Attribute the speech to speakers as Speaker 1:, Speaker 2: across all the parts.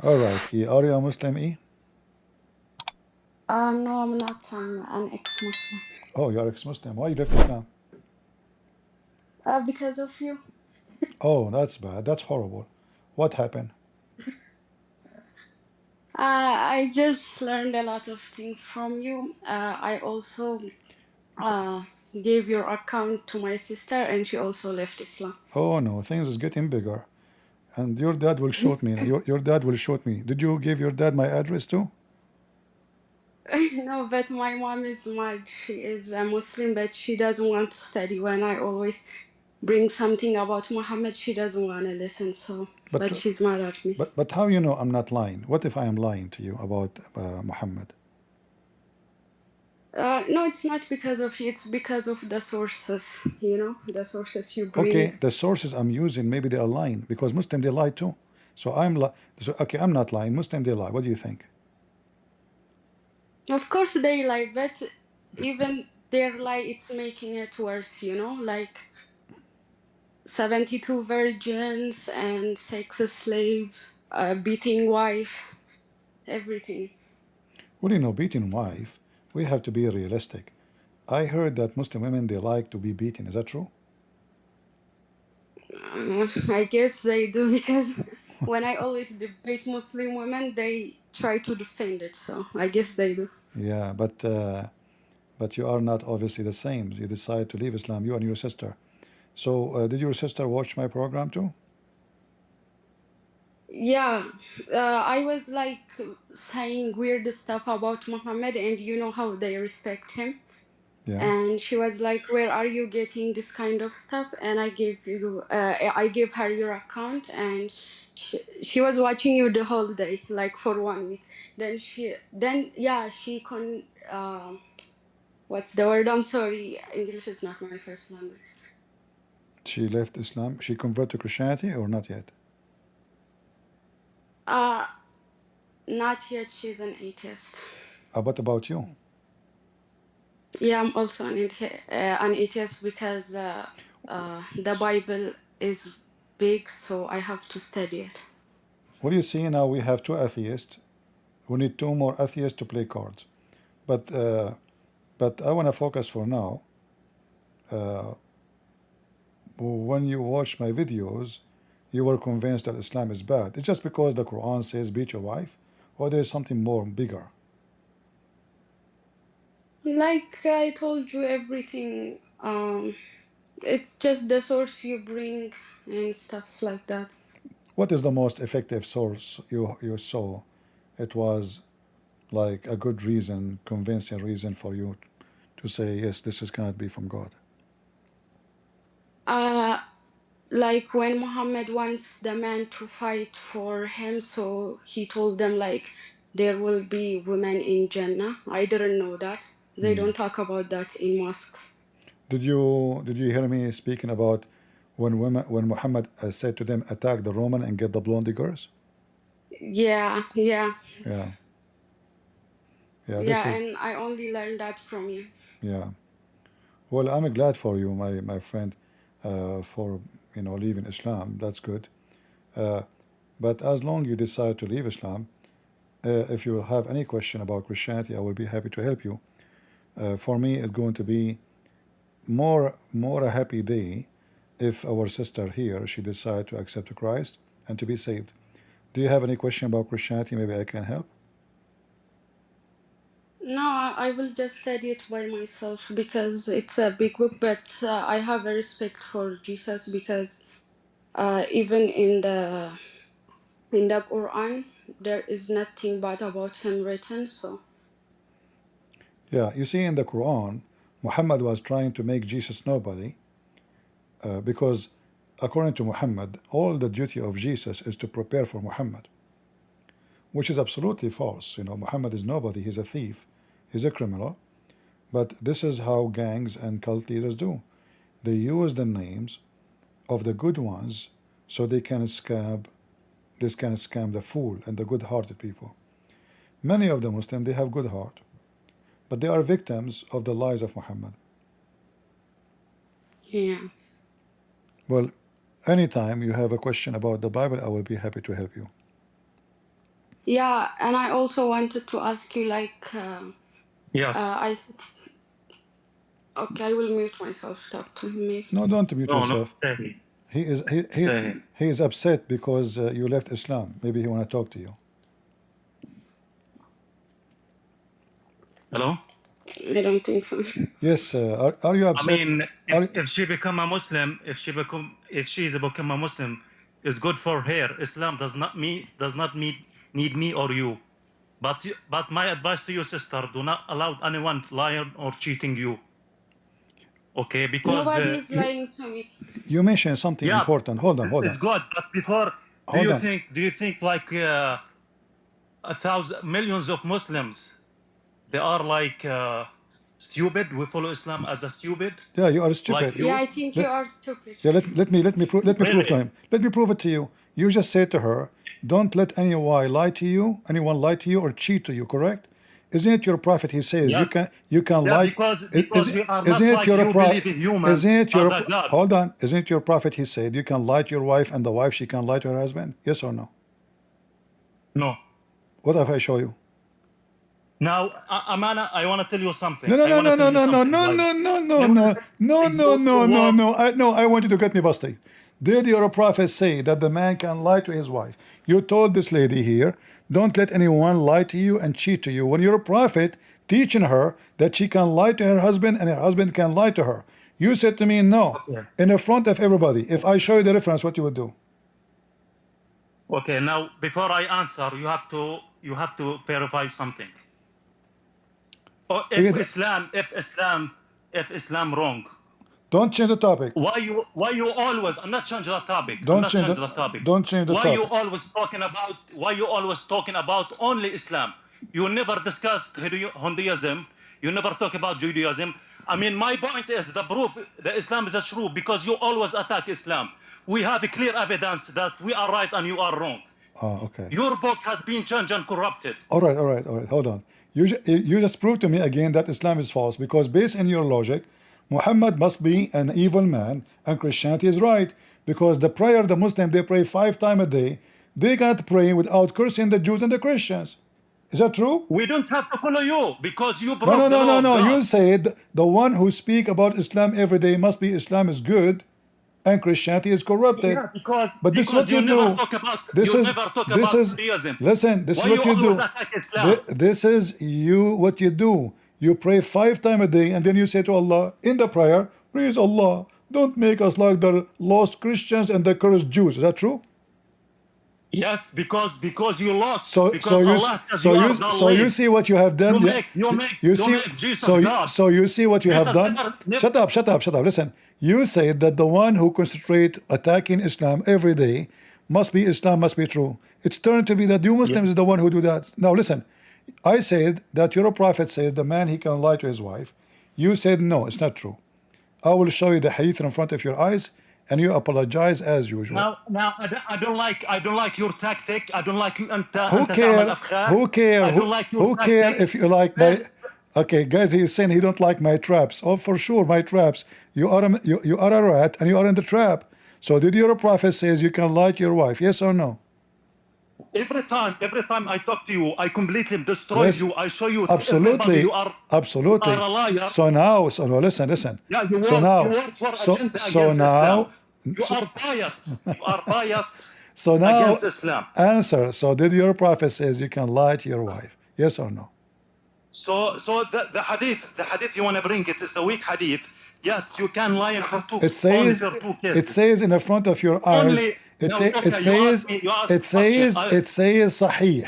Speaker 1: All right, E. Are you a Muslim, E?
Speaker 2: No, I'm not. I'm an ex-Muslim.
Speaker 1: Oh, you're ex-Muslim. Why you left Islam?
Speaker 2: Because of you.
Speaker 1: Oh, that's bad. That's horrible. What happened?
Speaker 2: I just learned a lot of things from you. I also uh, gave your account to my sister, and she also left Islam.
Speaker 1: Oh no, things is getting bigger. And your dad will shoot me. Your dad will shoot me. Did you give your dad my address too?
Speaker 2: No, but my mom is mad. She is a Muslim, but she doesn't want to study. When I always bring something about Muhammad, she doesn't want to listen. So,
Speaker 1: But
Speaker 2: but she's mad at me.
Speaker 1: but how you know I'm not lying? What if I am lying to you about Muhammad?
Speaker 2: No, it's not because of you. It's because of the sources. You know, the sources you bring.
Speaker 1: Okay, the sources I'm using maybe they are lying because Muslim they lie too. So okay, I'm not lying. Muslim they lie. What do you think?
Speaker 2: Of course they lie, but even their lie, it's making it worse. You know, like 72 virgins and sex slave, beating wife, everything.
Speaker 1: Well, you know, beating wife, we have to be realistic. I heard that Muslim women they like to be beaten. Is that true?
Speaker 2: I guess they do because when I always debate Muslim women, they try to defend it. So I guess they do.
Speaker 1: Yeah, but you are not obviously the same. You decide to leave Islam, you and your sister. So did your sister watch my program too?
Speaker 2: Yeah, I was like saying weird stuff about Muhammad, and you know how they respect him.
Speaker 1: Yeah.
Speaker 2: And she was like, "Where are you getting this kind of stuff?" And I gave her your account, and she was watching you the whole day, like for 1 week. What's the word? I'm sorry, English is not my first language.
Speaker 1: She left Islam. She converted to Christianity or not yet?
Speaker 2: Uh, Not yet. She's an atheist.
Speaker 1: What about you?
Speaker 2: Yeah, I'm also an atheist because the Bible is big, so I have to study it.
Speaker 1: What do you see now? We have two atheists. We need two more atheists to play cards. But uh, but I want to focus for now. Uh, when you watch my videos, you were convinced that Islam is bad. It's just because the Quran says beat your wife, or there's something more bigger.
Speaker 2: Like I told you, everything. It's just the source you bring and stuff like that.
Speaker 1: What is the most effective source you saw? It was like a good reason, convincing reason for you to say yes, this is cannot be from God.
Speaker 2: Uh, like when Muhammad wants the man to fight for him, so he told them like there will be women in Jannah. I didn't know that. They don't talk about that in mosques.
Speaker 1: Did you hear me speaking about when Muhammad said to them attack the Roman and get the blondie girls?
Speaker 2: Yeah, yeah,
Speaker 1: Yeah, yeah. This
Speaker 2: yeah,
Speaker 1: is
Speaker 2: and I only learned that from you.
Speaker 1: yeah. Well, I'm glad for you, my friend, for leaving Islam. That's good. Uh, but as long you decide to leave Islam, if you have any question about Christianity, I will be happy to help you. For me, it's going to be more a happy day if our sister here she decide to accept Christ and to be saved. Do you have any question about Christianity? Maybe I can help.
Speaker 2: No, I will just study it by myself because it's a big book, but I have a respect for Jesus because even in the Quran there is nothing bad about him written. So
Speaker 1: Yeah, you see in the Quran, Muhammad was trying to make Jesus nobody because according to Muhammad, all the duty of Jesus is to prepare for Muhammad, which is absolutely false. Muhammad is nobody. He's a thief. He's a criminal. But this is how gangs and cult leaders do. They use the names of the good ones so they can scam the fool and the good-hearted people. Many of the Muslims they have good heart, but they are victims of the lies of Muhammad.
Speaker 2: yeah,
Speaker 1: Well, anytime you have a question about the Bible, I will be happy to help you.
Speaker 2: Yeah, and I also wanted to ask you, like,
Speaker 3: Yes.
Speaker 2: okay, I will mute myself. Talk to me.
Speaker 1: No, don't mute
Speaker 3: No, no,
Speaker 1: yourself.
Speaker 3: stay here.
Speaker 1: He is
Speaker 3: Stay here.
Speaker 1: he is upset because you left Islam. Maybe he want to talk to you.
Speaker 3: Hello?
Speaker 2: I don't think so.
Speaker 1: Yes, are you
Speaker 3: I
Speaker 1: upset?
Speaker 3: mean,
Speaker 1: Are,
Speaker 3: if she become a Muslim, if she's become a Muslim, it's good for her. Islam does not need me or you. But my advice to you, sister, do not allow anyone lying or cheating you. Okay, because
Speaker 2: Nobody is lying to me.
Speaker 1: you mentioned something
Speaker 3: yeah,
Speaker 1: important. Hold on,
Speaker 3: this
Speaker 1: hold
Speaker 3: is
Speaker 1: on,
Speaker 3: good. But before,
Speaker 1: hold on.
Speaker 3: do you think like millions of Muslims, they are like stupid? We follow Islam as a stupid,
Speaker 1: Yeah, you are
Speaker 3: like
Speaker 1: stupid.
Speaker 3: you.
Speaker 2: Yeah, I think you
Speaker 1: Let,
Speaker 2: are stupid.
Speaker 1: yeah, let me prove to
Speaker 3: Really?
Speaker 1: him. Let me prove it to you. You just said to her, don't let anyone lie to you, or cheat to you. Correct? Isn't it your prophet? He says
Speaker 3: Yes.
Speaker 1: you can
Speaker 3: Yeah,
Speaker 1: lie.
Speaker 3: because we are
Speaker 1: Isn't
Speaker 3: not
Speaker 1: it
Speaker 3: like
Speaker 1: your
Speaker 3: you
Speaker 1: prophet?
Speaker 3: believe in human
Speaker 1: Isn't it your
Speaker 3: as a God.
Speaker 1: hold on? Isn't it your prophet? He said you can lie to your wife, and the wife she can lie to her husband. Yes or no?
Speaker 3: No.
Speaker 1: What if I show you?
Speaker 3: Now, Amana, I want to tell you something.
Speaker 1: No, no,
Speaker 3: I
Speaker 1: no,
Speaker 3: want to
Speaker 1: no,
Speaker 3: tell
Speaker 1: no,
Speaker 3: you
Speaker 1: no, no,
Speaker 3: something.
Speaker 1: no,
Speaker 3: Like,
Speaker 1: no, no,
Speaker 3: you
Speaker 1: no, no, no,
Speaker 3: go to
Speaker 1: no, no,
Speaker 3: war.
Speaker 1: no. No, I want you to get me busted. Did your prophet say that the man can lie to his wife? You told this lady here, don't let anyone lie to you and cheat to you. When you're a prophet teaching her that she can lie to her husband and her husband can lie to her, you said to me, no,
Speaker 3: Okay.
Speaker 1: in the front of everybody. If I show you the reference, what you would do?
Speaker 3: Okay. Now, before I answer, you have to verify something. Or
Speaker 1: Either,
Speaker 3: if Islam wrong,
Speaker 1: don't change the topic.
Speaker 3: why you always? I'm not changing the topic.
Speaker 1: Don't change the
Speaker 3: Why you
Speaker 1: topic.
Speaker 3: always talking about only Islam? You never discussed Hinduism. You never talk about Judaism. I mean, my point is the proof that Islam is true because you always attack Islam. We have clear evidence that we are right and you are wrong.
Speaker 1: Okay.
Speaker 3: Your book has been changed and corrupted.
Speaker 1: All right, all right, all right. Hold on. You just proved to me again that Islam is false because based on your logic, Muhammad must be an evil man and Christianity is right because the prayer the Muslim they pray 5 times a day. They can't pray without cursing the Jews and the Christians. Is that true?
Speaker 3: We don't have to follow you because you
Speaker 1: No, no,
Speaker 3: broke the
Speaker 1: no,
Speaker 3: law
Speaker 1: no,
Speaker 3: of
Speaker 1: no.
Speaker 3: God.
Speaker 1: You said the one who speak about Islam every day must be Islam is good and Christianity is corrupted.
Speaker 3: Yeah, because
Speaker 1: But this is what
Speaker 3: you
Speaker 1: you
Speaker 3: never
Speaker 1: do.
Speaker 3: talk about
Speaker 1: This is
Speaker 3: Judaism.
Speaker 1: listen. This
Speaker 3: Why
Speaker 1: is
Speaker 3: you
Speaker 1: what you
Speaker 3: always
Speaker 1: do.
Speaker 3: attack Islam?
Speaker 1: This is what you do. You pray 5 times a day, and then you say to Allah in the prayer, "Praise Allah. Don't make us like the lost Christians and the cursed Jews." Is that true?
Speaker 3: Yes, because you lost.
Speaker 1: So
Speaker 3: Because Allah says you are the
Speaker 1: so you
Speaker 3: lead.
Speaker 1: see what you have done. You see
Speaker 3: Jesus God.
Speaker 1: so you see what you have
Speaker 3: Jesus
Speaker 1: done.
Speaker 3: never.
Speaker 1: Shut up, shut up, shut up. Listen, you say that the one who concentrate attacking Islam every day must be Islam, must be true. It's turned to be that you Muslims is the one who do that. Now listen, I said that your prophet says the man he can lie to his wife. You said no, it's not true. I will show you the hadith in front of your eyes, and you apologize as usual.
Speaker 3: Now I don't like your tactic. I don't like you.
Speaker 1: Who care? Who care?
Speaker 3: I don't like your
Speaker 1: Who care
Speaker 3: tactic.
Speaker 1: if you like my? Okay, guys, he's saying he don't like my traps. Oh, for sure, my traps. You are a rat, and you are in the trap. So did your prophet says you can lie to your wife? Yes or no?
Speaker 3: Every time I talk to you, I completely destroy you. I show you
Speaker 1: absolutely,
Speaker 3: you are
Speaker 1: absolutely.
Speaker 3: a liar.
Speaker 1: So now, no, listen.
Speaker 3: Yeah, you work for agenda against Islam. You are biased. You are biased.
Speaker 1: So now,
Speaker 3: against Islam.
Speaker 1: Answer. So did your prophet says you can lie to your wife? Yes or no?
Speaker 3: So the hadith you want to bring it is a weak hadith. Yes, you can lie for two.
Speaker 1: It says
Speaker 3: only for 2 cases.
Speaker 1: It says in the front of your eyes. It says sahih.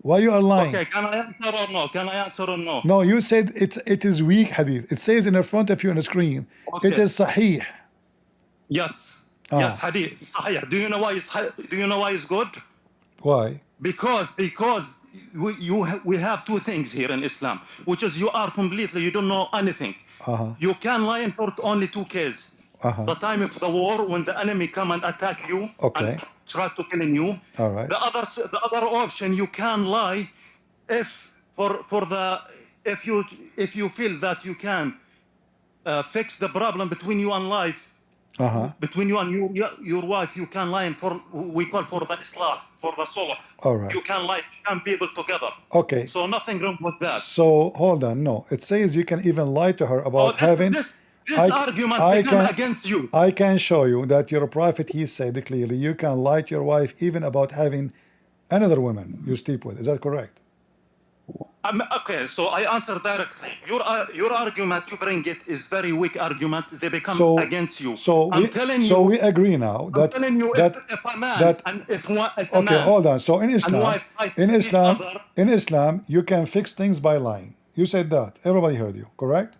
Speaker 1: Why you are lying?
Speaker 3: Okay, can I answer or no? Can I answer or no?
Speaker 1: No, you said it is weak hadith. It says in the front of you on the screen.
Speaker 3: Okay.
Speaker 1: It is sahih.
Speaker 3: Yes. Yes, hadith. Sahih. Do you know why it's good?
Speaker 1: Why?
Speaker 3: Because we have 2 things here in Islam, which is you are completely, you don't know anything. You can lie in for only 2 cases. The time of the war, when the enemy come and attack you and try to killing you.
Speaker 1: All right.
Speaker 3: The other option, you can lie if you feel that you can fix the problem between you and life between you and your wife, you can lie for, we call for the Islam, for the soul.
Speaker 1: All right.
Speaker 3: You can lie, you can be able together.
Speaker 1: Okay.
Speaker 3: So nothing wrong with that.
Speaker 1: So hold on. No, it says you can even lie to her about having.
Speaker 3: This argument become against you.
Speaker 1: I can show you that your prophet, he said clearly, you can lie to your wife even about having another woman you sleep with. Is that correct?
Speaker 3: Okay, so I answer directly. Your argument you bring it is very weak argument. They become against you.
Speaker 1: So
Speaker 3: I'm telling you.
Speaker 1: So we agree now that.
Speaker 3: I'm telling you,
Speaker 1: that,
Speaker 3: if a man
Speaker 1: that,
Speaker 3: and if a
Speaker 1: okay,
Speaker 3: man.
Speaker 1: hold on. So in Islam,
Speaker 3: in
Speaker 1: Islam, you can fix things by lying. You said that. Everybody heard you. Correct?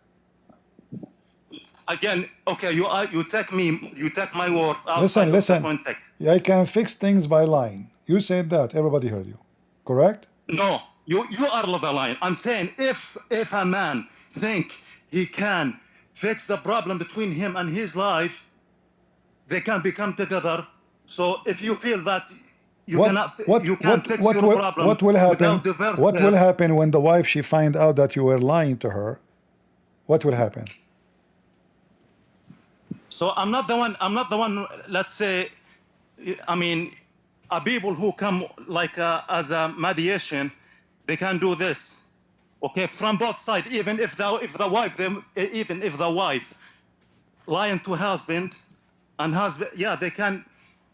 Speaker 3: Again, okay, you take my word.
Speaker 1: Listen. I can fix things by lying. You said that. Everybody heard you. Correct?
Speaker 3: No. You are the line. I'm saying if a man think he can fix the problem between him and his life, they can become together. So if you feel that you can't fix your problem,
Speaker 1: what will happen?
Speaker 3: without divorce,
Speaker 1: what will happen when the wife she find out that you were lying to her? What will happen?
Speaker 3: So I'm not the one. Let's say, I mean, people who come like as a mediation. They can do this, okay, from both sides. Even if the wife lying to husband, and husband, yeah, they can.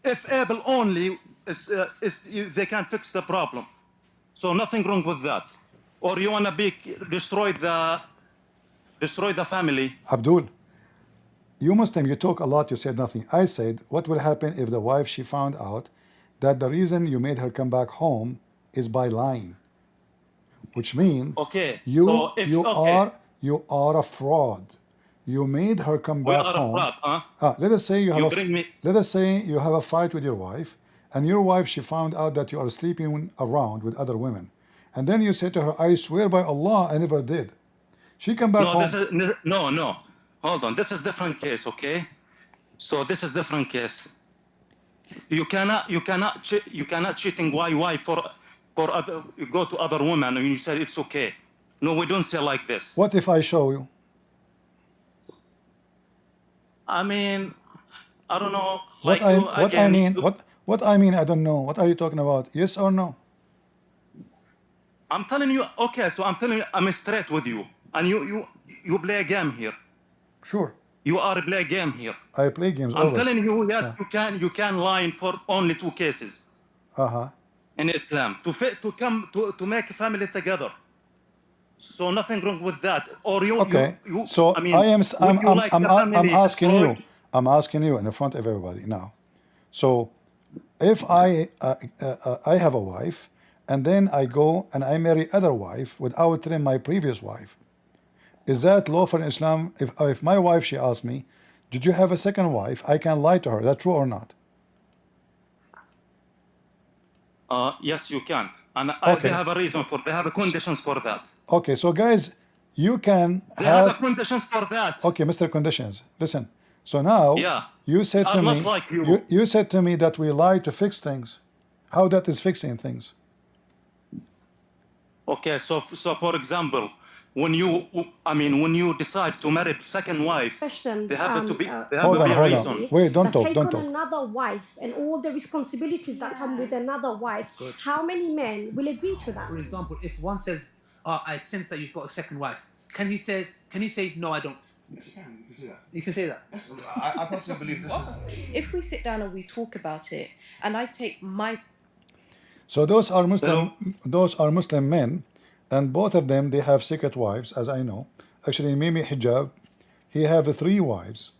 Speaker 3: If able only, they can fix the problem. So nothing wrong with that. Or you wanna destroy the family?
Speaker 1: Abdul, you Muslim, you talk a lot. You said nothing. I said, what will happen if the wife she found out that the reason you made her come back home is by lying? Which means you are a fraud. You made her come back home. Let us say you have a fight with your wife, and your wife she found out that you are sleeping around with other women, and then you say to her, "I swear by Allah, I never did." She come back home.
Speaker 3: No. Hold on. This is different case, okay? So this is different case. You cannot cheating wife for other, you go to other women and you said it's okay. No, we don't say like this.
Speaker 1: What if I show you?
Speaker 3: I mean, I don't know.
Speaker 1: What I mean, I don't know. What are you talking about? Yes or no?
Speaker 3: I'm telling you. Okay, so I'm telling you, I'm straight with you, and you play a game here.
Speaker 1: Sure.
Speaker 3: You are play a game here.
Speaker 1: I play games.
Speaker 3: I'm telling you, yes, you can lie for only 2 cases. In Islam, to make a family together. So nothing wrong with that. Or
Speaker 1: I'm asking you in front of everybody now. So if I have a wife and then I go and I marry other wife without telling my previous wife, is that lawful in Islam? If my wife she asks me, did you have a second wife? I can lie to her. Is that true or not?
Speaker 3: Yes, you can, and they have a reason for. They have conditions for that.
Speaker 1: Okay, so guys, you can
Speaker 3: have conditions for that.
Speaker 1: Okay, Mr. Conditions, listen. So now, you said to me,
Speaker 3: like
Speaker 1: you said to me that we lie to fix things. How that is fixing things?
Speaker 3: Okay, so for example, when you decide to marry second wife,
Speaker 4: question,
Speaker 3: they have to be
Speaker 1: hold
Speaker 3: a
Speaker 1: on.
Speaker 3: reason.
Speaker 1: Wait, don't talk.
Speaker 4: Take on another wife and all the responsibilities that come with another wife.
Speaker 5: Good.
Speaker 4: How many men will agree to that?
Speaker 5: For example, if one says, I sense that you've got a second wife, can he say, no, I don't?
Speaker 6: Yes,
Speaker 5: you can say that.
Speaker 6: I personally believe this is.
Speaker 7: If we sit down and we talk about it, and I take my.
Speaker 1: So those are Muslim men, and both of them they have secret wives, as I know. Actually, Mimi Hijab, he have 3 wives.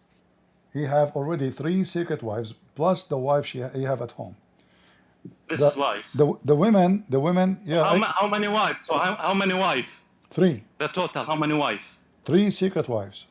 Speaker 1: He have already 3 secret wives plus the wife he have at home.
Speaker 3: This is lies.
Speaker 1: The women, yeah.
Speaker 3: How many wives? So how many wives?
Speaker 1: 3.
Speaker 3: The total, how many wives?
Speaker 1: 3 secret wives.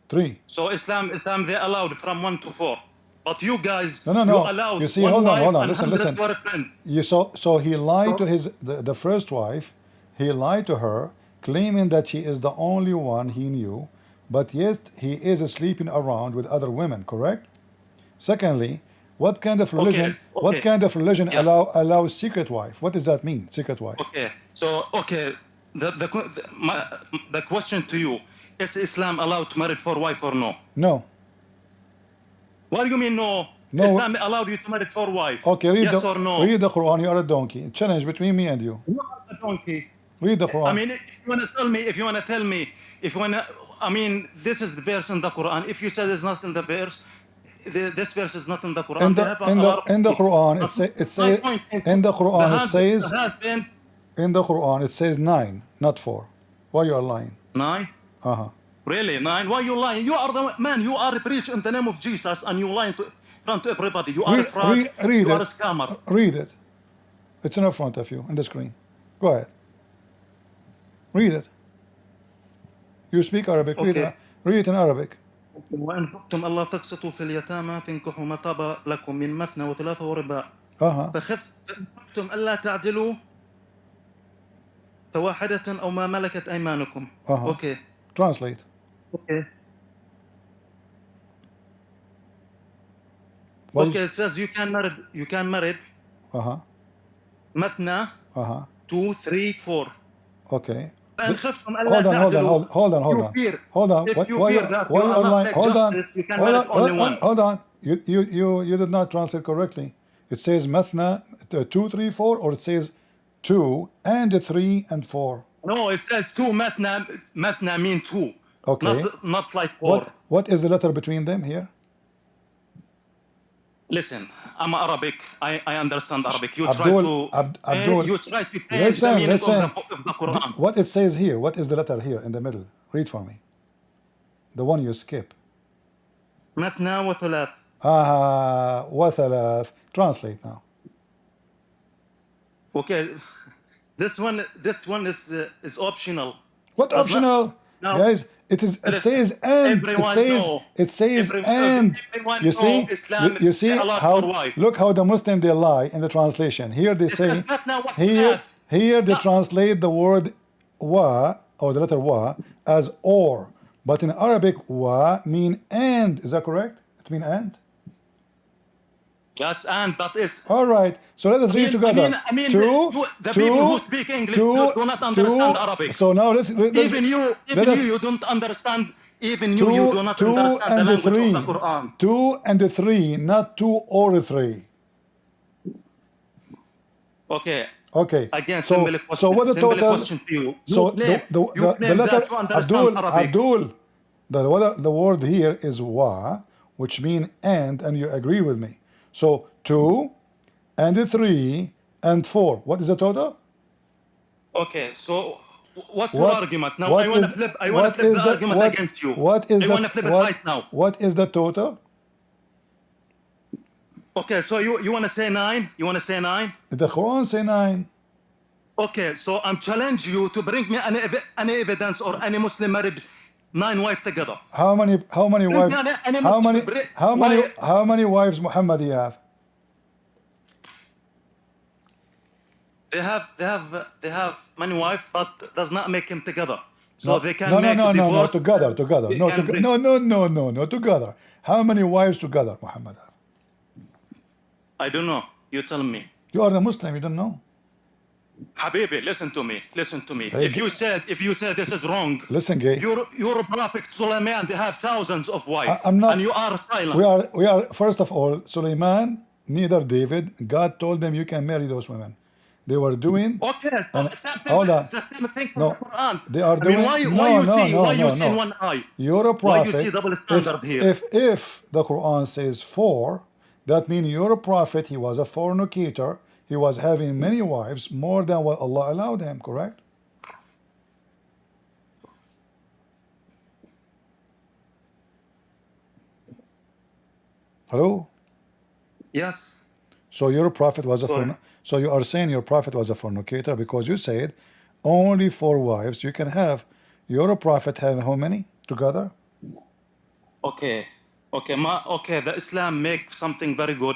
Speaker 1: 3.
Speaker 3: So Islam they allowed from 1 to 4, but you guys
Speaker 1: no.
Speaker 3: You allowed.
Speaker 1: You see, hold on. Listen.
Speaker 3: You
Speaker 1: so he lied to the first wife. He lied to her, claiming that she is the only one he knew, but yet he is sleeping around with other women. Correct? Secondly, what kind of religion? What kind of religion allows secret wife? What does that mean, secret wife?
Speaker 3: Okay. So the question to you: is Islam allowed to marry 4 wives or no?
Speaker 1: No.
Speaker 3: What do you mean no?
Speaker 1: No.
Speaker 3: Islam allowed you to marry 4 wives.
Speaker 1: Okay, read
Speaker 3: Yes
Speaker 1: the
Speaker 3: or no?
Speaker 1: read the Quran. You are a donkey. Challenge between me and you.
Speaker 3: You are the donkey.
Speaker 1: Read the Quran.
Speaker 3: I mean, if you want to tell me, I mean, this is the verse in the Quran. If you said it's not in the verse, this verse is not in the Quran.
Speaker 1: In the Quran, it says in the Quran it says in the Quran it says 9, not 4. Why you are lying?
Speaker 3: 9? Really? 9? Why you lying? You are the man. You are a preach in the name of Jesus, and you lying to front to everybody. You are a fraud. You are a scammer.
Speaker 1: Read it. It's in front of you on the screen. Go ahead. Read it. You speak Arabic.
Speaker 3: Okay.
Speaker 1: Read it in Arabic.
Speaker 3: وإن خفتم ألا تقسطوا في اليتامى فانكحوا ما طاب لكم من مثنى وثلاثة ورباع. فخفتم ألا تعدلوا فواحدة أو ما ملكت أيمانكم. Okay.
Speaker 1: Translate.
Speaker 3: Okay. Okay, it says you can marry مثنى 2, 3, 4.
Speaker 1: Okay.
Speaker 3: فإن خفتم ألا تعدلوا.
Speaker 1: Hold on.
Speaker 3: If you fear that you are not like justice, you can marry only one.
Speaker 1: Hold on. You did not translate correctly. It says مثنى 2, 3, 4, or it says 2 and 3 and 4.
Speaker 3: No, it says 2 مثنى mean 2.
Speaker 1: Okay.
Speaker 3: Not like 4.
Speaker 1: What is the letter between them here?
Speaker 3: Listen, I'm Arabic. I understand Arabic. You
Speaker 1: Abdul,
Speaker 3: try to change the meaning of the Quran.
Speaker 1: What it says here, what is the letter here in the middle? Read for me. The one you skip.
Speaker 3: مثنى وثلاث.
Speaker 1: وثلاث. Translate now.
Speaker 3: Okay. This one is optional.
Speaker 1: What optional?
Speaker 3: No.
Speaker 1: Guys, it says and. It says and. You see? You see how? Look how the Muslim they lie in the translation. Here they say. Here they translate the word wa, or the letter wa, as or. But in Arabic, wa mean and. Is that correct? It mean and.
Speaker 3: Yes, and that is.
Speaker 1: All right. So let us read together.
Speaker 3: The people who speak English do not understand Arabic.
Speaker 1: So now let's
Speaker 3: even you don't understand. Even you do not understand the language of the Quran.
Speaker 1: 2 and 3, not 2 or 3.
Speaker 3: Okay.
Speaker 1: Okay.
Speaker 3: Again, simple question.
Speaker 1: So what the total?
Speaker 3: Question to you.
Speaker 1: So the letter Abdul, the word here is wa, which mean and you agree with me. So 2 and 3 and 4. What is the total?
Speaker 3: Okay, so what's your argument? Now I want to flip the argument against you. I want to flip it right now.
Speaker 1: What is the total?
Speaker 3: Okay, so you want to say 9? You want to say 9?
Speaker 1: The Quran say 9.
Speaker 3: Okay, so I'm challenging you to bring me any evidence or any Muslim married 9 wives together.
Speaker 1: How many wives? How many wives Muhammad you have?
Speaker 3: They have many wives, but does not make him together. So they can make divorce.
Speaker 1: Together. No, together. How many wives together Muhammad have?
Speaker 3: I don't know. You tell me.
Speaker 1: You are the Muslim. You don't know.
Speaker 3: Habibi, listen to me. If you said this is wrong,
Speaker 1: listen, gay.
Speaker 3: You're a prophet Sulaiman. They have thousands of wives.
Speaker 1: I'm not.
Speaker 3: And you are silent.
Speaker 1: We are. First of all, Sulaiman, neither David. God told them you can marry those women. They were doing.
Speaker 3: Okay.
Speaker 1: Hold on.
Speaker 3: It's the same thing for the Quran.
Speaker 1: They are doing.
Speaker 3: Why you see in one eye?
Speaker 1: You're a prophet.
Speaker 3: Why you see double standard here?
Speaker 1: If the Quran says 4, that means you're a prophet. He was a fornicator. He was having many wives, more than what Allah allowed him, correct? Hello?
Speaker 3: Yes.
Speaker 1: So your prophet was so you are saying your prophet was a fornicator because you said only 4 wives you can have. Your prophet have how many together?
Speaker 3: Okay. The Islam make something very good.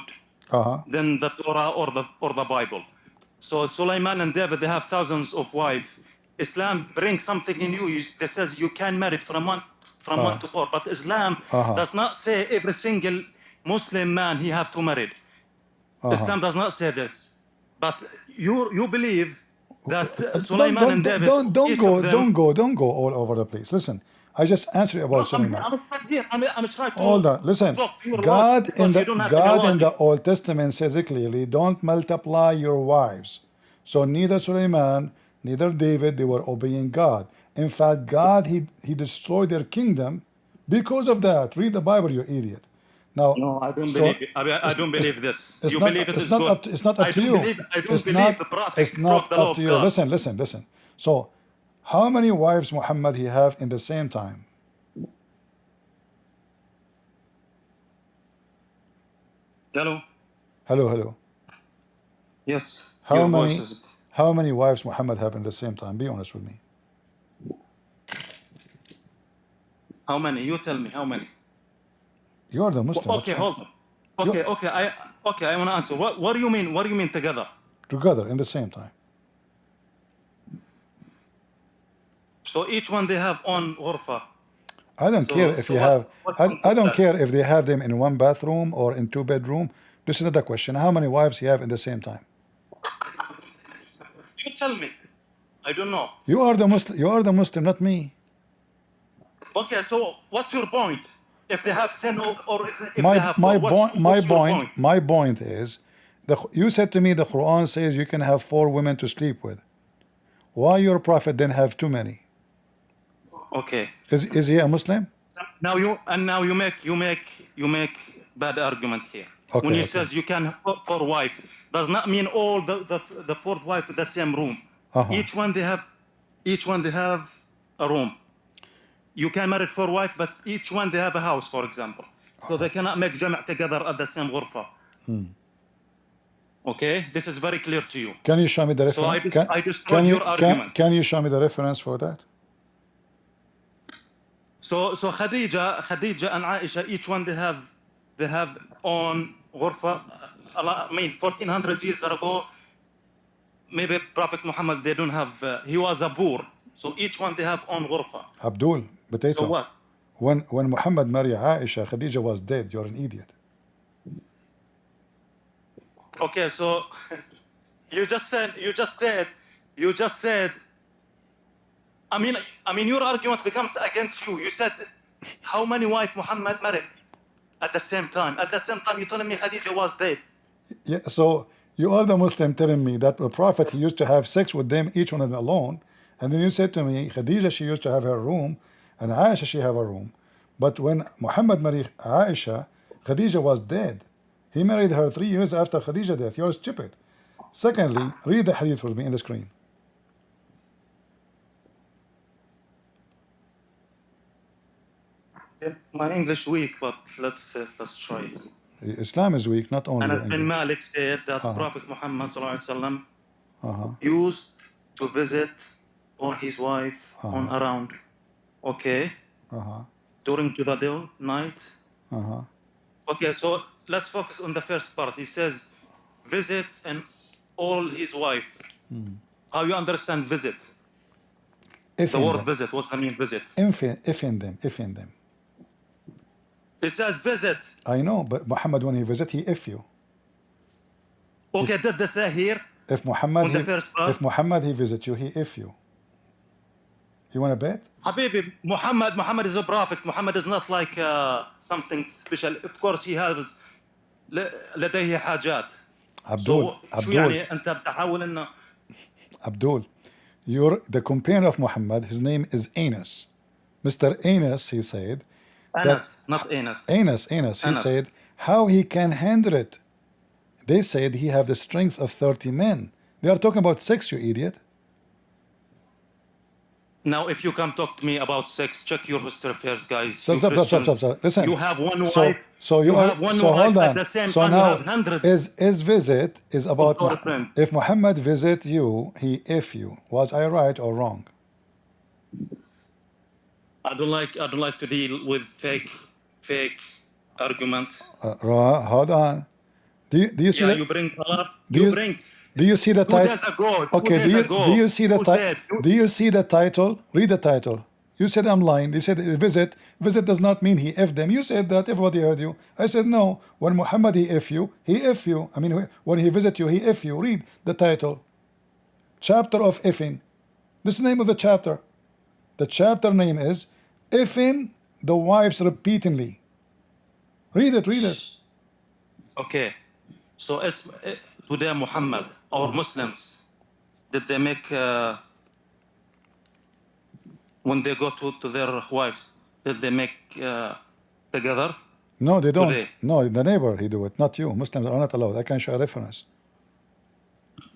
Speaker 3: Than the Torah or the Bible. So Sulaiman and David, they have thousands of wives. Islam brings something in you that says you can marry from 1 to 4. But Islam does not say every single Muslim man he have to marry. Islam does not say this. But you believe that Sulaiman and David.
Speaker 1: Don't go all over the place. Listen, I just answered you about
Speaker 3: Look,
Speaker 1: Sulaiman.
Speaker 3: I'm trying to
Speaker 1: Hold on, listen.
Speaker 3: talk pure
Speaker 1: God
Speaker 3: logic
Speaker 1: in
Speaker 3: because you don't
Speaker 1: the
Speaker 3: have any
Speaker 1: God in
Speaker 3: logic.
Speaker 1: the Old Testament says it clearly, don't multiply your wives. So neither Sulaiman, neither David, they were obeying God. In fact, God he destroyed their kingdom because of that. Read the Bible, you idiot. Now,
Speaker 3: No, I don't
Speaker 1: so
Speaker 3: believe it. I don't believe this.
Speaker 1: it's
Speaker 3: You
Speaker 1: not
Speaker 3: believe it
Speaker 1: it's
Speaker 3: is
Speaker 1: not
Speaker 3: good.
Speaker 1: up to, it's not up
Speaker 3: I
Speaker 1: to
Speaker 3: don't
Speaker 1: you.
Speaker 3: believe
Speaker 1: It's
Speaker 3: the prophet
Speaker 1: it's
Speaker 3: broke
Speaker 1: not
Speaker 3: the law
Speaker 1: up to
Speaker 3: of
Speaker 1: you.
Speaker 3: God.
Speaker 1: Listen. So how many wives Muhammad he have in the same time?
Speaker 3: Hello?
Speaker 1: Hello.
Speaker 3: Yes.
Speaker 1: How
Speaker 3: Your voice
Speaker 1: many
Speaker 3: is...
Speaker 1: how many wives Muhammad have in the same time? Be honest with me.
Speaker 3: How many? You tell me how many.
Speaker 1: You are the Muslim.
Speaker 3: Okay,
Speaker 1: What's wrong?
Speaker 3: hold on. Okay, I want to answer. What do you mean? What do you mean together?
Speaker 1: Together in the same time.
Speaker 3: So each one they have on ghurfa.
Speaker 1: I don't care if you have. I don't care if they have them in one bathroom or in two bedroom. This is not the question. How many wives you have in the same time?
Speaker 3: You tell me. I don't know.
Speaker 1: You are the Muslim. You are the Muslim, not me.
Speaker 3: Okay, so what's your point? If they have 10 or if they
Speaker 1: My
Speaker 3: have
Speaker 1: my
Speaker 3: 4,
Speaker 1: point
Speaker 3: what's your point?
Speaker 1: my point is, you said to me the Quran says you can have 4 women to sleep with. Why your prophet didn't have too many?
Speaker 3: Okay.
Speaker 1: Is he a Muslim?
Speaker 3: Now you make bad argument here.
Speaker 1: Okay,
Speaker 3: When you
Speaker 1: okay.
Speaker 3: says you can have 4 wife, does not mean all the 4th wife in the same room. Each one they have a room. You can marry 4 wife, but each one they have a house, for example. So they cannot make jama' together at the same ghurfa. Okay, this is very clear to you.
Speaker 1: Can you show me the
Speaker 3: So
Speaker 1: reference?
Speaker 3: I destroyed your argument.
Speaker 1: Can you show me the reference for that?
Speaker 3: So Khadija and Aisha, each one they have on ghurfa. I mean, 1400 years ago, maybe Prophet Muhammad they don't have. He was a poor, so each one they have on ghurfa.
Speaker 1: Abdul, potato.
Speaker 3: So what?
Speaker 1: When Muhammad married Aisha, Khadija was dead. You're an idiot.
Speaker 3: Okay, so you just said. I mean, your argument becomes against you. You said, how many wives Muhammad married at the same time? At the same time, you're telling me Khadija was dead.
Speaker 1: Yeah, so you are the Muslim telling me that the Prophet he used to have sex with them, each one of them alone, and then you said to me, Khadija she used to have her room, and Aisha she have a room. But when Muhammad married Aisha, Khadija was dead. He married her 3 years after Khadija death. You're stupid. Secondly, read the hadith with me in the screen.
Speaker 3: My English weak, but let's try.
Speaker 1: Islam is weak, not only
Speaker 3: Anas bin
Speaker 1: English.
Speaker 3: Malik said that Prophet Muhammad sallallahu alaihi wasallam used to visit or his wife on around, okay, during to the day, night. Okay, so let's focus on the first part. He says visit and all his wife. How you understand visit? The word visit, what's the mean visit?
Speaker 1: If in them.
Speaker 3: It says visit.
Speaker 1: I know, but Muhammad when he visit, he if you.
Speaker 3: Okay, did they say here?
Speaker 1: If Muhammad,
Speaker 3: on the first part?
Speaker 1: if Muhammad he visit you, he if you. You want to bet?
Speaker 3: Habibi, Muhammad is a prophet. Muhammad is not like something special. Of course he has لديه حاجات.
Speaker 1: Abdul,
Speaker 3: شو يعني أنت بتحاول إنه
Speaker 1: Abdul, you're the companion of Muhammad. His name is Anas. Mr. Anas, he said.
Speaker 3: Anas, not Anas.
Speaker 1: Anas. He said how he can handle it. They said he have the strength of 30 men. They are talking about sex, you idiot.
Speaker 3: Now, if you come talk to me about sex, check your history first, guys.
Speaker 1: Stop. Listen.
Speaker 3: You have one wife.
Speaker 1: So you
Speaker 3: have one wife
Speaker 1: hold on.
Speaker 3: at the same
Speaker 1: so
Speaker 3: time.
Speaker 1: now,
Speaker 3: You have hundreds.
Speaker 1: Is visit is about if Muhammad visit you, he if you. Was I right or wrong?
Speaker 3: I don't like to deal with fake arguments.
Speaker 1: Hold on. Do you see that?
Speaker 3: You bring color.
Speaker 1: Do you see the title?
Speaker 3: 2 days ago.
Speaker 1: Okay. Do you see the title? Do you see the title? Read the title. You said I'm lying. They said visit. Visit does not mean he if them. You said that. Everybody heard you. I said no. When Muhammad he if you, he if you. I mean when he visit you, he if you. Read the title. Chapter of ifing. This is the name of the chapter. The chapter name is effing the wives repeatedly. Read it, read it.
Speaker 3: Okay. So today Muhammad or Muslims, did they make when they go to their wives, did they make together?
Speaker 1: No, they don't.
Speaker 3: Today.
Speaker 1: No, the neighbor he do it, not you. Muslims are not allowed. I can show a reference.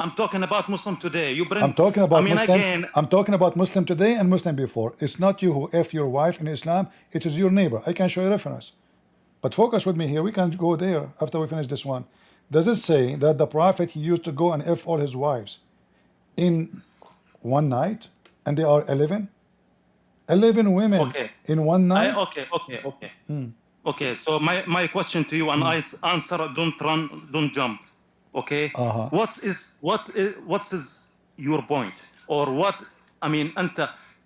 Speaker 3: I'm talking about Muslim today. You bring.
Speaker 1: I'm talking about
Speaker 3: I mean,
Speaker 1: Muslim.
Speaker 3: again.
Speaker 1: I'm talking about Muslim today and Muslim before. It's not you who F your wife in Islam. It is your neighbor. I can show you a reference. But focus with me here. We can go there after we finish this one. Does it say that the Prophet he used to go and F all his wives in one night, and they are 11? 11 women
Speaker 3: Okay.
Speaker 1: in one night?
Speaker 3: Okay. Okay, so my question to you, and I answer, don't run, don't jump. Okay? What is your point? Or what, I mean,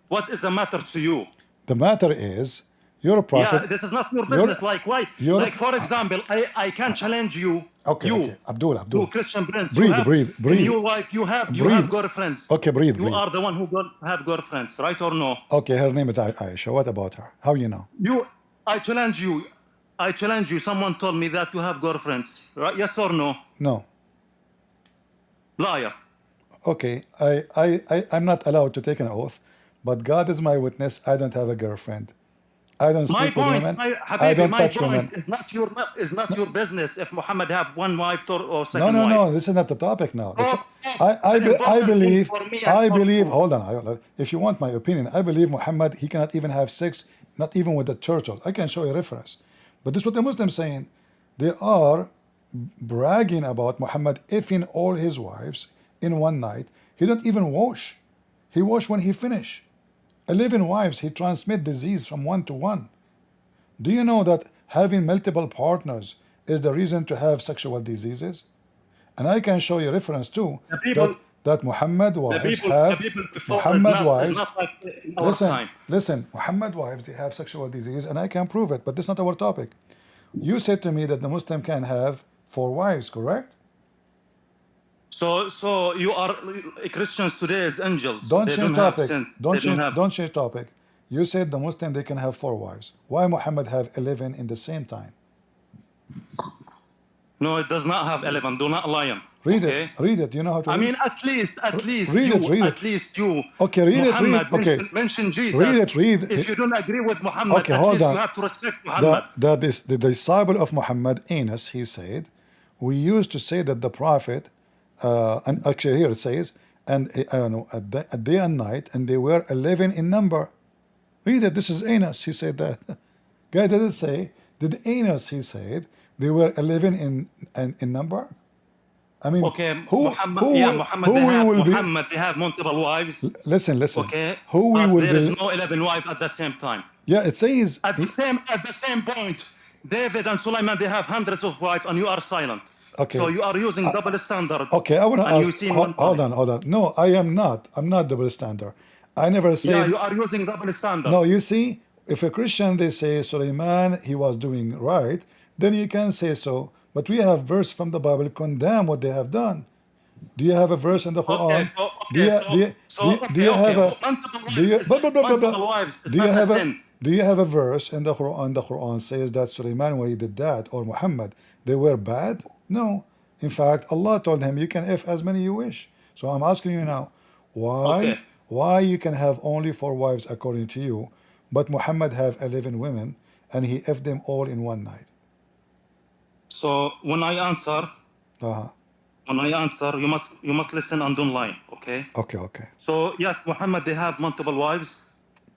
Speaker 3: what is the matter to you?
Speaker 1: The matter is, you're a prophet.
Speaker 3: Yeah, this is not your business. Like, why? Like, for example, I can challenge you.
Speaker 1: Okay. Abdul.
Speaker 3: You, Christian Prince.
Speaker 1: Breathe.
Speaker 3: In your life, you have girlfriends.
Speaker 1: Okay, breathe.
Speaker 3: You are the one who have girlfriends, right or no?
Speaker 1: Okay, her name is Aisha. What about her? How you know?
Speaker 3: I challenge you. Someone told me that you have girlfriends, right? Yes or no?
Speaker 1: No.
Speaker 3: Liar.
Speaker 1: Okay, I'm not allowed to take an oath, but God is my witness. I don't have a girlfriend. I don't speak with women. I don't touch women.
Speaker 3: Is not your business if Muhammad have one wife or second wife.
Speaker 1: No. This is not the topic now. I believe. Hold on. If you want my opinion, I believe Muhammad he cannot even have sex, not even with a turtle. I can show you a reference. But this is what the Muslims saying. They are bragging about Muhammad effing all his wives in one night. He don't even wash. He wash when he finish. 11 wives, he transmit disease from one to one. Do you know that having multiple partners is the reason to have sexual diseases? And I can show you reference too that Muhammad wives have listen, Muhammad wives they have sexual disease, and I can prove it, but this is not our topic. You said to me that the Muslim can have 4 wives, correct?
Speaker 3: So you are Christians today as angels.
Speaker 1: Don't change topic. You said the Muslim they can have 4 wives. Why Muhammad have 11 in the same time?
Speaker 3: No, it does not have 11. Do not lie.
Speaker 1: Read it. You know how to read?
Speaker 3: I mean, at least you.
Speaker 1: Okay, read
Speaker 3: Muhammad
Speaker 1: it. Okay.
Speaker 3: Mention Jesus.
Speaker 1: Read it.
Speaker 3: If you don't agree with Muhammad,
Speaker 1: okay,
Speaker 3: at least
Speaker 1: you
Speaker 3: have to respect Muhammad.
Speaker 1: The disciple of Muhammad, Enos, he said, we used to say that the Prophet, and actually here it says, and a day and night, and they were 11 in number. Read it. This is Enos. He said that. Guy did it say? Did Enos? He said they were 11 in number. I mean,
Speaker 3: okay, Muhammad they have multiple wives.
Speaker 1: Listen.
Speaker 3: Okay, there is no 11 wives at the same time.
Speaker 1: Yeah, it says
Speaker 3: at the same point. David and Sulaiman they have hundreds of wives, and you are silent.
Speaker 1: Okay.
Speaker 3: So you are using double standard.
Speaker 1: Okay, I want to ask. Hold on. No, I am not. I'm not double standard. I never said.
Speaker 3: Yeah, you are using double standard.
Speaker 1: No, you see, if a Christian they say Sulaiman he was doing right, then you can say so. But we have verse from the Bible condemn what they have done. Do you have a verse in the Quran? Do you have a verse in the Quran? The Quran says that Sulaiman when he did that, or Muhammad, they were bad? No. In fact, Allah told him you can F as many you wish. So I'm asking you now, why you can have only 4 wives according to you, but Muhammad have 11 women and he F them all in one night?
Speaker 3: So when I answer, you must listen and don't lie. Okay.
Speaker 1: Okay.
Speaker 3: So yes, Muhammad they have multiple wives.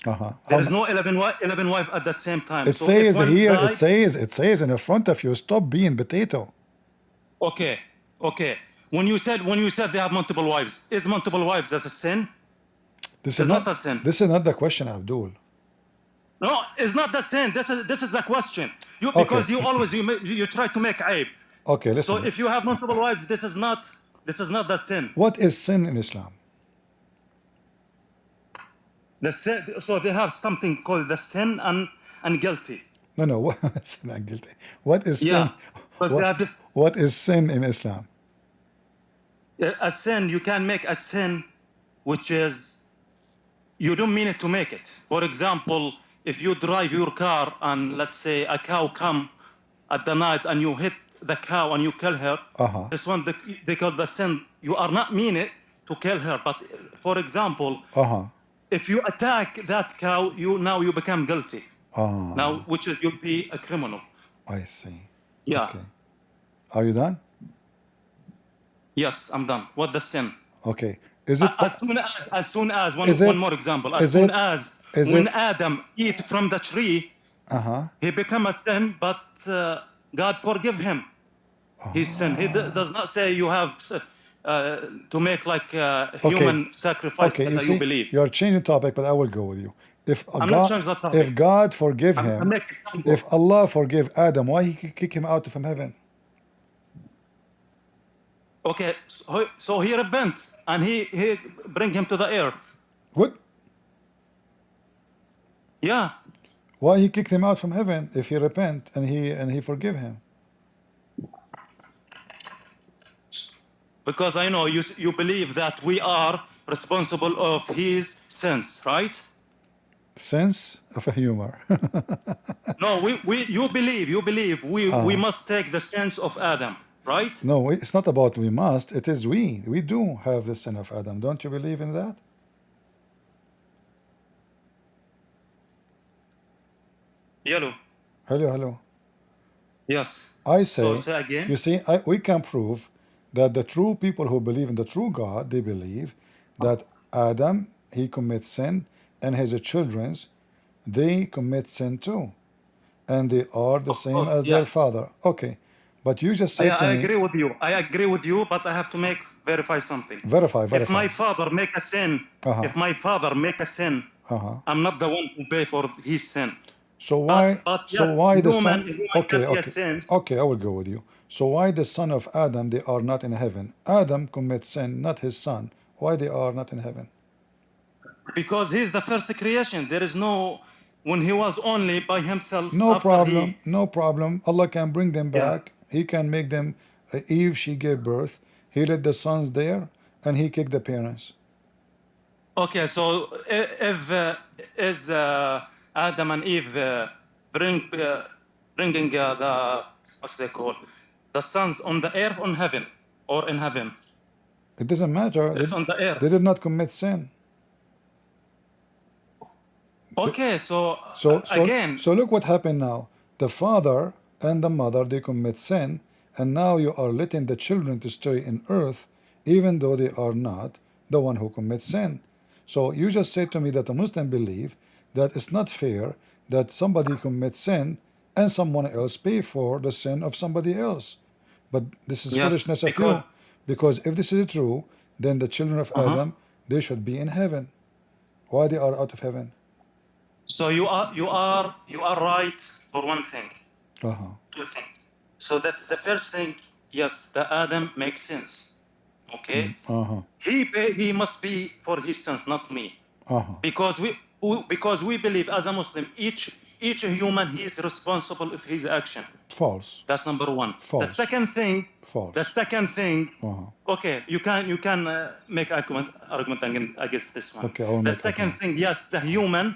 Speaker 3: There is no 11 wives at the same time.
Speaker 1: It says here. It says in the front of you. Stop being potato.
Speaker 3: Okay. When you said they have multiple wives, is multiple wives as a sin?
Speaker 1: This is not a sin. This is not the question, Abdul.
Speaker 3: No, it's not the sin. This is the question. Because you always you try to make aib.
Speaker 1: Okay, listen.
Speaker 3: So if you have multiple wives, this is not the sin.
Speaker 1: What is sin in Islam?
Speaker 3: The sin. So they have something called the sin and guilty.
Speaker 1: No. Sin and guilty. What is sin? What is sin in Islam?
Speaker 3: A sin, you can make a sin which is you don't mean it to make it. For example, if you drive your car and let's say a cow come at the night and you hit the cow and you kill her, this one they call the sin. You are not mean it to kill her, but for example, if you attack that cow, you become guilty. Now, which is you'll be a criminal.
Speaker 1: I see.
Speaker 3: Yeah.
Speaker 1: Okay. Are you done?
Speaker 3: Yes, I'm done. What the sin?
Speaker 1: Okay. Is it
Speaker 3: As soon as
Speaker 1: Is it-
Speaker 3: one more example. As
Speaker 1: is
Speaker 3: soon
Speaker 1: it-
Speaker 3: as
Speaker 1: is
Speaker 3: when
Speaker 1: it-
Speaker 3: Adam eat from the tree, he become a sin, but God forgive him his sin. He does not say you have to make like human sacrifice
Speaker 1: Okay,
Speaker 3: as you believe.
Speaker 1: you're changing topic, but I will go with you. If
Speaker 3: I'm not
Speaker 1: God,
Speaker 3: changing the topic.
Speaker 1: if God forgive
Speaker 3: I'm
Speaker 1: him,
Speaker 3: making example.
Speaker 1: if Allah forgive Adam, why he kick him out from heaven?
Speaker 3: Okay, so he repent and he bring him to the earth.
Speaker 1: What?
Speaker 3: Yeah.
Speaker 1: Why he kicked him out from heaven if he repent and he forgive him?
Speaker 3: Because I know you believe that we are responsible of his sins, right?
Speaker 1: Sense of a humor.
Speaker 3: No, you believe we must take the sins of Adam, right?
Speaker 1: No, it's not about we must. It is we. We do have the sin of Adam. Don't you believe in that?
Speaker 3: Yellow.
Speaker 1: Hello, hello.
Speaker 3: Yes.
Speaker 1: I
Speaker 3: So
Speaker 1: say,
Speaker 3: say again.
Speaker 1: you see, we can prove that the true people who believe in the true God, they believe that Adam, he commits sin, and his children's, they commit sin too. And they are the same
Speaker 3: course,
Speaker 1: as their
Speaker 3: yes.
Speaker 1: father. Okay. But you just said to
Speaker 3: I
Speaker 1: me,
Speaker 3: agree with you. I agree with you, but I have to verify something.
Speaker 1: verify.
Speaker 3: If my father make a sin, I'm not the one who pay for his sin.
Speaker 1: So why?
Speaker 3: But
Speaker 1: So
Speaker 3: yes,
Speaker 1: why the
Speaker 3: human
Speaker 1: son?
Speaker 3: can
Speaker 1: Okay,
Speaker 3: be a
Speaker 1: okay,
Speaker 3: sin.
Speaker 1: okay. I will go with you. So why the son of Adam they are not in heaven? Adam commits sin, not his son. Why they are not in heaven?
Speaker 3: Because he's the first creation. There is no when he was only by himself.
Speaker 1: No
Speaker 3: after
Speaker 1: problem.
Speaker 3: he
Speaker 1: No problem. Allah can bring them
Speaker 3: Yeah.
Speaker 1: back. He can make them. Eve she gave birth. He let the sons there, and he kicked the parents.
Speaker 3: Okay, so if is Adam and Eve bringing the what's they call the sons on the earth on heaven or in heaven?
Speaker 1: It doesn't matter.
Speaker 3: It's on the earth.
Speaker 1: They did not commit sin.
Speaker 3: Okay, so again,
Speaker 1: So look what happened now. The father and the mother they commit sin, and now you are letting the children to stay in earth, even though they are not the one who commits sin. So you just said to me that a Muslim believe that it's not fair that somebody commits sin and someone else pay for the sin of somebody else. But this is
Speaker 3: Yes,
Speaker 1: foolishness of you, because if this is true, then the children of Adam they should be in heaven. Why they are out of heaven?
Speaker 3: so you are right for one thing. Two things. So that the first thing, yes, the Adam makes sense. Okay. He must be for his sins, not me. Because we believe as a Muslim, each human he is responsible of his action.
Speaker 1: False.
Speaker 3: That's number one.
Speaker 1: False.
Speaker 3: The second thing.
Speaker 1: False.
Speaker 3: The second thing. Okay, you can make argument against this one.
Speaker 1: Okay, I will
Speaker 3: The
Speaker 1: make
Speaker 3: second thing, yes, the human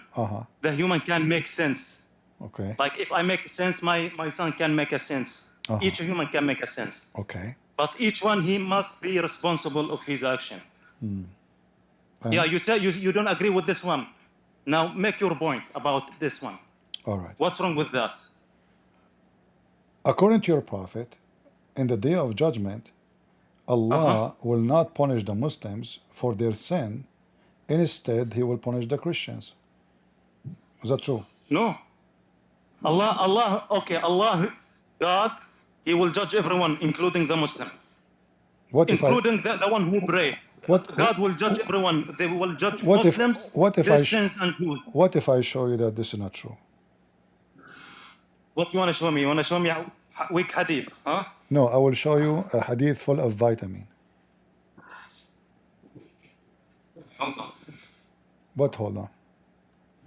Speaker 3: can make sense.
Speaker 1: Okay.
Speaker 3: Like if I make sense, my son can make a sense. Each human can make a sense.
Speaker 1: Okay.
Speaker 3: But each one he must be responsible of his action. Yeah, you say you don't agree with this one. Now make your point about this one.
Speaker 1: All right.
Speaker 3: What's wrong with that?
Speaker 1: According to your prophet, in the day of judgment, Allah will not punish the Muslims for their sin. Instead, He will punish the Christians. Is that true?
Speaker 3: No. Allah, God, He will judge everyone, including the Muslim.
Speaker 1: What if
Speaker 3: including the one who pray. God will judge everyone. They will judge Muslims, Christians, and Jews.
Speaker 1: What if I show you that this is not true?
Speaker 3: What you want to show me? You want to show me a weak hadith, huh?
Speaker 1: No, I will show you a hadith full of vitamin.
Speaker 3: Hold on.
Speaker 1: But hold on.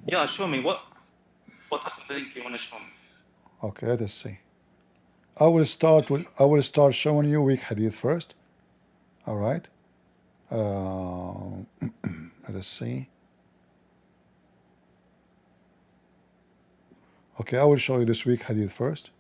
Speaker 3: Yeah, show me what is the thing you want to show me?
Speaker 1: Okay, let us see. I will start showing you weak hadith first. All right. Let us see. Okay, I will show you this week hadith first.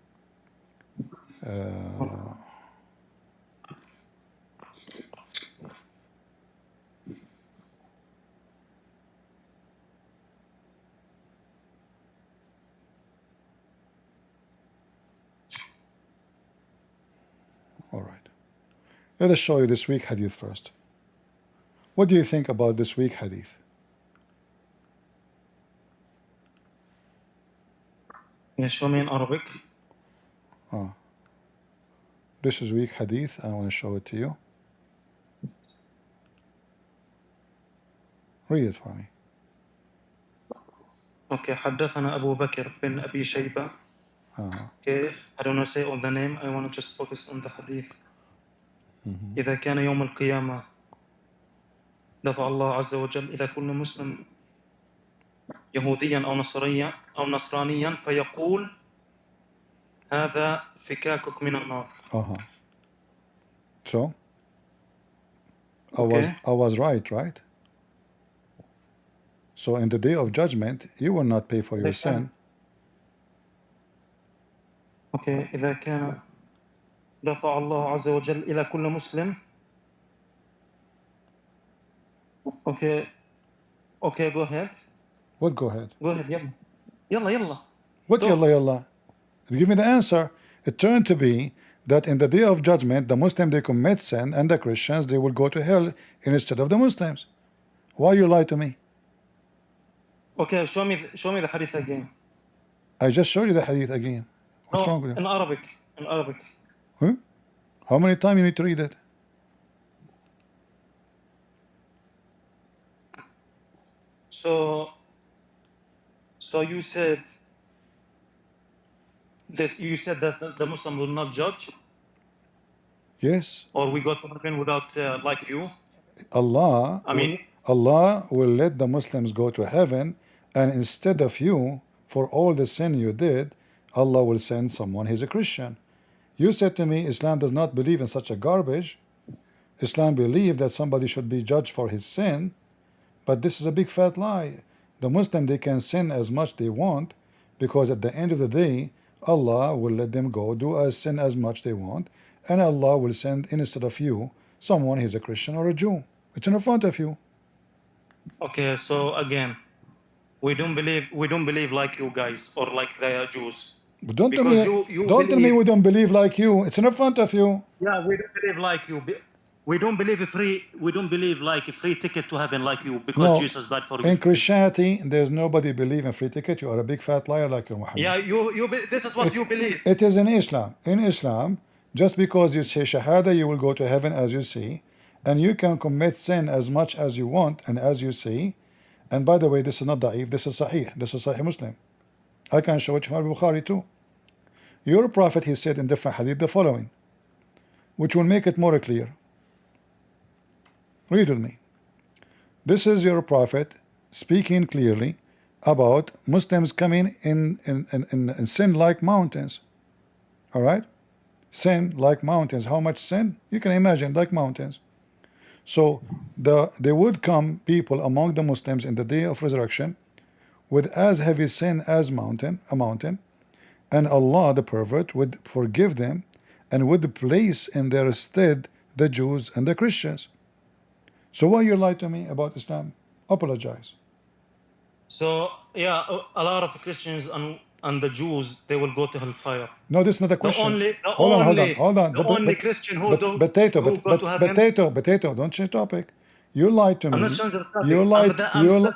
Speaker 1: All right. Let us show you this week hadith first. What do you think about this week hadith?
Speaker 3: Yeah, show me in Arabic.
Speaker 1: This is week hadith. I want to show it to you. Read it for me.
Speaker 3: Okay, حدثنا أبو بكر بن أبي شيبة. Okay, I don't want to say all the name. I want to just focus on the hadith. إذا كان يوم القيامة دفع الله عز وجل إلى كل مسلم يهوديا أو نصرانيا فيقول هذا فكاكك من النار.
Speaker 1: So
Speaker 3: Okay.
Speaker 1: I was right? So in the day of judgment, you will not pay for your sin.
Speaker 3: Okay, إذا كان دفع الله عز وجل إلى كل مسلم. Okay, go ahead.
Speaker 1: What go ahead?
Speaker 3: Go ahead, يلا.
Speaker 1: What
Speaker 3: Go.
Speaker 1: yalla? Give me the answer. It turned to be that in the day of judgment, the Muslim they commit sin, and the Christians they will go to hell instead of the Muslims. Why you lie to me?
Speaker 3: Okay, show me the hadith again.
Speaker 1: I just showed you the hadith again. What's wrong with you?
Speaker 3: In Arabic.
Speaker 1: Huh? How many times you need to read it?
Speaker 3: So you said this. You said that the Muslim will not judge,
Speaker 1: Yes.
Speaker 3: or we go to heaven without like you.
Speaker 1: Allah will let the Muslims go to heaven, and instead of you, for all the sin you did, Allah will send someone. He's a Christian. You said to me, Islam does not believe in such a garbage. Islam believes that somebody should be judged for his sin, but this is a big fat lie. The Muslim, they can sin as much they want, because at the end of the day, Allah will let them go do as sin as much they want, and Allah will send instead of you someone. He's a Christian or a Jew. It's in front of you.
Speaker 3: Okay, so again, we don't believe like you guys or like the Jews.
Speaker 1: But don't tell
Speaker 3: Because
Speaker 1: me,
Speaker 3: you
Speaker 1: don't tell me
Speaker 3: believe-
Speaker 1: we don't believe like you. It's in front of you.
Speaker 3: Yeah, we don't believe like you. We don't believe like a free ticket to heaven like you, because
Speaker 1: No.
Speaker 3: Jesus died for you.
Speaker 1: In Christianity, there's nobody believe in free ticket. You are a big fat liar like your Muhammad.
Speaker 3: Yeah, this is what you believe.
Speaker 1: It is in Islam. In Islam, just because you say Shahada, you will go to heaven as you see, and you can commit sin as much as you want and as you see. And by the way, this is not da'if, this is Sahih. This is Sahih Muslim. I can show it from Bukhari too. Your Prophet, he said in different hadith the following, which will make it more clear. Read with me. This is your Prophet speaking clearly about Muslims coming in sin like mountains. All right? Sin like mountains. How much sin? You can imagine, like mountains. So there would come people among the Muslims in the day of resurrection with as heavy sin as a mountain, and Allah, the pervert, would forgive them and would place in their stead the Jews and the Christians. So why you lie to me about Islam? Apologize.
Speaker 3: So yeah, a lot of Christians and the Jews, they will go to hellfire.
Speaker 1: No, this is not a question.
Speaker 3: Hold on. The only Christian who go to heaven.
Speaker 1: Potato, don't change topic. You lied to me.
Speaker 3: I'm not changing the topic.
Speaker 1: You lied.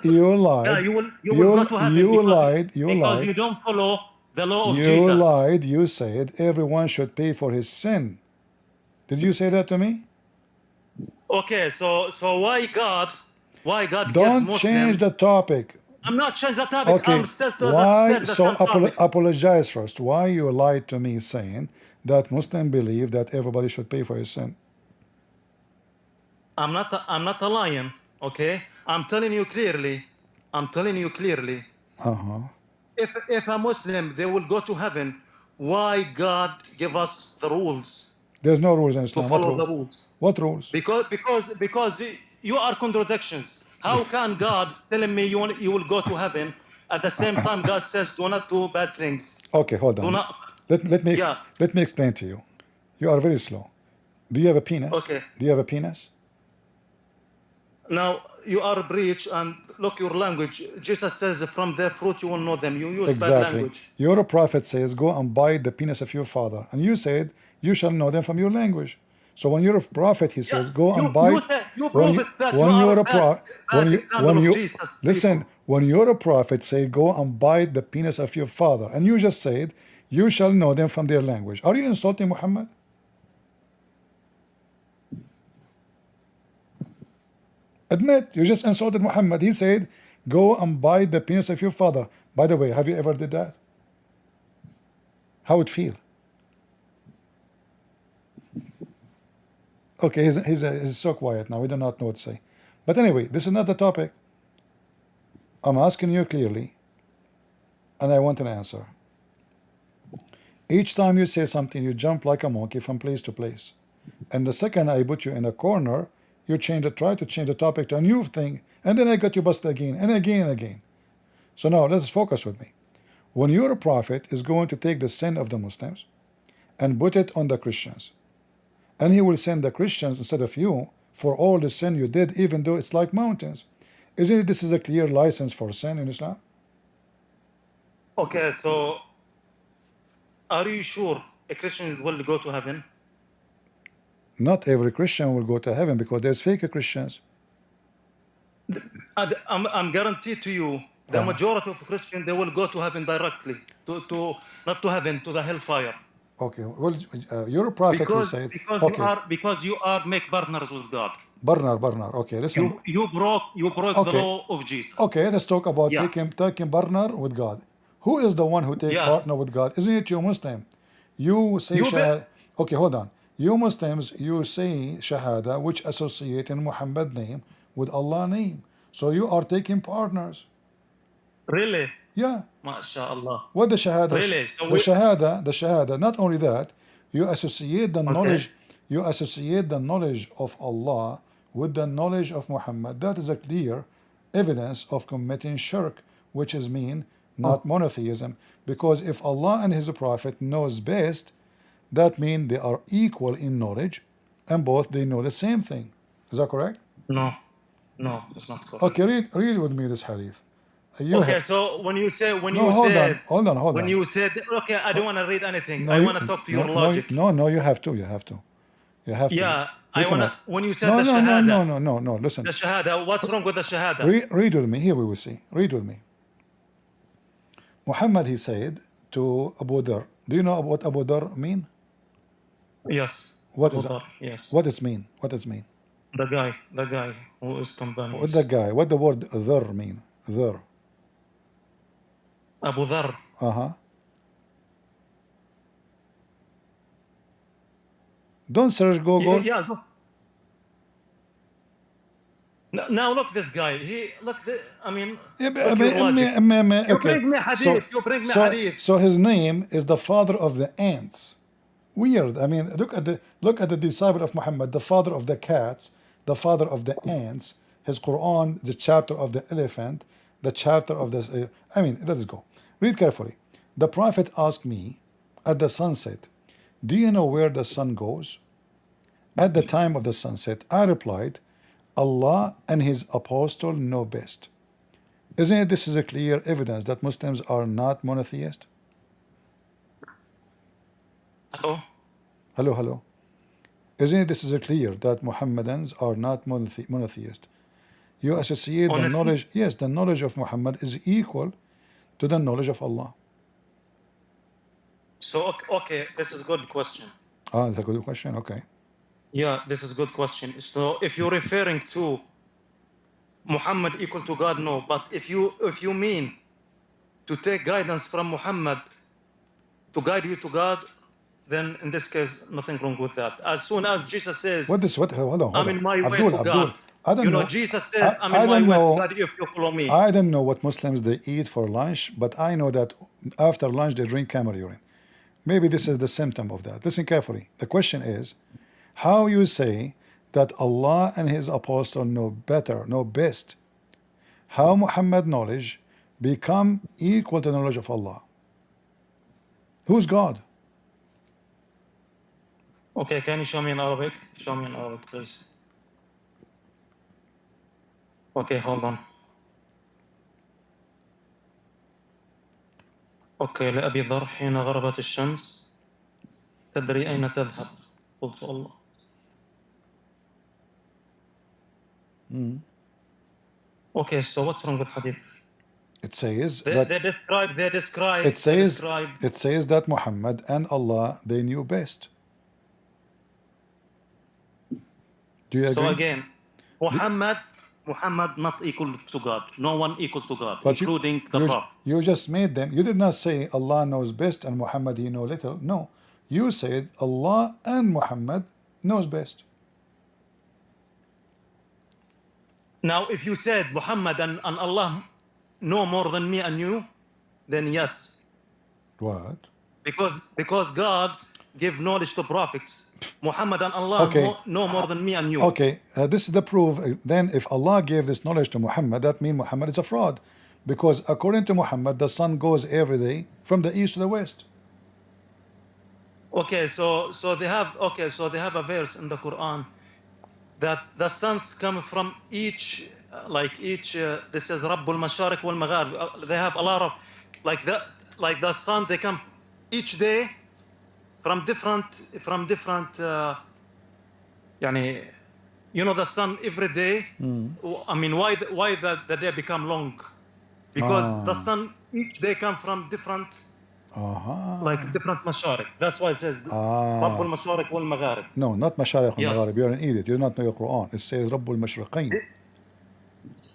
Speaker 1: You lied.
Speaker 3: Yeah, you will go to heaven.
Speaker 1: You
Speaker 3: because
Speaker 1: lied.
Speaker 3: because you don't follow the law of
Speaker 1: You
Speaker 3: Jesus.
Speaker 1: lied. You said everyone should pay for his sin. Did you say that to me?
Speaker 3: Okay, so why God
Speaker 1: Don't
Speaker 3: gave Muslims?
Speaker 1: change the topic.
Speaker 3: I'm not changing the topic.
Speaker 1: Okay.
Speaker 3: I'm still to
Speaker 1: Why?
Speaker 3: the
Speaker 1: So
Speaker 3: same topic.
Speaker 1: apologize first. Why you lied to me saying that Muslims believe that everybody should pay for his sin?
Speaker 3: I'm not a lion. Okay, I'm telling you clearly. If a Muslim they will go to heaven, why God give us the rules
Speaker 1: There's no rules in
Speaker 3: to
Speaker 1: Islam.
Speaker 3: follow the rules?
Speaker 1: What rules?
Speaker 3: Because you are contradictions. How can God telling me you will go to heaven, At the same time, God says, do not do bad things.
Speaker 1: Okay, hold
Speaker 3: Do
Speaker 1: on.
Speaker 3: not.
Speaker 1: Let me
Speaker 3: Yeah.
Speaker 1: let me explain to you. You are very slow. Do you have a penis?
Speaker 3: Okay.
Speaker 1: Do you have a penis?
Speaker 3: Now you are a breach, and look your language. Jesus says, from their fruit you will know them. You use bad
Speaker 1: Exactly.
Speaker 3: language.
Speaker 1: Your prophet says, go and bite the penis of your father. And you said, you shall know them from your language. So when you're a prophet, he says, go and bite.
Speaker 3: You prove it that you
Speaker 1: when
Speaker 3: are
Speaker 1: you're
Speaker 3: a
Speaker 1: a pro,
Speaker 3: bad example of Jesus.
Speaker 1: listen, when you're a prophet, say, go and bite the penis of your father. And you just said, you shall know them from their language. Are you insulting Muhammad? Admit, you just insulted Muhammad. He said, go and bite the penis of your father. By the way, have you ever did that? How it feel? Okay, he's so quiet now. We do not know what to say. But anyway, this is not the topic. I'm asking you clearly, and I want an answer. Each time you say something, you jump like a monkey from place to place. And the second I put you in a corner, you try to change the topic to a new thing, and then I got you busted again and again and again. So now let's focus with me. When your prophet is going to take the sin of the Muslims and put it on the Christians, and he will send the Christians instead of you for all the sin you did, even though it's like mountains. Isn't it this is a clear license for sin in Islam?
Speaker 3: Okay, so are you sure a Christian will go to heaven?
Speaker 1: Not every Christian will go to heaven because there's fake Christians.
Speaker 3: I'm guaranteed to you, the majority of Christians, they will go to heaven directly, not to heaven, to the hellfire.
Speaker 1: Okay, well, your prophet
Speaker 3: because,
Speaker 1: said,
Speaker 3: because
Speaker 1: okay.
Speaker 3: you are make partners with God.
Speaker 1: Partner. Okay, listen.
Speaker 3: You broke the law of Jesus.
Speaker 1: Okay, let's talk about taking partner with God. Who is the one who takes partner with God? Isn't it you Muslim? You say Shahada. Okay, hold on. You Muslims, you say Shahada, which associate in Muhammad name with Allah name. So you are taking partners.
Speaker 3: Really?
Speaker 1: Yeah.
Speaker 3: MashaAllah.
Speaker 1: What the Shahada?
Speaker 3: Really? So
Speaker 1: the Shahada. Not only that, you associate the knowledge. You associate the knowledge of Allah with the knowledge of Muhammad. That is a clear evidence of committing shirk, which is mean not monotheism. Because if Allah and His Prophet knows best, that means they are equal in knowledge, and both they know the same thing. Is that correct?
Speaker 3: No, it's not correct.
Speaker 1: Okay, read with me this hadith.
Speaker 3: So when you say
Speaker 1: hold on.
Speaker 3: When you said, okay, I don't want to read anything. I want to talk to your logic.
Speaker 1: No, you have to.
Speaker 3: Yeah, I want to. When you said the shahada.
Speaker 1: No. Listen.
Speaker 3: The shahada. What's wrong with the shahada?
Speaker 1: Read with me. Here we will see. Read with me. Muhammad, he said to Abu Dhar. Do you know what Abu Dhar mean?
Speaker 3: Yes.
Speaker 1: What is it?
Speaker 3: Yes.
Speaker 1: What does it mean?
Speaker 3: The guy who is companions.
Speaker 1: What the guy? What the word dhar mean? Dhar.
Speaker 3: Abu Dhar.
Speaker 1: Don't search Google.
Speaker 3: Yeah. Now look this guy.
Speaker 1: You
Speaker 3: bring me hadith.
Speaker 1: So his name is the father of the ants. Weird. I mean, look at the disciple of Muhammad, the father of the cats, the father of the ants. His Quran, the chapter of the elephant, the chapter of the. Let's go. Read carefully. The Prophet asked me at the sunset, "Do you know where the sun goes?" At the time of the sunset, I replied, "Allah and His apostle know best." Isn't it this is a clear evidence that Muslims are not monotheist? Hello. Isn't it this is a clear that Muhammadans are not monotheist? You associate the knowledge. Yes, the knowledge of Muhammad is equal to the knowledge of Allah.
Speaker 3: So okay, this is a good question.
Speaker 1: That's a good question. Okay.
Speaker 3: Yeah, this is a good question. So if you're referring to Muhammad equal to God, no. But if you mean to take guidance from Muhammad to guide you to God, then in this case, nothing wrong with that. As soon as Jesus says,
Speaker 1: hold on.
Speaker 3: I'm in my way to God.
Speaker 1: I don't know.
Speaker 3: Jesus says, I'm in my way to God if you follow me.
Speaker 1: I don't know what Muslims they eat for lunch, but I know that after lunch they drink camel urine. Maybe this is the symptom of that. Listen carefully. The question is, how you say that Allah and His apostle know better, know best? How Muhammad knowledge become equal to the knowledge of Allah. Who's God?
Speaker 3: Okay, can you show me in Arabic? Show me in Arabic, please. Okay, hold on. Okay, لأبي ذر حين غربت الشمس تدري أين تذهب؟ قلت الله. Okay, so what's wrong with Hadith?
Speaker 1: It says
Speaker 3: They
Speaker 1: that
Speaker 3: describe.
Speaker 1: it says that Muhammad and Allah, they knew best. Do you agree?
Speaker 3: So again, Muhammad not equal to God. No one equal to God,
Speaker 1: But
Speaker 3: including the Prophet.
Speaker 1: you just made them. You did not say Allah knows best and Muhammad he know little. No, you said Allah and Muhammad knows best.
Speaker 3: Now, if you said Muhammad and Allah know more than me and you, then yes.
Speaker 1: What?
Speaker 3: Because God give knowledge to prophets. Muhammad and Allah know more than me and you.
Speaker 1: Okay, this is the proof. Then if Allah gave this knowledge to Muhammad, that means Muhammad is a fraud. Because according to Muhammad, the sun goes every day from the east to the west.
Speaker 3: Okay, so they have a verse in the Quran that the suns come from each this is Rabbul Masharik wal Magharib. They have a lot of like the sun, they come each day from different يعني, you know, the sun every day. I mean, why the day become long? Because the sun each day come from different like different masharik. That's why it says Rabbul Masharik wal Magharib.
Speaker 1: No, not Masharik wal Magharib.
Speaker 3: Yes.
Speaker 1: You're an idiot. You do not know your Quran. It says Rabbul Mashriqain.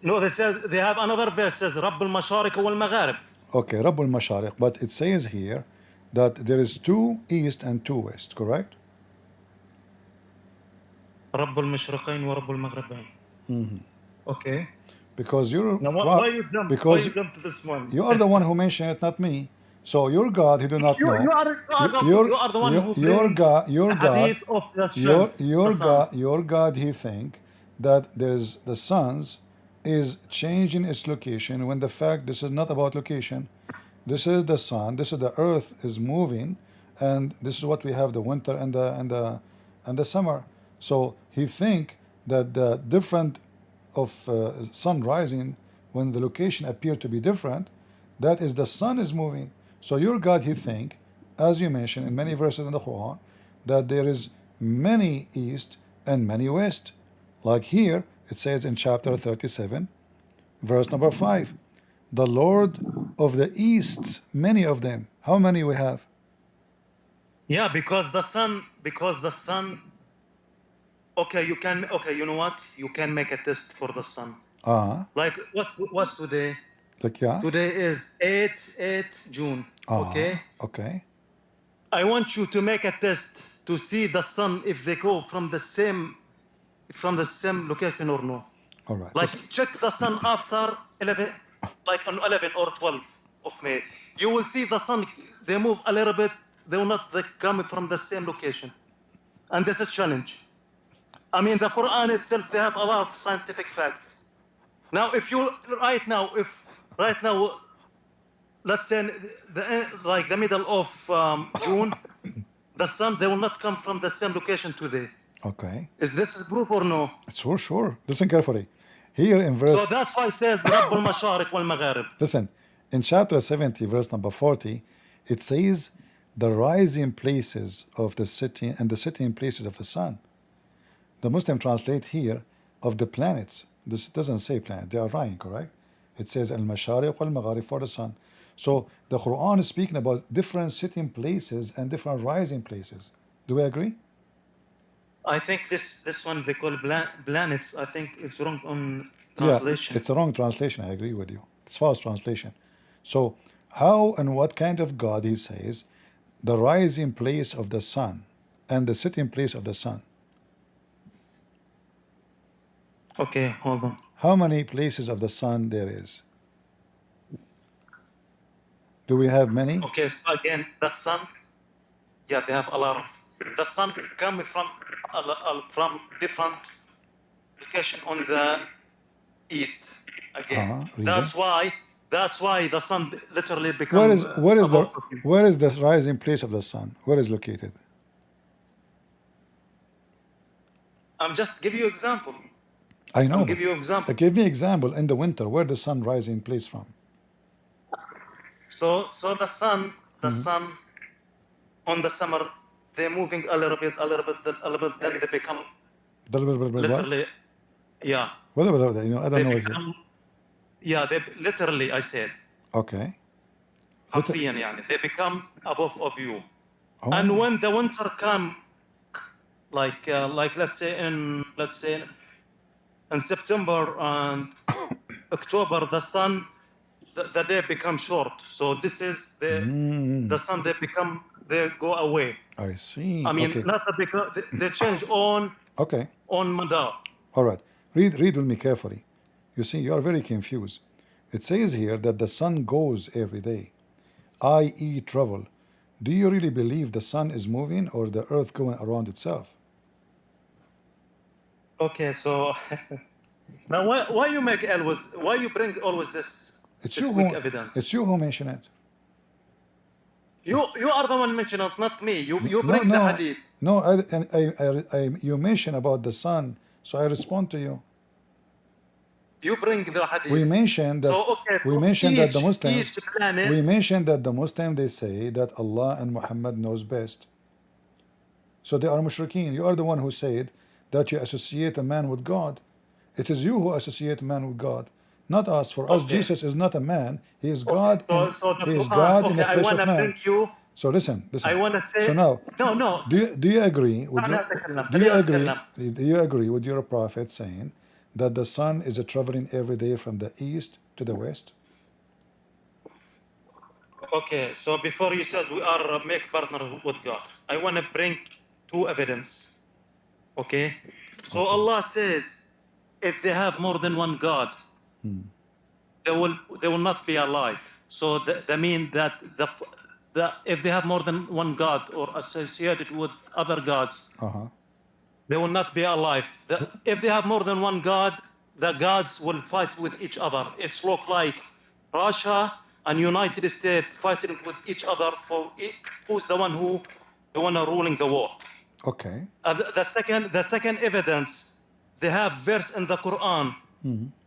Speaker 3: No, they have another verse says Rabbul Masharik wal Magharib.
Speaker 1: Okay, Rabbul Mashariq. But it says here that there is 2 east and 2 west, correct?
Speaker 3: Rabbul Mashriqain wa Rabbul Maghribain. Okay.
Speaker 1: Because you're
Speaker 3: now, why you jump to this one?
Speaker 1: You are the one who mentioned it, not me. So your God, he do not know.
Speaker 3: You are the one who
Speaker 1: your God, your God, he think that there's the suns is changing its location when the fact this is not about location. This is the sun. This is the earth is moving, and this is what we have: the winter and the summer. So he think that the different of sun rising when the location appear to be different, that is the sun is moving. So your God, he think, as you mentioned in many verses in the Quran, that there is many east and many west. Like here, it says in chapter 37, verse number 5, the Lord of the east, many of them. How many we have?
Speaker 3: Yeah, because the sun. Okay, you know what? You can make a test for the sun. Like what's today? Today is 8 June. Okay. I want you to make a test to see the sun if they go from the same location or no.
Speaker 1: All right.
Speaker 3: Like check the sun after 11, like on 11 or 12 of May. You will see the sun. They move a little bit. They will not come from the same location, and this is challenge. I mean, the Quran itself, they have a lot of scientific fact. Now, if you right now, let's say the middle of June, the sun, they will not come from the same location today.
Speaker 1: Okay.
Speaker 3: Is this proof or no?
Speaker 1: Sure. Listen carefully. Here in verse.
Speaker 3: So that's why I said Rabbul Masharik wal Magharib.
Speaker 1: Listen, in chapter 70, verse number 40, it says the rising places of the city and the setting places of the sun. The Muslim translate here of the planets. This doesn't say planet. They are lying, correct? It says al-mashariq wal-magharib for the sun. So the Quran is speaking about different sitting places and different rising places. Do we agree?
Speaker 3: I think this one they call planets. I think it's wrong on translation.
Speaker 1: Yeah, it's a wrong translation. I agree with you. It's false translation. So how and what kind of God he says the rising place of the sun and the sitting place of the sun?
Speaker 3: Okay, hold on.
Speaker 1: How many places of the sun there is? Do we have many?
Speaker 3: Okay, so again, the sun. Yeah, they have a lot of. The sun coming from different location on the east. Again, that's why That's why the sun literally
Speaker 1: Where
Speaker 3: become
Speaker 1: is
Speaker 3: above of you.
Speaker 1: where is the rising place of the sun? Where is located?
Speaker 3: I'm just give you example.
Speaker 1: I know,
Speaker 3: I'm
Speaker 1: but
Speaker 3: give you example.
Speaker 1: give me example in the winter where the sun rising place from.
Speaker 3: So the sun on the summer, they're moving a little bit, then they become
Speaker 1: What?
Speaker 3: literally, yeah.
Speaker 1: You know, I
Speaker 3: They
Speaker 1: don't know.
Speaker 3: become, yeah, they literally, I said,
Speaker 1: Okay.
Speaker 3: حرفيا يعني, they become above of you.
Speaker 1: Oh.
Speaker 3: And when the winter come, like let's say in September and October, the sun, the day becomes short. So this is the sun, they go away.
Speaker 1: I see.
Speaker 3: I mean,
Speaker 1: Okay.
Speaker 3: not because they change on
Speaker 1: Okay.
Speaker 3: madar.
Speaker 1: All right. Read with me carefully. You see, you are very confused. It says here that the sun goes every day, i.e. travel. Do you really believe the sun is moving or the earth going around itself?
Speaker 3: Okay, so now why you make always, why you bring always this weak evidence?
Speaker 1: It's you who mention it.
Speaker 3: You are the one mentioning it, not me. You bring the hadith.
Speaker 1: No, you mention about the sun, so I respond to you.
Speaker 3: You bring the hadith.
Speaker 1: We mentioned that.
Speaker 3: So, okay,
Speaker 1: we mentioned that the Muslims.
Speaker 3: Each planet,
Speaker 1: we mentioned that the Muslims, they say that Allah and Muhammad knows best. So they are mushrikeen. You are the one who said that you associate a man with God. It is you who associate a man with God, not us. For us, Jesus is not a man. He is God. He is God in the flesh of man. So listen.
Speaker 3: I want to say.
Speaker 1: So now,
Speaker 3: no.
Speaker 1: Do you agree with do you agree with your prophet saying that the sun is traveling every day from the east to the west?
Speaker 3: Okay, so before you said we are make partner with God, I want to bring two evidence. Okay, so Allah says if they have more than one God, they will not be alive. So that means that if they have more than one God or associated with other gods, they will not be alive. If they have more than one God, the gods will fight with each other. It's look like Russia and United States fighting with each other for who's the one ruling the world.
Speaker 1: Okay.
Speaker 3: The second evidence, they have verse in the Quran.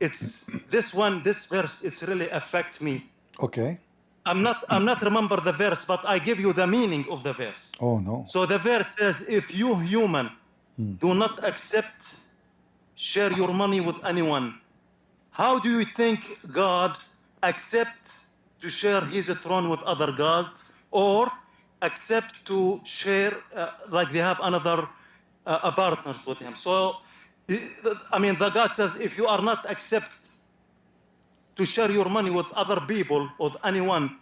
Speaker 3: It's this verse. It's really affect me.
Speaker 1: Okay.
Speaker 3: I'm not remember the verse, but I give you the meaning of the verse.
Speaker 1: Oh no.
Speaker 3: So the verse says, if you human do not accept share your money with anyone, how do you think God accept to share his throne with other gods, or accept to share like they have another partners with him? So I mean, the God says if you are not accept to share your money with other people or anyone,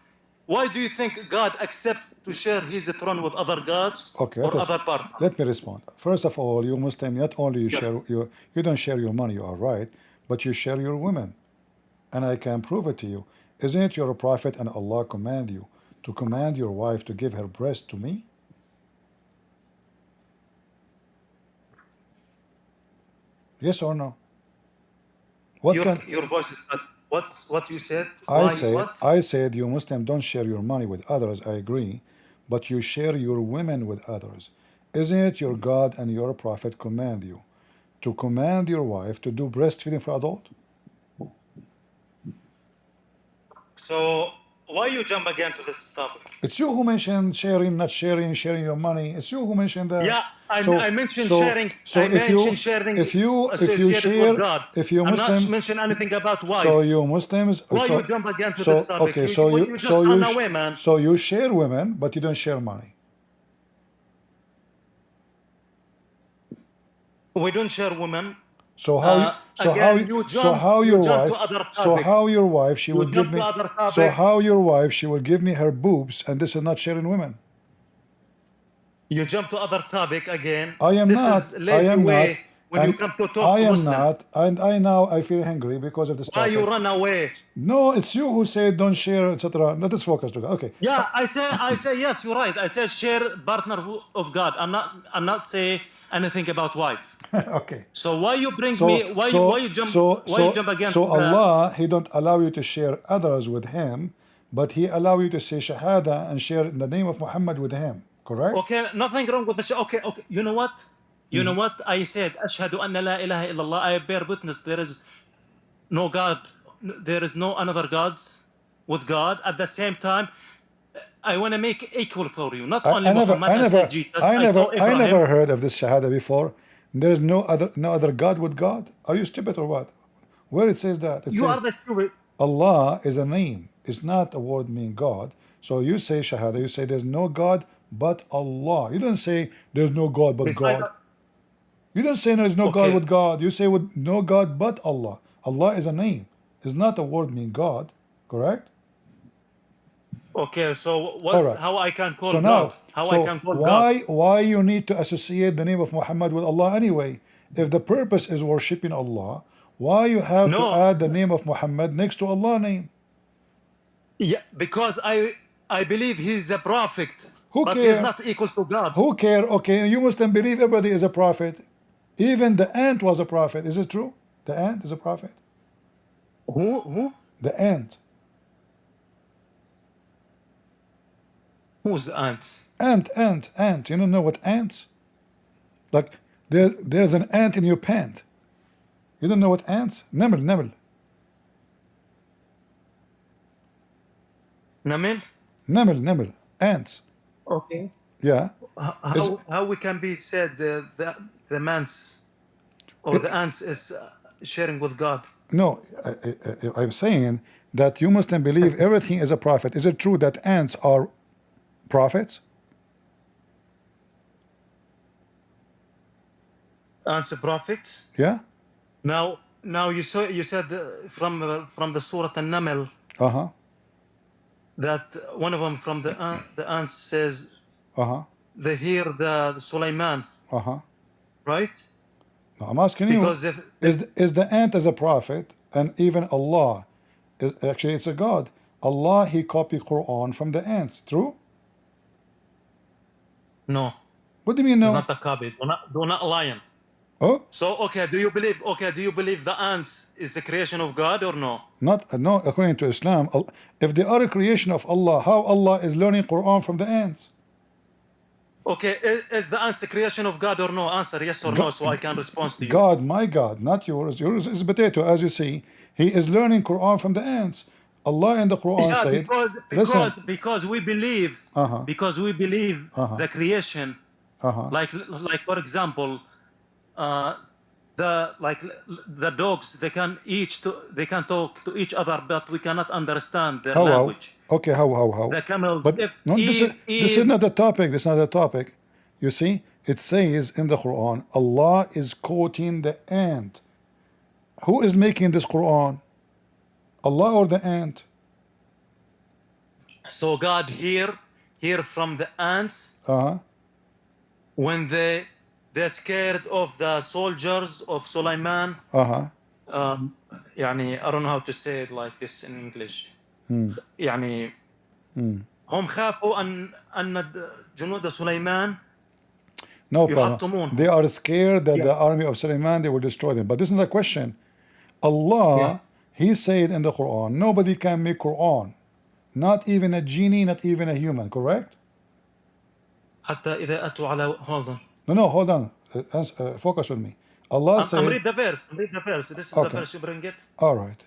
Speaker 3: why do you think God accept to share his throne with other gods or other partners?
Speaker 1: Let me respond. First of all, you Muslim, not only you don't share your money, you are right, but you share your women. And I can prove it to you. Isn't it your prophet and Allah command you to command your wife to give her breast to me? Yes or no?
Speaker 3: Your voice is what you said?
Speaker 1: I said you Muslim don't share your money with others, I agree, but you share your women with others. Isn't it your God and your prophet command you to command your wife to do breastfeeding for adult?
Speaker 3: So why you jump again to this topic?
Speaker 1: It's you who mentioned sharing, not sharing, sharing your money. It's you who mentioned that.
Speaker 3: Yeah, I mentioned sharing.
Speaker 1: So if you share, if you
Speaker 3: I'm
Speaker 1: Muslim,
Speaker 3: not mention anything about wife.
Speaker 1: So you Muslims.
Speaker 3: Why you jump again to this topic?
Speaker 1: Okay, so you share women, but you don't share money.
Speaker 3: We don't share women.
Speaker 1: So how your wife she will give me her boobs, and this is not sharing women.
Speaker 3: You jump to other topic again.
Speaker 1: I am not.
Speaker 3: When you come to talk
Speaker 1: I am
Speaker 3: Muslim.
Speaker 1: not, and I feel hungry because of this topic.
Speaker 3: Why you run away?
Speaker 1: No, it's you who said don't share, etc. Let us focus. Okay.
Speaker 3: Yeah, I say yes, you're right. I said share partner of God. I'm not say anything about wife.
Speaker 1: Okay.
Speaker 3: So why you bring
Speaker 1: So
Speaker 3: me? Why you jump against?
Speaker 1: so Allah, He don't allow you to share others with Him, but He allow you to say Shahada and share the name of Muhammad with Him. Correct?
Speaker 3: Okay, nothing wrong with the okay. You know what? You know what? I said, Ashhadu anna la ilaha illallah. I bear witness there is no God. There is no another gods with God. At the same time, I want to make equal for you. Not only Muhammad. I said Jesus. I
Speaker 1: never heard of this Shahada before. There is no other God with God. Are you stupid or what? Where it says that? It
Speaker 3: You
Speaker 1: says
Speaker 3: are the stupid.
Speaker 1: Allah is a name. It's not a word meaning God. So you say Shahada. You say there's no God but Allah. You don't say there's no God but God. You don't say there's no God with God. You say with no God but Allah. Allah is a name. It's not a word meaning God. Correct?
Speaker 3: Okay, so what? Right. How I can call
Speaker 1: so
Speaker 3: God?
Speaker 1: Now,
Speaker 3: how
Speaker 1: so
Speaker 3: I can call God?
Speaker 1: Why you need to associate the name of Muhammad with Allah anyway? If the purpose is worshipping Allah, why you have to add the name of Muhammad next to Allah name?
Speaker 3: Yeah, because I believe he's a prophet.
Speaker 1: Who
Speaker 3: but
Speaker 1: care?
Speaker 3: He's not equal to God.
Speaker 1: Who care? Okay, you Muslim believe everybody is a prophet. Even the ant was a prophet. Is it true? The ant is a prophet.
Speaker 3: Who?
Speaker 1: The ant.
Speaker 3: Who's the ant?
Speaker 1: Ant. You don't know what ants? Like there's an ant in your pant. You don't know what ants? Naml. Naml. Ants.
Speaker 3: Okay.
Speaker 1: Yeah.
Speaker 3: How we can be said the man's or the ants is sharing with God? No,
Speaker 1: I'm saying that you Muslim believe everything is a prophet. Is it true that ants are prophets?
Speaker 3: Ants are prophets?
Speaker 1: Yeah.
Speaker 3: Now you said from the Surah An-Naml. That one of them from the ants says. They hear the Sulaiman. Right?
Speaker 1: No, I'm asking because you. Is the ant as a prophet, and even Allah is actually it's a God. Allah He copied Quran from the ants. True?
Speaker 3: No.
Speaker 1: What do you mean no?
Speaker 3: It's not a copy. Do not lie.
Speaker 1: Oh.
Speaker 3: So do you believe the ants is the creation of God or no?
Speaker 1: No, according to Islam. If they are a creation of Allah, how Allah is learning Quran from the ants?
Speaker 3: Okay, is the ants the creation of God or no? Answer yes or no, so I can respond to you.
Speaker 1: God, my God, not yours. Yours is a potato, as you see. He is learning Quran from the ants. Allah in the Quran said,
Speaker 3: because we believe, the creation, like for example, the dogs, they can talk to each other, but we cannot understand their language.
Speaker 1: Okay, how?
Speaker 3: The camels.
Speaker 1: But no, this is not the topic. This is not the topic. You see, it says in the Quran, Allah is quoting the ant. Who is making this Quran? Allah or the ant?
Speaker 3: So God hear from the ants. When they're scared of the soldiers of Sulaiman. يعني I don't know how to say it like this in English. يعني هم خافوا أن جنود سليمان.
Speaker 1: No problem. They are scared that the army of Sulaiman, they will destroy them. But this is the question. Allah, He said in the Quran, nobody can make Quran. Not even a genie, not even a human, correct?
Speaker 3: حتى إذا أتوا على hold on.
Speaker 1: No, hold on. Focus with me. Allah said.
Speaker 3: Read the verse. This is the verse you bring it.
Speaker 1: All right.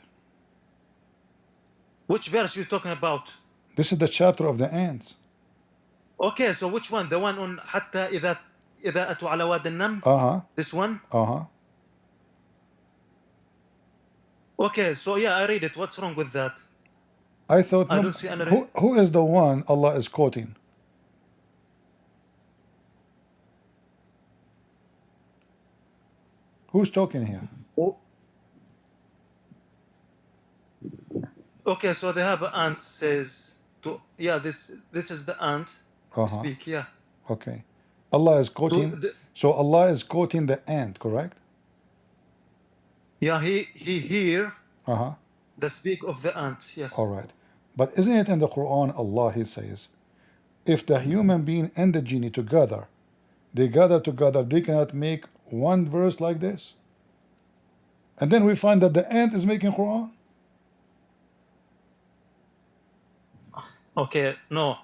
Speaker 3: Which verse you talking about?
Speaker 1: This is the chapter of the ants.
Speaker 3: Okay, so which one? The one on حتى إذا أتوا على واد النمل. This one. Okay, so I read it. What's wrong with that?
Speaker 1: I thought.
Speaker 3: I don't see any.
Speaker 1: Who is the one Allah is quoting? Who's talking here?
Speaker 3: Okay, so they have ant says to this is the ant speak
Speaker 1: Okay, Allah is quoting. So Allah is quoting the ant, correct?
Speaker 3: Yeah, he hear the speak of the ant. Yes.
Speaker 1: All right, but isn't it in the Quran Allah He says, if the human being and the genie together, they gather together, they cannot make one verse like this? And then we find that the ant is making Quran.
Speaker 3: Okay, no.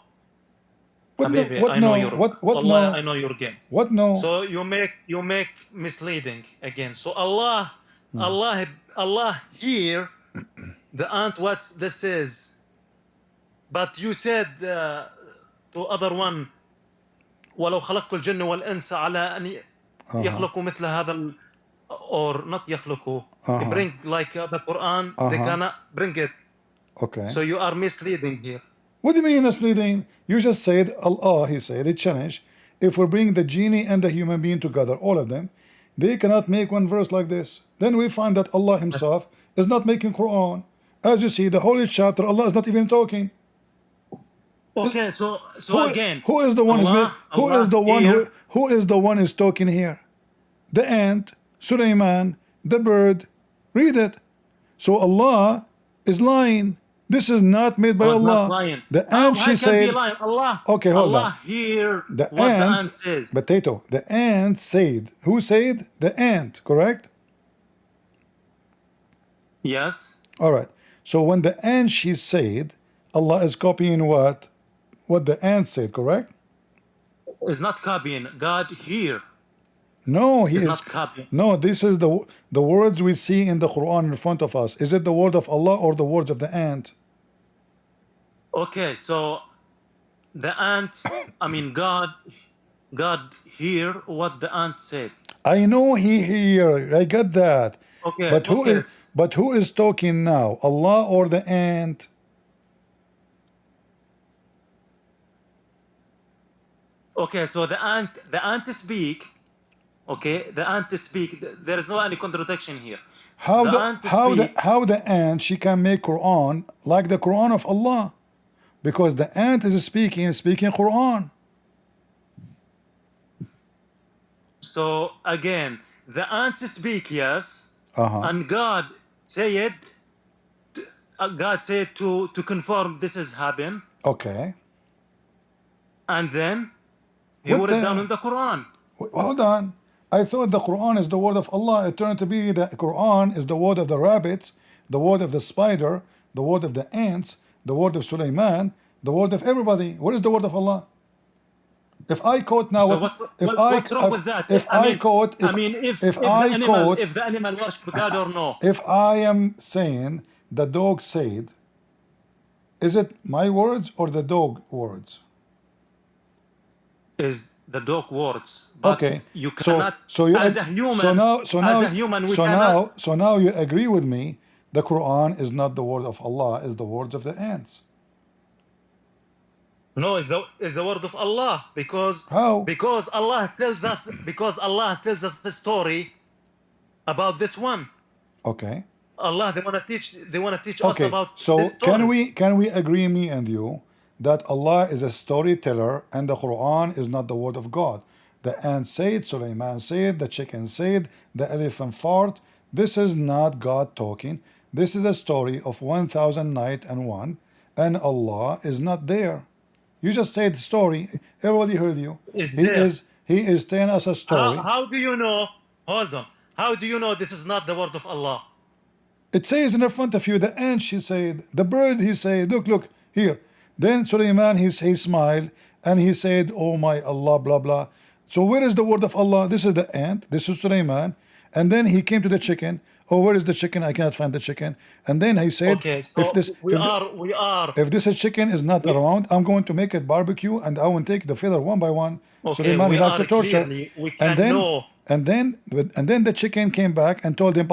Speaker 1: What no?
Speaker 3: Habibi,
Speaker 1: What
Speaker 3: I know
Speaker 1: no?
Speaker 3: your
Speaker 1: What
Speaker 3: Allah,
Speaker 1: no?
Speaker 3: I know your game.
Speaker 1: What no?
Speaker 3: So you make misleading again. So Allah here the ant what this is. But you said to other one ولو خلقت الجن والإنس على أن يخلقوا مثل هذا or not يخلقوا bring like the Quran they cannot bring it.
Speaker 1: Okay.
Speaker 3: So you are misleading here.
Speaker 1: What do you mean misleading? You just said Allah, he said, he challenged, if we bring the genie and the human being together, all of them, they cannot make one verse like this. Then we find that Allah himself is not making Quran. As you see, the holy chapter, Allah is not even talking.
Speaker 3: Okay, so again,
Speaker 1: who is the one who is the one is talking here? The ant, Sulaiman, the bird. Read it. So Allah is lying. This is not made by Allah.
Speaker 3: Lying.
Speaker 1: The ant, she said.
Speaker 3: Allah.
Speaker 1: Okay, hold
Speaker 3: Allah
Speaker 1: on.
Speaker 3: hear
Speaker 1: The
Speaker 3: what
Speaker 1: ant,
Speaker 3: the ant says.
Speaker 1: Potato. The ant said. Who said? The ant. Correct.
Speaker 3: Yes.
Speaker 1: All right. So when the ant she said, Allah is copying what? What the ant said. Correct.
Speaker 3: Is not copying. God here.
Speaker 1: No, he
Speaker 3: is
Speaker 1: is
Speaker 3: not copying.
Speaker 1: No, this is the words we see in the Quran in front of us. Is it the word of Allah or the words of the ant?
Speaker 3: Okay, so the ant, I mean God hear what the ant said.
Speaker 1: I know he hear. I get that.
Speaker 3: Okay.
Speaker 1: But who is talking now? Allah or the ant?
Speaker 3: Okay, so the ant speak. Okay, the ant speak. There is no any contradiction here.
Speaker 1: How the ant she can make Quran like the Quran of Allah? Because the ant is speaking Quran.
Speaker 3: So again, the ants speak, yes, and God said to confirm this has happened.
Speaker 1: Okay.
Speaker 3: And then he wrote it down in the Quran.
Speaker 1: Hold on. I thought the Quran is the word of Allah. It turned to be the Quran is the word of the rabbits, the word of the spider, the word of the ants, the word of Sulaiman, the word of everybody. What is the word of Allah? If I quote now,
Speaker 3: so what's wrong with that?
Speaker 1: If
Speaker 3: the animal worship God or no?
Speaker 1: If I am saying the dog said, is it my words or the dog words?
Speaker 3: Is the dog words? But
Speaker 1: okay.
Speaker 3: You cannot. So
Speaker 1: now you agree with me. The Quran is not the word of Allah. Is the words of the ants.
Speaker 3: No, is the word of Allah because
Speaker 1: how?
Speaker 3: Because Allah tells us the story about this one.
Speaker 1: Okay.
Speaker 3: Allah they want to teach us about
Speaker 1: so
Speaker 3: this story.
Speaker 1: can we agree, me and you, that Allah is a storyteller and the Quran is not the word of God? The ant said, Sulaiman said, the chicken said, the elephant fart. This is not God talking. This is a story of 1,000 night and one, and Allah is not there. You just said the story. Everybody heard you. He is telling us a story.
Speaker 3: How do you know? Hold on. How do you know this is not the word of Allah?
Speaker 1: It says in front of you, the ant, she said, the bird, he said, look, here. Then Sulaiman, he smiled, and he said, oh my Allah, blah, blah. So where is the word of Allah? This is the ant, this is Sulaiman. And then he came to the chicken. Oh, where is the chicken? I cannot find the chicken. And then he said,
Speaker 3: okay, so
Speaker 1: if this chicken is not around, I'm going to make it barbecue, and I will take the feather one by one.
Speaker 3: Okay,
Speaker 1: Sulaiman, he liked to torture. And then the chicken came back and told him,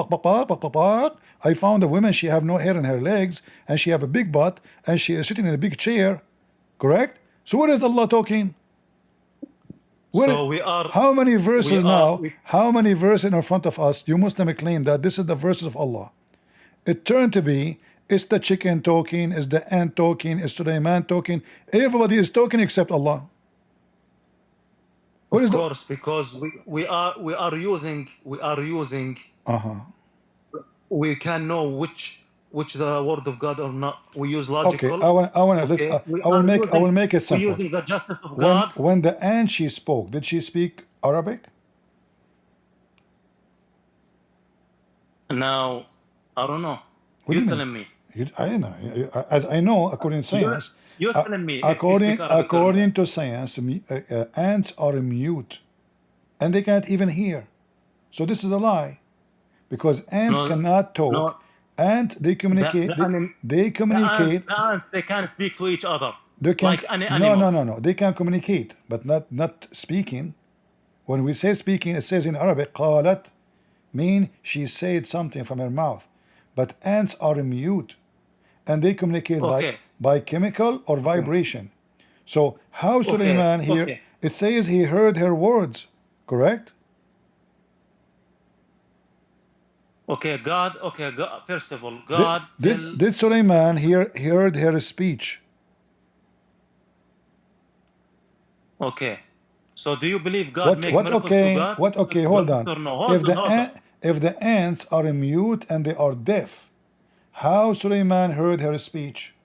Speaker 1: I found a woman, she have no hair in her legs, and she have a big butt, and she is sitting in a big chair. Correct? So where is Allah talking? How many verses now? How many verses in front of us? You Muslim claim that this is the verses of Allah. It turned to be, it's the chicken talking, it's the ant talking, it's Sulaiman talking. Everybody is talking except Allah.
Speaker 3: Of course, because we are using. We can know which the word of God or not. We use logical.
Speaker 1: Okay, I will make it simple.
Speaker 3: We're using the justice of God.
Speaker 1: When the ant she spoke, did she speak Arabic?
Speaker 3: Now, I don't know.
Speaker 1: What do
Speaker 3: You're
Speaker 1: you mean?
Speaker 3: telling me.
Speaker 1: I know. As I know, according to
Speaker 3: You're,
Speaker 1: science,
Speaker 3: you're telling me if you speak Arabic or
Speaker 1: according
Speaker 3: not.
Speaker 1: to science, ants are mute, and they can't even hear. So this is a lie, because ants
Speaker 3: No,
Speaker 1: cannot talk.
Speaker 3: no.
Speaker 1: They communicate. They communicate.
Speaker 3: The ants, they can't speak to each other
Speaker 1: They can
Speaker 3: like any
Speaker 1: no,
Speaker 3: animal.
Speaker 1: no. They can communicate, but not speaking. When we say speaking, it says in Arabic, قالت, mean she said something from her mouth. But ants are mute, and they communicate
Speaker 3: Okay.
Speaker 1: by chemical or vibration. So how
Speaker 3: Okay.
Speaker 1: Suleiman here?
Speaker 3: Okay.
Speaker 1: It says he heard her words, correct?
Speaker 3: Okay. God. Okay. God. First of all, God
Speaker 1: Did Suleiman heard her speech?
Speaker 3: Okay. So do you believe God make
Speaker 1: What
Speaker 3: miracles
Speaker 1: okay?
Speaker 3: to God?
Speaker 1: What okay? Hold on.
Speaker 3: Or no? Hold on.
Speaker 1: If the ants are mute and they are deaf, how Suleiman heard her speech?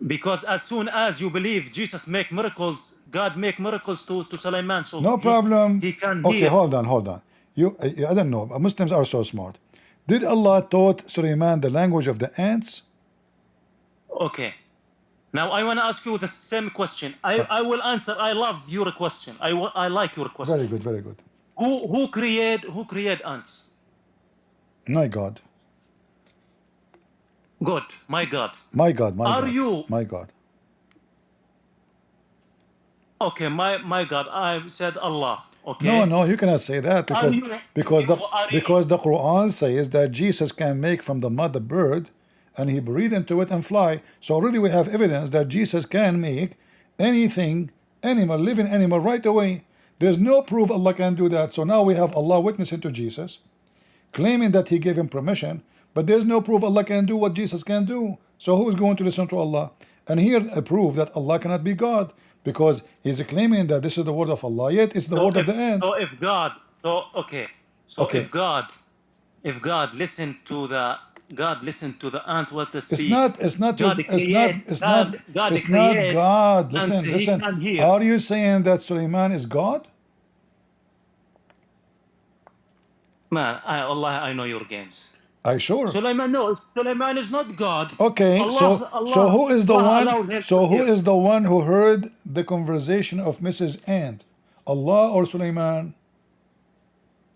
Speaker 3: Because as soon as you believe Jesus make miracles, God make miracles to Sulaiman. So
Speaker 1: No problem.
Speaker 3: He can
Speaker 1: Okay,
Speaker 3: hear.
Speaker 1: hold on. I don't know. Muslims are so smart. Did Allah taught Suleiman the language of the ants?
Speaker 3: Okay. Now I want to ask you the same question. I will answer. I love your question. I like your question.
Speaker 1: Very good, very good.
Speaker 3: Who create ants?
Speaker 1: My God.
Speaker 3: God. My God.
Speaker 1: My God, my
Speaker 3: Are
Speaker 1: God.
Speaker 3: you
Speaker 1: My God.
Speaker 3: okay? My God. I said Allah. Okay.
Speaker 1: No, you cannot say that
Speaker 3: Are
Speaker 1: because
Speaker 3: you
Speaker 1: the Quran says that Jesus can make from the mud a bird and he breathe into it and fly. So already we have evidence that Jesus can make anything, living animal right away. There's no proof Allah can do that. So now we have Allah witnessing to Jesus, claiming that he gave him permission, but there's no proof Allah can do what Jesus can do. So who is going to listen to Allah? And here a proof that Allah cannot be God, because he's claiming that this is the word of Allah, yet it's the word of the ants.
Speaker 3: So if God,
Speaker 1: Okay.
Speaker 3: if God listened to the ant what they speak.
Speaker 1: It's not
Speaker 3: God
Speaker 1: God.
Speaker 3: ants, he
Speaker 1: Listen.
Speaker 3: can hear.
Speaker 1: Are you saying that Suleiman is God?
Speaker 3: Man, Allah, I know your games.
Speaker 1: I sure.
Speaker 3: Sulaiman is not God.
Speaker 1: Okay, so who is the
Speaker 3: Allah
Speaker 1: one? So who is the one who heard the conversation of Mrs. Ant? Allah or Suleiman?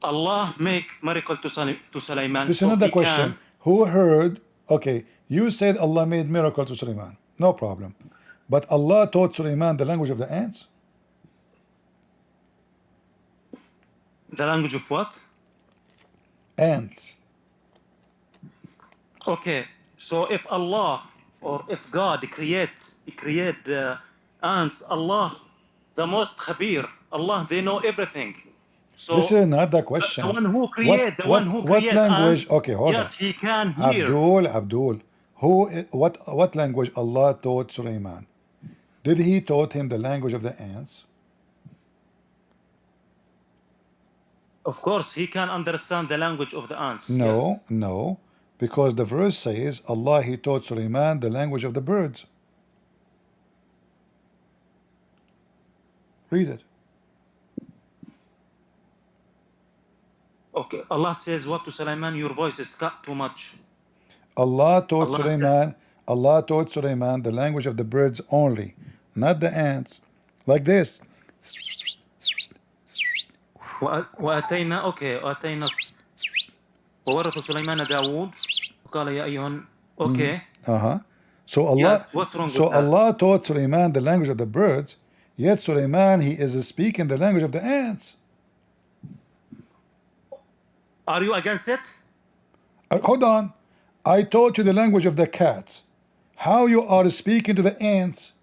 Speaker 3: Allah make miracle to Sulaiman.
Speaker 1: This is another question. Who heard? Okay, you said Allah made miracle to Suleiman. No problem. But Allah taught Suleiman the language of the ants?
Speaker 3: The language of what?
Speaker 1: Ants.
Speaker 3: Okay, so if Allah or if God create ants, Allah, the most khabir, Allah, they know everything. So
Speaker 1: this is not the question.
Speaker 3: The one who create
Speaker 1: language?
Speaker 3: ants,
Speaker 1: okay, hold
Speaker 3: yes,
Speaker 1: on.
Speaker 3: he can hear.
Speaker 1: Abdul. What language Allah taught Suleiman? Did he taught him the language of the ants?
Speaker 3: Of course, he can understand the language of the ants.
Speaker 1: No. Because the verse says Allah he taught Suleiman the language of the birds. Read it.
Speaker 3: Okay, Allah says what to Suleiman? Your voice is cut too much.
Speaker 1: Allah taught Suleiman the language of the birds only, not the ants. Like this.
Speaker 3: وآتينا وورث سليمان داوود وقال يا أيها okay.
Speaker 1: So Allah,
Speaker 3: what's wrong
Speaker 1: so
Speaker 3: with that?
Speaker 1: Allah taught Suleiman the language of the birds, yet Suleiman he is speaking the language of the ants.
Speaker 3: Are you against it?
Speaker 1: Hold on. I taught you the language of the cats. How you are speaking to the ants?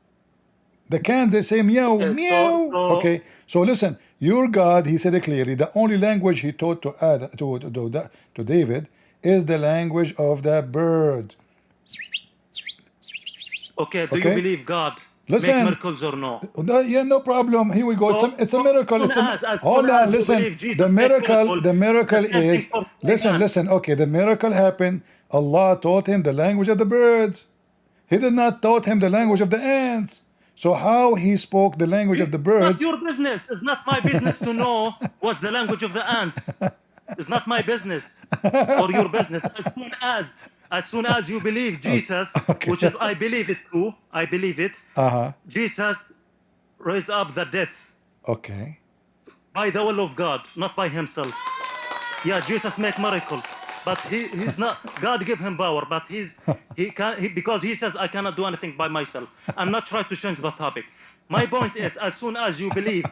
Speaker 1: The cat, they say meow, meow. Okay, so listen. Your God, he said it clearly, the only language he taught to David is the language of the bird.
Speaker 3: Okay, do you believe God make miracles or no?
Speaker 1: Yeah, no problem. Here we go. It's a miracle. Hold on, listen. The miracle is, listen. Okay, the miracle happened. Allah taught him the language of the birds. He did not taught him the language of the ants. So how he spoke the language of the
Speaker 3: It's not
Speaker 1: birds?
Speaker 3: your business. It's not my business to know what's the language of the ants. It's not my business or your business. As soon as you believe Jesus,
Speaker 1: Okay.
Speaker 3: which is I believe it too, I believe it.
Speaker 1: Uh-huh.
Speaker 3: Jesus raised up the dead
Speaker 1: Okay.
Speaker 3: by the will of God, not by himself. Yeah, Jesus make miracle, but he's not. God give him power, but because he says I cannot do anything by myself. I'm not trying to change the topic. My point is, as soon as you believe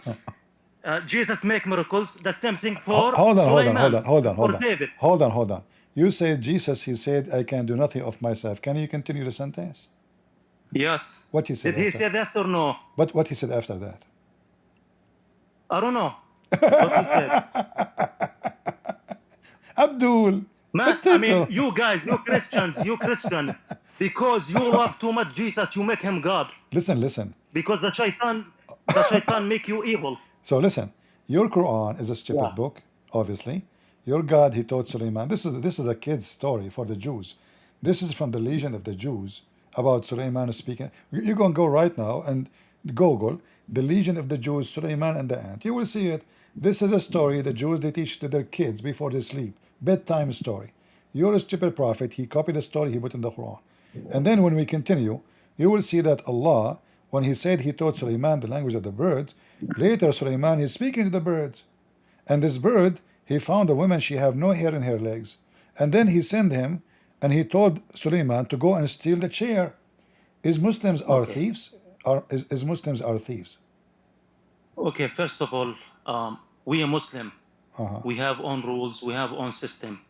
Speaker 3: Jesus make miracles, the same thing for
Speaker 1: Hold on,
Speaker 3: Sulaiman or
Speaker 1: hold
Speaker 3: David.
Speaker 1: on. You said Jesus, he said, I can do nothing of myself. Can you continue the sentence?
Speaker 3: Yes.
Speaker 1: What he said
Speaker 3: Did he
Speaker 1: after?
Speaker 3: say this or no?
Speaker 1: But what he said after that?
Speaker 3: I don't know what he said.
Speaker 1: Abdul,
Speaker 3: Man, I mean,
Speaker 1: potato.
Speaker 3: you guys, you Christian, because you love too much Jesus, you make him God.
Speaker 1: Listen.
Speaker 3: Because the shaitan make you evil.
Speaker 1: So listen, your Quran is a stupid book, obviously. Your God, he taught Suleiman. This is a kid's story for the Jews. This is from the Legion of the Jews about Suleiman speaking. You can go right now and Google the Legion of the Jews, Suleiman and the ant. You will see it. This is a story the Jews, they teach to their kids before they sleep. Bedtime story. You're a stupid prophet. He copied the story he put in the Quran. And then when we continue, you will see that Allah, when he said he taught Suleiman the language of the birds, later Suleiman is speaking to the birds. And this bird, he found a woman, she have no hair in her legs. And then he sent him and he told Suleiman to go and steal the chair. Is Muslims are thieves? Is Muslims are thieves?
Speaker 3: Okay, first of all, we are Muslim. We have own rules, we have own system.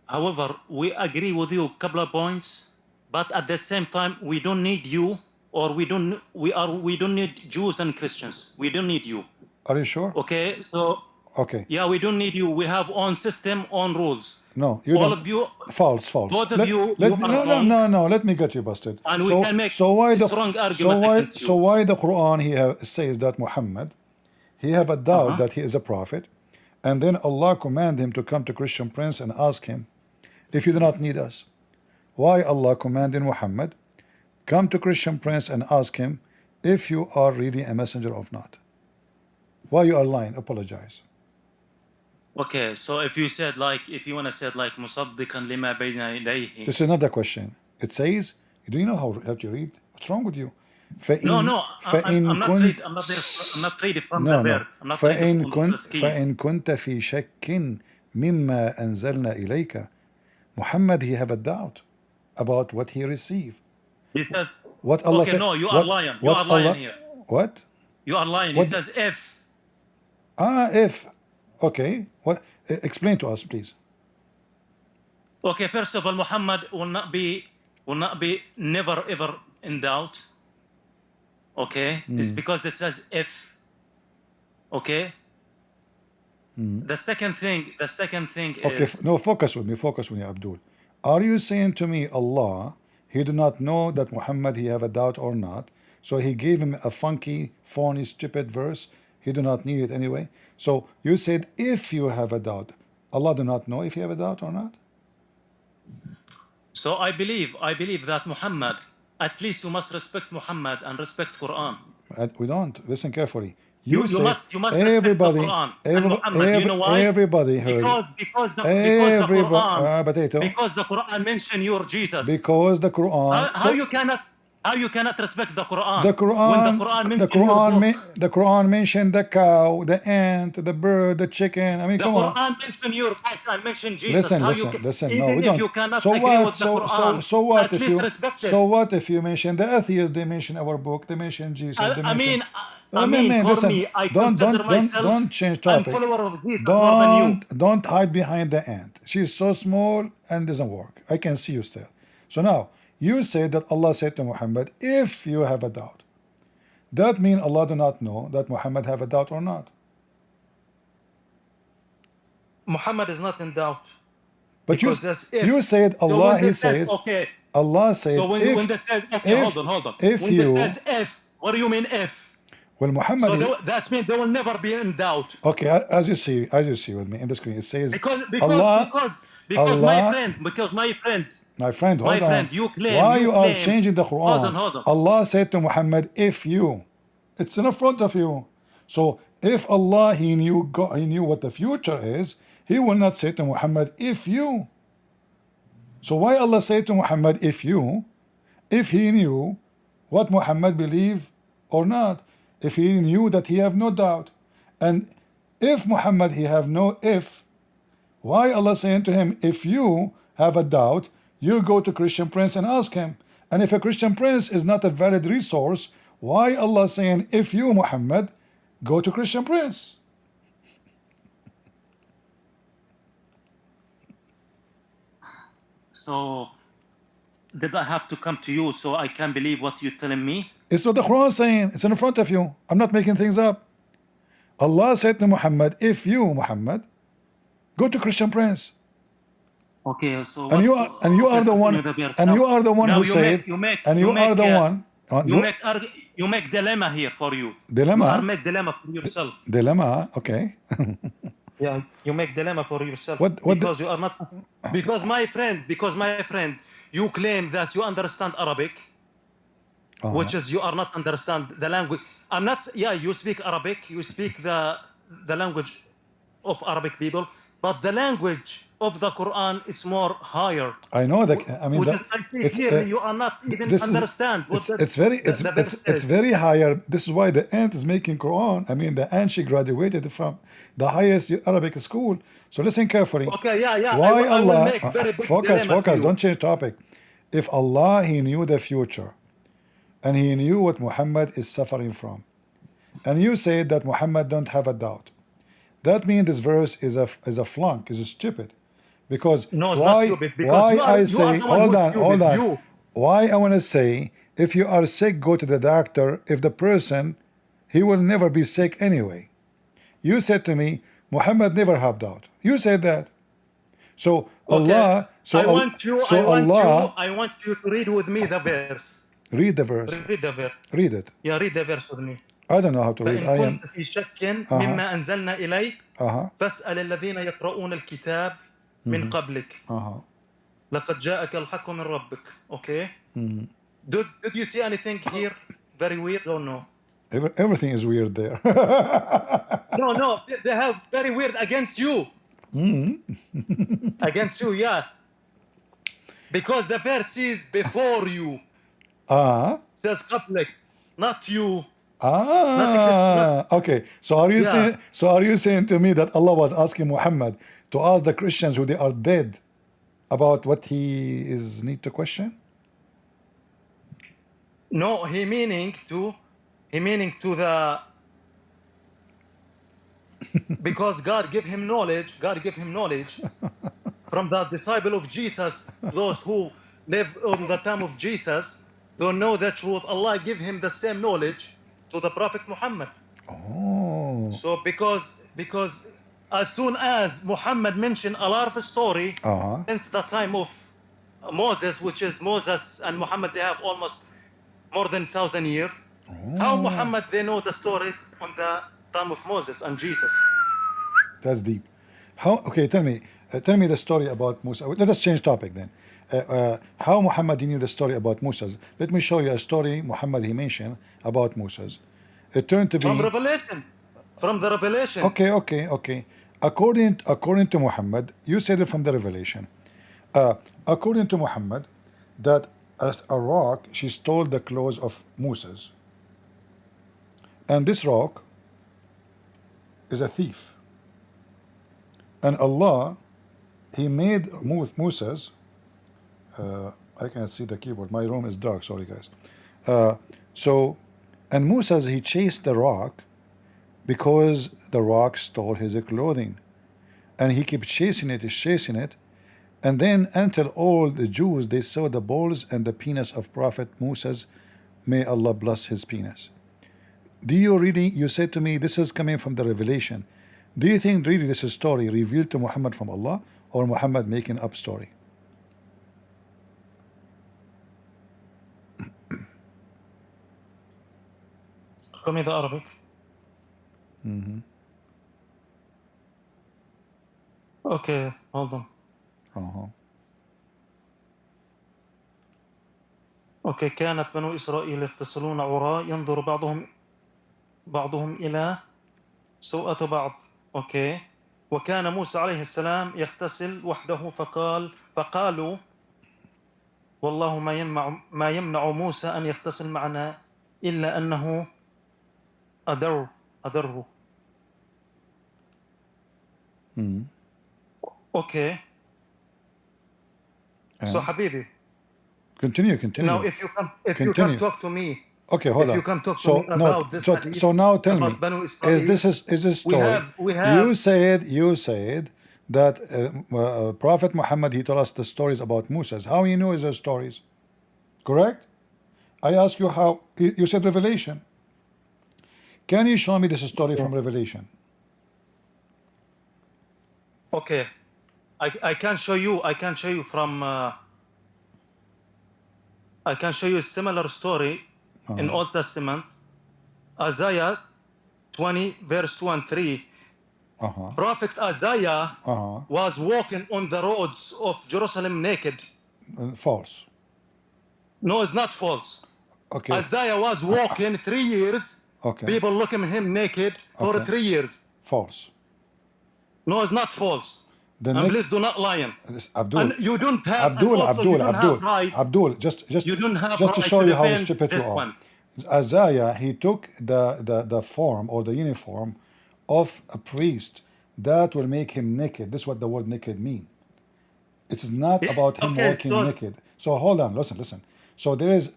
Speaker 3: However, we agree with you a couple of points, but at the same time, we don't need you, or we don't need Jews and Christians. We don't need you.
Speaker 1: Are you sure?
Speaker 3: Okay, so
Speaker 1: Okay.
Speaker 3: yeah, we don't need you. We have own system, own rules.
Speaker 1: No, you
Speaker 3: All
Speaker 1: don't.
Speaker 3: of you,
Speaker 1: False.
Speaker 3: both of
Speaker 1: Let,
Speaker 3: you,
Speaker 1: let,
Speaker 3: you are
Speaker 1: no,
Speaker 3: wrong.
Speaker 1: no. Let me get you busted.
Speaker 3: And we can make
Speaker 1: why
Speaker 3: a
Speaker 1: the
Speaker 3: strong argument against you.
Speaker 1: So why the Quran says that Muhammad, he have a doubt that he is a prophet, and then Allah command him to come to Christian Prince and ask him, if you do not need us, why Allah commanded Muhammad, come to Christian Prince and ask him if you are really a messenger or not? Why you are lying? Apologize.
Speaker 3: Okay, so if you said if you want to say مصدقا لما بين يديه.
Speaker 1: This is not the question. It says, do you know how to read? What's wrong with you?
Speaker 3: No, I'm not reading. I'm not reading from the words. I'm not reading from the scheme.
Speaker 1: فإن كنت في شك مما أنزلنا إليك. Muhammad, he have a doubt about what he received.
Speaker 3: He says,
Speaker 1: what Allah
Speaker 3: okay,
Speaker 1: said,
Speaker 3: no, you are lying. You are lying here.
Speaker 1: What?
Speaker 3: You are lying.
Speaker 1: What?
Speaker 3: He says if.
Speaker 1: If. Okay. What? Explain to us, please.
Speaker 3: Okay, first of all, Muhammad will not be never ever in doubt. Okay, it's because this says if. Okay. The second thing is.
Speaker 1: No, focus with me, Abdul. Are you saying to me, Allah, he did not know that Muhammad he have a doubt or not, so he gave him a funky, phony, stupid verse? He do not need it anyway. So you said if you have a doubt, Allah do not know if you have a doubt or not?
Speaker 3: So I believe that Muhammad, at least you must respect Muhammad and respect Quran.
Speaker 1: We don't. Listen carefully.
Speaker 3: You must
Speaker 1: everybody,
Speaker 3: respect the Quran and Muhammad. You know why?
Speaker 1: Everybody heard.
Speaker 3: Because the Quran mention your Jesus.
Speaker 1: Because the Quran.
Speaker 3: How you cannot respect the Quran?
Speaker 1: The Quran.
Speaker 3: When the Quran mention
Speaker 1: the Quran mentioned the cow, the ant, the bird, the chicken. I mean, come on.
Speaker 3: The Quran mention your book and mention Jesus.
Speaker 1: Listen. No, we don't.
Speaker 3: You cannot agree with the Quran,
Speaker 1: so what
Speaker 3: at
Speaker 1: if
Speaker 3: least
Speaker 1: you?
Speaker 3: respect it.
Speaker 1: So what if you mention the atheists? They mention our book. They mention Jesus.
Speaker 3: I mean,
Speaker 1: listen,
Speaker 3: me, I consider myself
Speaker 1: don't change topic.
Speaker 3: I'm follower of Jesus more than you.
Speaker 1: Don't hide behind the ant. She's so small and doesn't work. I can see you still. So now, you say that Allah said to Muhammad, if you have a doubt. That means Allah do not know that Muhammad have a doubt or not.
Speaker 3: Muhammad is not in doubt.
Speaker 1: But you said Allah, he says,
Speaker 3: okay.
Speaker 1: Allah said,
Speaker 3: so when they said, okay, hold on.
Speaker 1: If
Speaker 3: when
Speaker 1: you,
Speaker 3: they says if, what do you mean if?
Speaker 1: Well, Muhammad.
Speaker 3: So that means they will never be in doubt.
Speaker 1: Okay, as you see with me in the screen, it says
Speaker 3: because
Speaker 1: Allah,
Speaker 3: my friend,
Speaker 1: My friend,
Speaker 3: My
Speaker 1: hold on.
Speaker 3: friend, you claim,
Speaker 1: Why you are
Speaker 3: claim.
Speaker 1: changing the Quran?
Speaker 3: Hold on.
Speaker 1: Allah said to Muhammad, if you. It's in front of you. So if Allah, he knew what the future is, he will not say to Muhammad, if you. So why Allah say to Muhammad, if you, if he knew what Muhammad believe or not, if he knew that he have no doubt, and if Muhammad he have no if, why Allah saying to him, if you have a doubt, you go to Christian Prince and ask him. And if a Christian Prince is not a valid resource, why Allah saying, if you Muhammad, go to Christian Prince?
Speaker 3: So did I have to come to you so I can believe what you're telling me?
Speaker 1: It's what the Quran is saying. It's in front of you. I'm not making things up. Allah said to Muhammad, if you Muhammad, go to Christian Prince.
Speaker 3: Okay, so
Speaker 1: And you are the one who said,
Speaker 3: you make dilemma here for you.
Speaker 1: Dilemma?
Speaker 3: You make dilemma for yourself.
Speaker 1: Dilemma, okay.
Speaker 3: Yeah, you make dilemma for yourself.
Speaker 1: Because
Speaker 3: you are not, because my friend, you claim that you understand Arabic, which is you are not understand the language. I'm not, yeah, you speak Arabic, you speak the language of Arabic people, but the language of the Quran is more higher.
Speaker 1: I know that. I mean,
Speaker 3: you are not even understand what
Speaker 1: it's very higher. This is why the aunt is making Quran. I mean, the aunt, she graduated from the highest Arabic school. So listen carefully.
Speaker 3: Okay, yeah.
Speaker 1: Why
Speaker 3: I will
Speaker 1: Allah?
Speaker 3: make very big
Speaker 1: Focus.
Speaker 3: dilemma
Speaker 1: Don't change topic. If Allah, he knew the future, and he knew what Muhammad is suffering from, and you said that Muhammad don't have a doubt, that means this verse is a flunk, is stupid. Because
Speaker 3: no, it's not stupid.
Speaker 1: Hold on. Why I want to say, if you are sick, go to the doctor. If the person, he will never be sick anyway. You said to me, Muhammad never have doubt. You said that. So
Speaker 3: okay.
Speaker 1: Allah. So
Speaker 3: I want you to read with me the verse.
Speaker 1: Read the verse. Read it.
Speaker 3: Yeah, read the verse with me.
Speaker 1: I don't know how to read. I am.
Speaker 3: في شك مما أنزلنا إليك فاسأل الذين يقرؤون الكتاب من قبلك لقد جاءك الحق من ربك. Okay. Did you see anything here very weird or no?
Speaker 1: Everything is weird there.
Speaker 3: No, they have very weird against you. Against you, yeah. Because the verse is before you. Says قبلك, not you.
Speaker 1: Okay. So are you saying? So are you saying to me that Allah was asking Muhammad to ask the Christians who they are dead about what he is need to question?
Speaker 3: No, he meaning to the because God give him knowledge. God give him knowledge from the disciple of Jesus. Those who live on the time of Jesus don't know the truth. Allah give him the same knowledge to the Prophet Muhammad.
Speaker 1: Oh.
Speaker 3: So because as soon as Muhammad mentioned a lot of story since the time of Moses, which is Moses and Muhammad, they have almost more than 1,000 years. How Muhammad they know the stories on the time of Moses and Jesus?
Speaker 1: That's deep. How? Okay, tell me the story about Musa. Let us change topic then. How Muhammad knew the story about Musa? Let me show you a story Muhammad he mentioned about Musa. It turned to be
Speaker 3: from Revelation. From the Revelation.
Speaker 1: Okay. According to Muhammad, you said it from the Revelation. According to Muhammad, that a rock, she stole the clothes of Moses, and this rock is a thief. And Allah, he made Moses. I can't see the keyboard. My room is dark. Sorry, guys. And Moses, he chased the rock because the rock stole his clothing, and he kept chasing it, and then until all the Jews they saw the balls and the penis of Prophet Moses, may Allah bless his penis. Do you really? You said to me this is coming from the Revelation. Do you think really this is story revealed to Muhammad from Allah, or Muhammad making up story?
Speaker 3: Show me the Arabic. Okay, hold on. اوكي كانت بنو اسرائيل يغتسلون عراة ينظر بعضهم الى سوءة بعض. اوكي وكان موسى عليه السلام يغتسل وحده فقالوا والله ما يمنع موسى ان يغتسل معنا الا انه أدر. Okay. So حبيبي.
Speaker 1: Continue.
Speaker 3: Now if you can talk to me.
Speaker 1: Okay, hold on.
Speaker 3: If you can talk to me about this hadith,
Speaker 1: so now tell me,
Speaker 3: Banu Israel,
Speaker 1: is this story?
Speaker 3: we have
Speaker 1: You said that Prophet Muhammad, he told us the stories about Moses. How you know is those stories? Correct? I ask you how. You said Revelation. Can you show me this story from Revelation?
Speaker 3: Okay. I can show you from I can show you a similar story in Old Testament, Isaiah 20 verse 2 and 3. Prophet Isaiah was walking on the roads of Jerusalem naked.
Speaker 1: False.
Speaker 3: No, it's not false.
Speaker 1: Okay.
Speaker 3: Isaiah was walking 3 years.
Speaker 1: Okay.
Speaker 3: People looking at him naked for 3 years.
Speaker 1: False.
Speaker 3: No, it's not false. And please do not lie.
Speaker 1: Abdul,
Speaker 3: and you don't have
Speaker 1: Abdul, just
Speaker 3: you don't have
Speaker 1: to show you how stupid you are.
Speaker 3: One.
Speaker 1: Isaiah, he took the form or the uniform of a priest that will make him naked. This is what the word naked means. It is not about him walking naked. So hold on, listen. So there is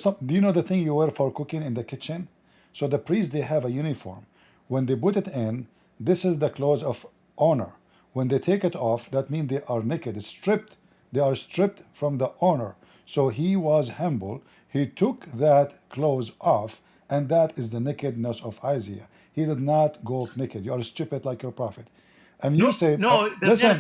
Speaker 1: some. Do you know the thing you wear for cooking in the kitchen? So the priests, they have a uniform. When they put it in, this is the clothes of honor. When they take it off, that means they are naked. It's stripped. They are stripped from the honor. So he was humble. He took that clothes off, and that is the nakedness of Isaiah. He did not go naked. You are stupid like your prophet. And you say, listen.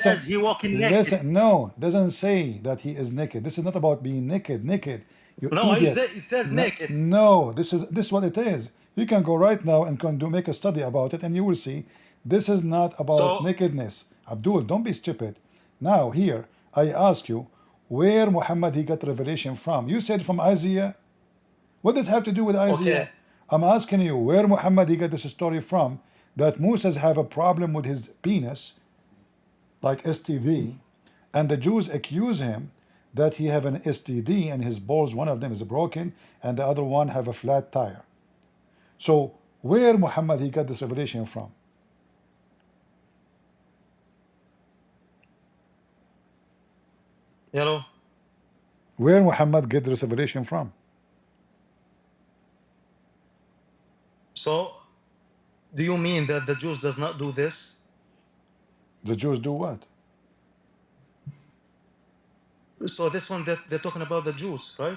Speaker 3: Says he walking naked.
Speaker 1: Listen, no, doesn't say that he is naked. This is not about being naked.
Speaker 3: It says naked.
Speaker 1: No, this is what it is. You can go right now and make a study about it, and you will see this is not about nakedness. Abdul, don't be stupid. Now here, I ask you, where Muhammad he got revelation from? You said from Isaiah. What does it have to do with Isaiah? Okay. I'm asking you, where Muhammad he got this story from? That Moses have a problem with his penis, like STD, and the Jews accuse him that he have an STD and his balls, one of them is broken, and the other one have a flat tire. So where Muhammad he got this revelation from?
Speaker 3: Hello.
Speaker 1: Where Muhammad get this revelation from?
Speaker 3: So, do you mean that the Jews does not do this?
Speaker 1: The Jews do what?
Speaker 3: So this one that they're talking about the Jews, right?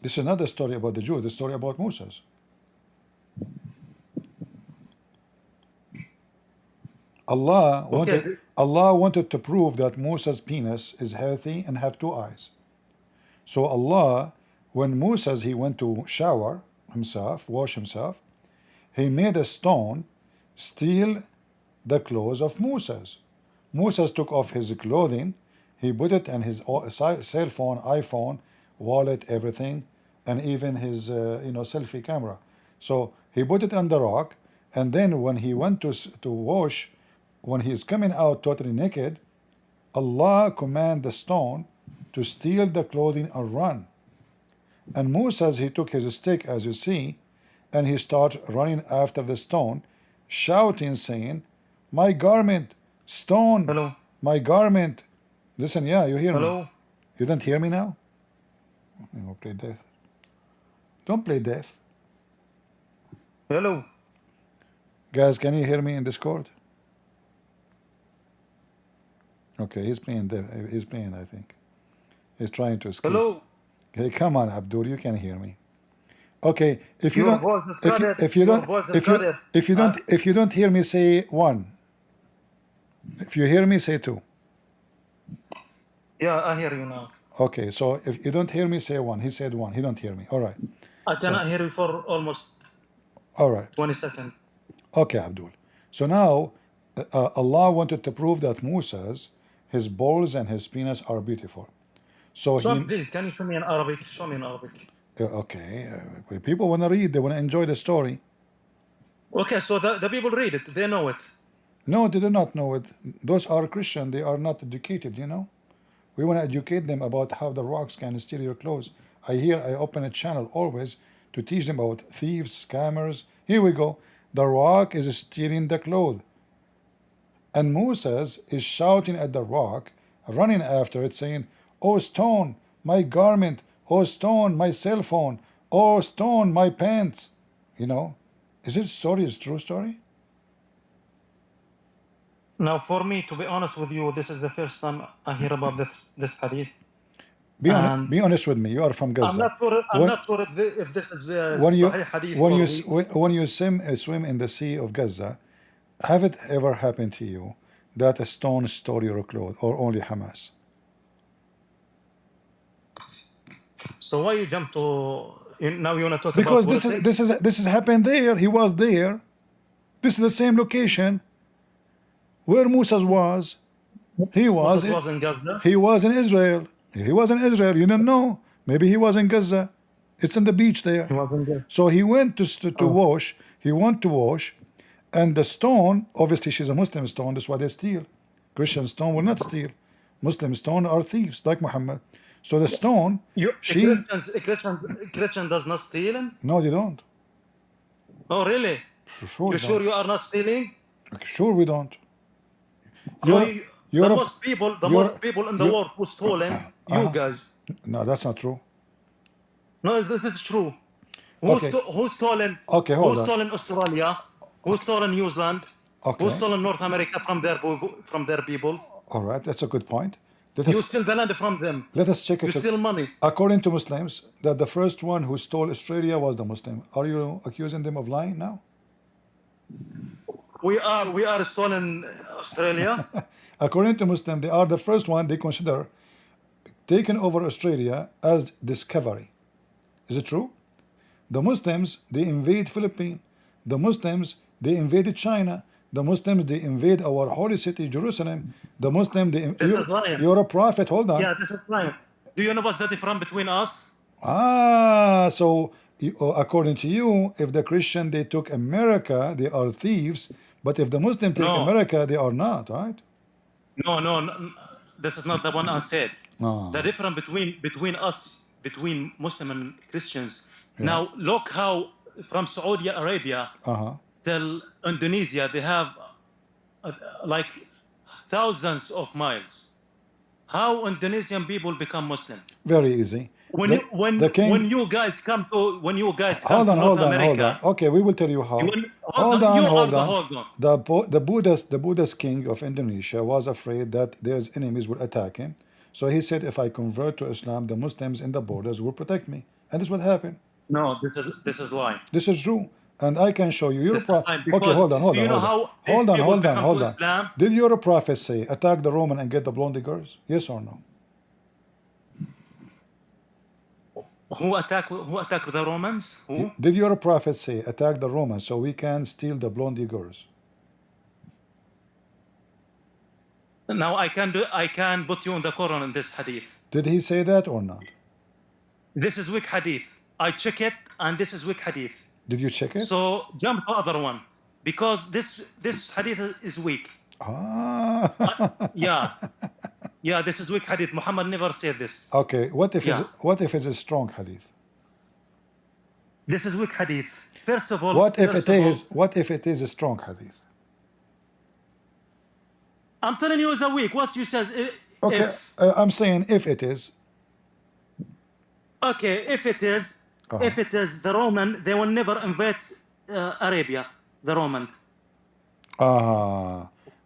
Speaker 1: This is not the story about the Jews. The story about Moses. Allah wanted to prove that Moses' penis is healthy and have 2 eyes. So Allah, when Moses he went to shower himself, wash himself, he made a stone steal the clothes of Moses. Moses took off his clothing, he put it in his cell phone, iPhone, wallet, everything, and even his selfie camera. So he put it on the rock, and then when he went to wash, when he is coming out totally naked, Allah commanded the stone to steal the clothing and run. And Moses, he took his stick, as you see, and he started running after the stone, shouting, saying, "My garment, stone,
Speaker 3: hello,
Speaker 1: my garment." Listen, yeah, you hear
Speaker 3: hello?
Speaker 1: me? You don't hear me now? You will play deaf. Don't play deaf.
Speaker 3: Hello.
Speaker 1: Guys, can you hear me in Discord? Okay, he's playing deaf. He's playing, I think. He's trying to escape.
Speaker 3: Hello.
Speaker 1: Hey, come on, Abdul, you can hear me. Okay, if you
Speaker 3: Your
Speaker 1: don't,
Speaker 3: voice is cut.
Speaker 1: if you don't hear me, say 1. If you hear me, say 2.
Speaker 3: Yeah, I hear you now.
Speaker 1: Okay, so if you don't hear me, say 1. He said 1. He don't hear me. All right.
Speaker 3: I cannot hear you for almost.
Speaker 1: All right.
Speaker 3: 20 seconds.
Speaker 1: Okay, Abdul. So now Allah wanted to prove that Moses, his balls and his penis are beautiful. So
Speaker 3: Show
Speaker 1: he,
Speaker 3: me, please, can you show me in Arabic? Show me in Arabic.
Speaker 1: okay, people want to read, they want to enjoy the story.
Speaker 3: Okay, so the people read it, they know it.
Speaker 1: No, they do not know it. Those are Christian, they are not educated, you know. We want to educate them about how the rocks can steal your clothes. I open a channel always to teach them about thieves, scammers. Here we go. The rock is stealing the clothes. And Moses is shouting at the rock, running after it, saying, "Oh stone, my garment! Oh stone, my cell phone! Oh stone, my pants!" You know, is it story? Is true story?
Speaker 3: Now, for me, to be honest with you, this is the first time I hear about this hadith.
Speaker 1: Be honest with me. You are from Gaza.
Speaker 3: I'm not sure if this is
Speaker 1: when you
Speaker 3: Sahih hadith
Speaker 1: when you swim in the sea of Gaza, have it ever happened to you that a stone stole your clothes, or only Hamas?
Speaker 3: So why you jump to now you want to talk
Speaker 1: Because
Speaker 3: about politics?
Speaker 1: this is happened there. He was there. This is the same location where Moses was. He was
Speaker 3: in Gaza.
Speaker 1: He was in Israel. He was in Israel. You didn't know. Maybe he was in Gaza. It's on the beach there.
Speaker 3: He was in Gaza.
Speaker 1: So he went to wash. He went to wash, and the stone, obviously she's a Muslim stone. That's why they steal. Christian stone will not steal. Muslim stone are thieves like Muhammad. So the stone,
Speaker 3: Christian does not steal him?
Speaker 1: No, they don't.
Speaker 3: Oh, really?
Speaker 1: Sure,
Speaker 3: You sure you are not stealing?
Speaker 1: Sure, we don't.
Speaker 3: The most people in the world who stolen, you guys.
Speaker 1: No, that's not true.
Speaker 3: No, this is true. Who stolen?
Speaker 1: Okay, hold on.
Speaker 3: Who stolen Australia? Who stolen New Zealand?
Speaker 1: Okay.
Speaker 3: Who stolen North America from their people?
Speaker 1: All right, that's a good point.
Speaker 3: You steal the land from them.
Speaker 1: Let us check it.
Speaker 3: You steal money.
Speaker 1: According to Muslims, that the first one who stole Australia was the Muslim. Are you accusing them of lying now?
Speaker 3: We are stolen Australia.
Speaker 1: According to Muslim, they are the first one they consider taking over Australia as discovery. Is it true? The Muslims, they invade Philippines. The Muslims, they invaded China. The Muslims, they invade our holy city, Jerusalem. The Muslim, you're a prophet. Hold on.
Speaker 3: Yeah, this is lying. Do you know what's the difference between us?
Speaker 1: So according to you, if the Christian, they took America, they are thieves. But if the Muslim take America, they are not, right?
Speaker 3: No. This is not the one I said.
Speaker 1: No.
Speaker 3: The difference between us, between Muslim and Christians. Yeah. Now look how from Saudi Arabia till Indonesia, they have like thousands of miles. How Indonesian people become Muslim?
Speaker 1: Very easy.
Speaker 3: When you guys come to North America.
Speaker 1: Okay, we will tell you how. Hold on. The Buddhist king of Indonesia was afraid that their enemies would attack him. So he said, if I convert to Islam, the Muslims in the borders will protect me. And this is what happened.
Speaker 3: No, this is lying.
Speaker 1: This is true. And I can show you. Okay, hold on. Did your prophet say, attack the Roman and get the blondie girls? Yes or no?
Speaker 3: Who attacked the Romans? Who?
Speaker 1: Did your prophet say, attack the Romans so we can steal the blondie girls?
Speaker 3: Now I can put you in the Quran in this hadith.
Speaker 1: Did he say that or not?
Speaker 3: This is weak hadith. I check it, and this is weak hadith.
Speaker 1: Did you check it?
Speaker 3: So jump to other one, because this hadith is weak. Yeah, this is weak hadith. Muhammad never said this.
Speaker 1: Okay, what if it's a strong hadith?
Speaker 3: This is weak hadith. First of all,
Speaker 1: what if it is a strong hadith?
Speaker 3: I'm telling you, it's a weak. What you says?
Speaker 1: Okay, I'm saying if it is.
Speaker 3: Okay, if it is, the Roman, they will never invade Arabia. The Roman.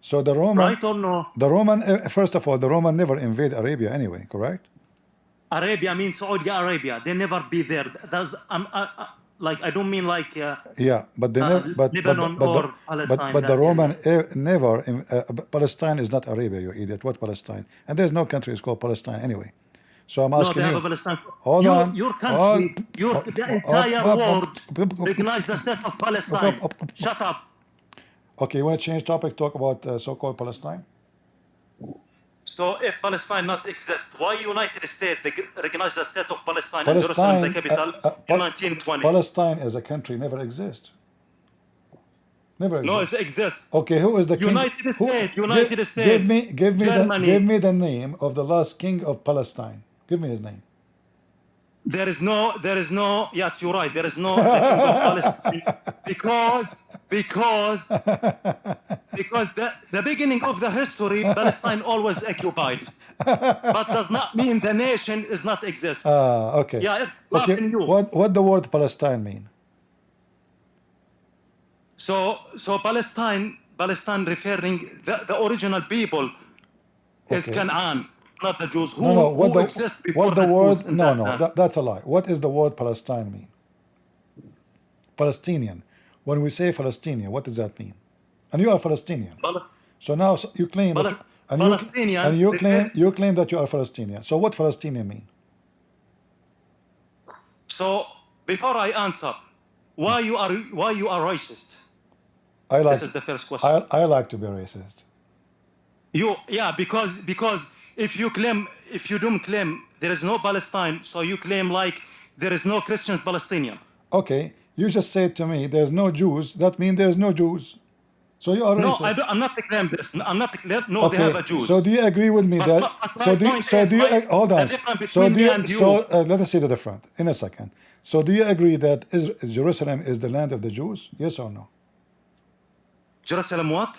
Speaker 1: So the Roman,
Speaker 3: right or no?
Speaker 1: The Roman, first of all, the Roman never invade Arabia anyway, correct?
Speaker 3: Arabia means Saudi Arabia. They never be there. That's I don't mean like
Speaker 1: but they never,
Speaker 3: Lebanon or Palestine.
Speaker 1: But the Roman never. Palestine is not Arabia, you idiot. What Palestine? And there's no country is called Palestine anyway. So I'm asking
Speaker 3: they
Speaker 1: you.
Speaker 3: Have a Palestine.
Speaker 1: Hold on.
Speaker 3: Your country, the entire world recognize the state of Palestine. Shut up.
Speaker 1: Okay, you want to change topic? Talk about so-called Palestine.
Speaker 3: So if Palestine not exist, why United States they recognize the state of Palestine and Jerusalem the capital in 1920?
Speaker 1: Palestine as a country never exists. Never
Speaker 3: No,
Speaker 1: exists.
Speaker 3: it exists.
Speaker 1: Okay, who is the king?
Speaker 3: United States, United States.
Speaker 1: Give
Speaker 3: Germany.
Speaker 1: me the name of the last king of Palestine. Give me his name.
Speaker 3: There is no. Yes, you're right. There is no the king of Palestine because the beginning of the history, Palestine always occupied, but does not mean the nation is not exist.
Speaker 1: Okay.
Speaker 3: Yeah, it's
Speaker 1: Okay.
Speaker 3: loving you.
Speaker 1: What the word Palestine mean?
Speaker 3: So Palestine referring the original people is
Speaker 1: Okay.
Speaker 3: Canaan, not the Jews who exist before
Speaker 1: what the
Speaker 3: the
Speaker 1: word?
Speaker 3: Jews in
Speaker 1: No,
Speaker 3: that
Speaker 1: no,
Speaker 3: land.
Speaker 1: that's a lie. What is the word Palestine mean? Palestinian. When we say Palestinian, what does that mean? And you are Palestinian. So now you claim that you claim that you are Palestinian. So what Palestinian mean?
Speaker 3: So before I answer, why you are racist? This is the first question.
Speaker 1: I like to be racist.
Speaker 3: Because if you don't claim there is no Palestine, so you claim like there is no Christians Palestinian.
Speaker 1: Okay, you just said to me there's no Jews. That means there's no Jews. So you are racist.
Speaker 3: No, I'm not claiming this. I'm not claiming. No,
Speaker 1: Okay,
Speaker 3: they have a Jews.
Speaker 1: so do you agree with me that? Hold on. Let us see the difference in a second. So do you agree that Jerusalem is the land of the Jews? Yes or no?
Speaker 3: Jerusalem what?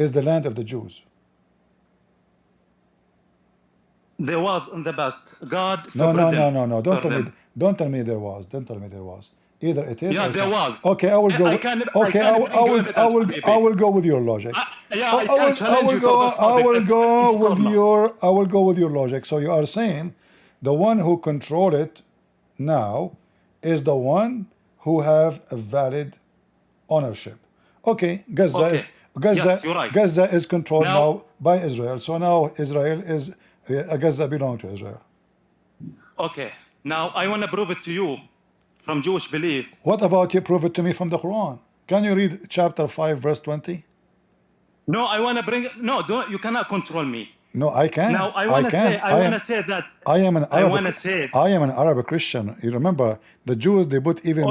Speaker 1: Is the land of the Jews.
Speaker 3: There was in the past. God
Speaker 1: No. Don't tell me there was. Either it is.
Speaker 3: Yeah, there was.
Speaker 1: Okay, I will go. I will go with your logic. I will go with your logic. So you are saying the one who control it now is the one who have a valid ownership. Okay, Gaza.
Speaker 3: Yes, you're right.
Speaker 1: Gaza is controlled now by Israel. So now Israel is Gaza belong to Israel.
Speaker 3: Okay. Now I want to prove it to you from Jewish belief.
Speaker 1: What about you prove it to me from the Quran? Can you read chapter 5 verse 20?
Speaker 3: No, I want to bring it. No, you cannot control me.
Speaker 1: No, I can.
Speaker 3: Now I want to say that
Speaker 1: I am an Arab Christian. You remember the Jews, they put even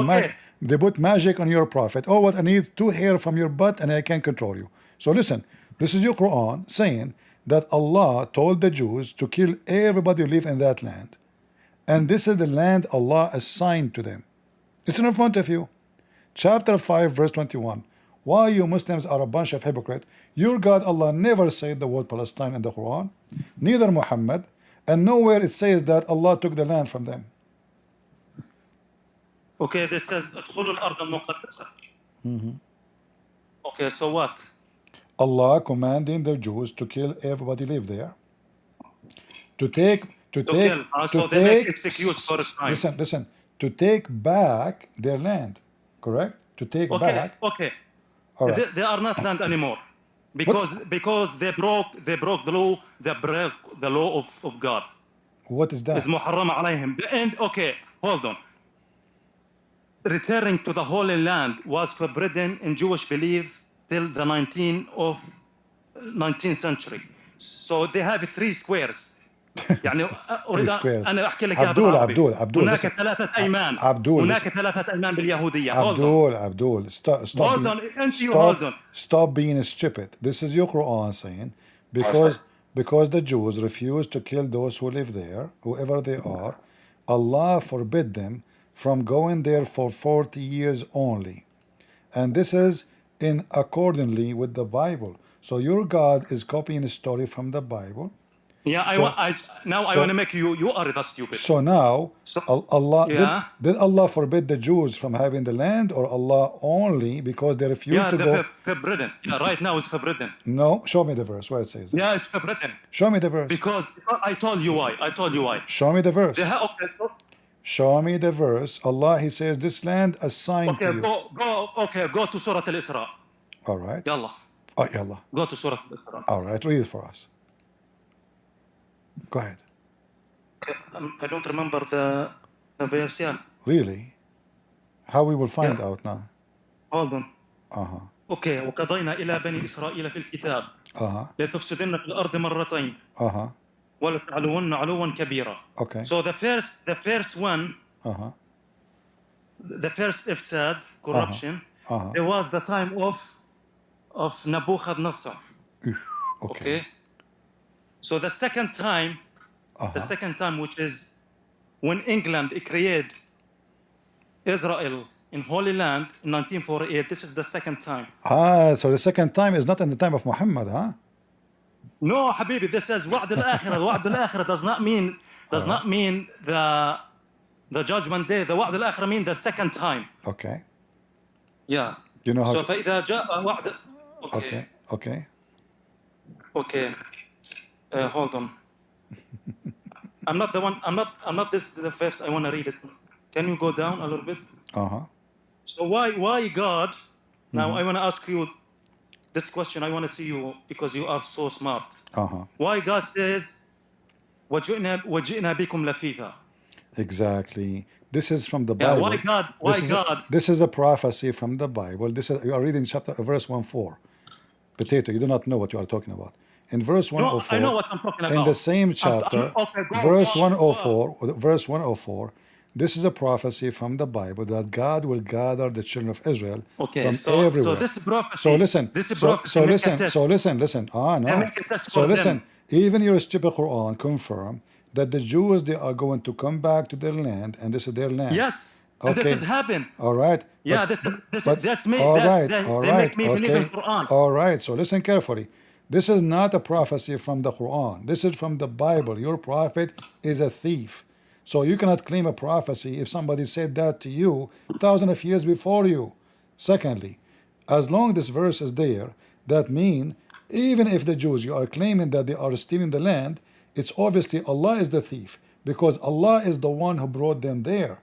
Speaker 1: they put magic on your prophet. Oh, what I need 2 hair from your butt and I can control you. So listen, this is your Quran saying that Allah told the Jews to kill everybody who live in that land. And this is the land Allah assigned to them. It's in front of you. Chapter 5 verse 21. Why you Muslims are a bunch of hypocrites. Your God Allah never said the word Palestine in the Quran, neither Muhammad, and nowhere it says that Allah took the land from them.
Speaker 3: Okay, this says ادخلوا الأرض المقدسة. Okay, so what?
Speaker 1: Allah commanding the Jews to kill everybody live there. Listen, to take back their land, correct? To take back.
Speaker 3: Okay.
Speaker 1: All right.
Speaker 3: They are not land anymore because they broke the law. They broke the law of God.
Speaker 1: What is that?
Speaker 3: It's محرم عليهم. And okay, hold on. Returning to the Holy Land was forbidden in Jewish belief till the 19th century. So they have 3 squares. يعني أنا أحكي لك
Speaker 1: عبدول
Speaker 3: هناك 3 أيمان. هناك 3 أيمان باليهودية.
Speaker 1: Abdul, stop being stupid. This is your Quran saying because the Jews refused to kill those who live there, whoever they are, Allah forbid them from going there for 40 years only. And this is in accordingly with the Bible. So your God is copying a story from the Bible.
Speaker 3: Yeah, I want to make you are the stupid.
Speaker 1: So now, Allah did Allah forbid the Jews from having the land, or Allah only because they refused to go?
Speaker 3: Forbidden. Yeah, right now it's forbidden.
Speaker 1: No, show me the verse where it says that.
Speaker 3: Yeah, it's forbidden.
Speaker 1: Show me the verse.
Speaker 3: Because I told you why.
Speaker 1: Show me the verse.
Speaker 3: Okay.
Speaker 1: Show me the verse. Allah, He says this land assigned to you.
Speaker 3: Go to Surah Al-Isra.
Speaker 1: All right.
Speaker 3: Yalla.
Speaker 1: Oh, yalla.
Speaker 3: Go to Surah Al-Isra.
Speaker 1: All right, read it for us. Go ahead.
Speaker 3: I don't remember the verse. Yeah.
Speaker 1: Really? How we will find out now?
Speaker 3: Hold on. Okay. وقضينا إلى بني إسرائيل في الكتاب لتفسدن في الأرض مرتين ولتعلون علوا كبيرا.
Speaker 1: Okay.
Speaker 3: So the first one, the first ifsad, corruption, there was the time of Nebuchadnezzar. Okay. So the second time, which is when England created Israel in Holy Land in 1948, this is the second time.
Speaker 1: So the second time is not in the time of Muhammad, huh?
Speaker 3: No, Habibi, this is وعد الآخرة. وعد الآخرة does not mean the judgment day. The وعد الآخرة mean the second time.
Speaker 1: Okay.
Speaker 3: Yeah.
Speaker 1: You know how?
Speaker 3: So فإذا جاء وعد. Okay. Hold on. I'm not the one. I'm not this. The first. I want to read it. Can you go down a little bit? So why God? Now I want to ask you this question. I want to see you because you are so smart. Why God says وجئنا بكم لفيفا?
Speaker 1: Exactly. This is from the Bible.
Speaker 3: Why God? Why God?
Speaker 1: This is a prophecy from the Bible. This is, you are reading verse 1:4. Potato, you do not know what you are talking about. In verse 104,
Speaker 3: I know what I'm talking about.
Speaker 1: in the same chapter, verse 104, this is a prophecy from the Bible that God will gather the children of Israel from everywhere.
Speaker 3: So this prophecy.
Speaker 1: So listen. Even your stupid Quran confirm that the Jews, they are going to come back to their land, and this is their land.
Speaker 3: Yes. And this has happened.
Speaker 1: All right.
Speaker 3: Yeah, that's me.
Speaker 1: All right.
Speaker 3: They make me believe in Quran.
Speaker 1: All right. So listen carefully. This is not a prophecy from the Quran. This is from the Bible. Your prophet is a thief. So you cannot claim a prophecy if somebody said that to you thousands of years before you. Secondly, as long as this verse is there, that means even if the Jews, you are claiming that they are stealing the land, it's obviously Allah is the thief, because Allah is the one who brought them there.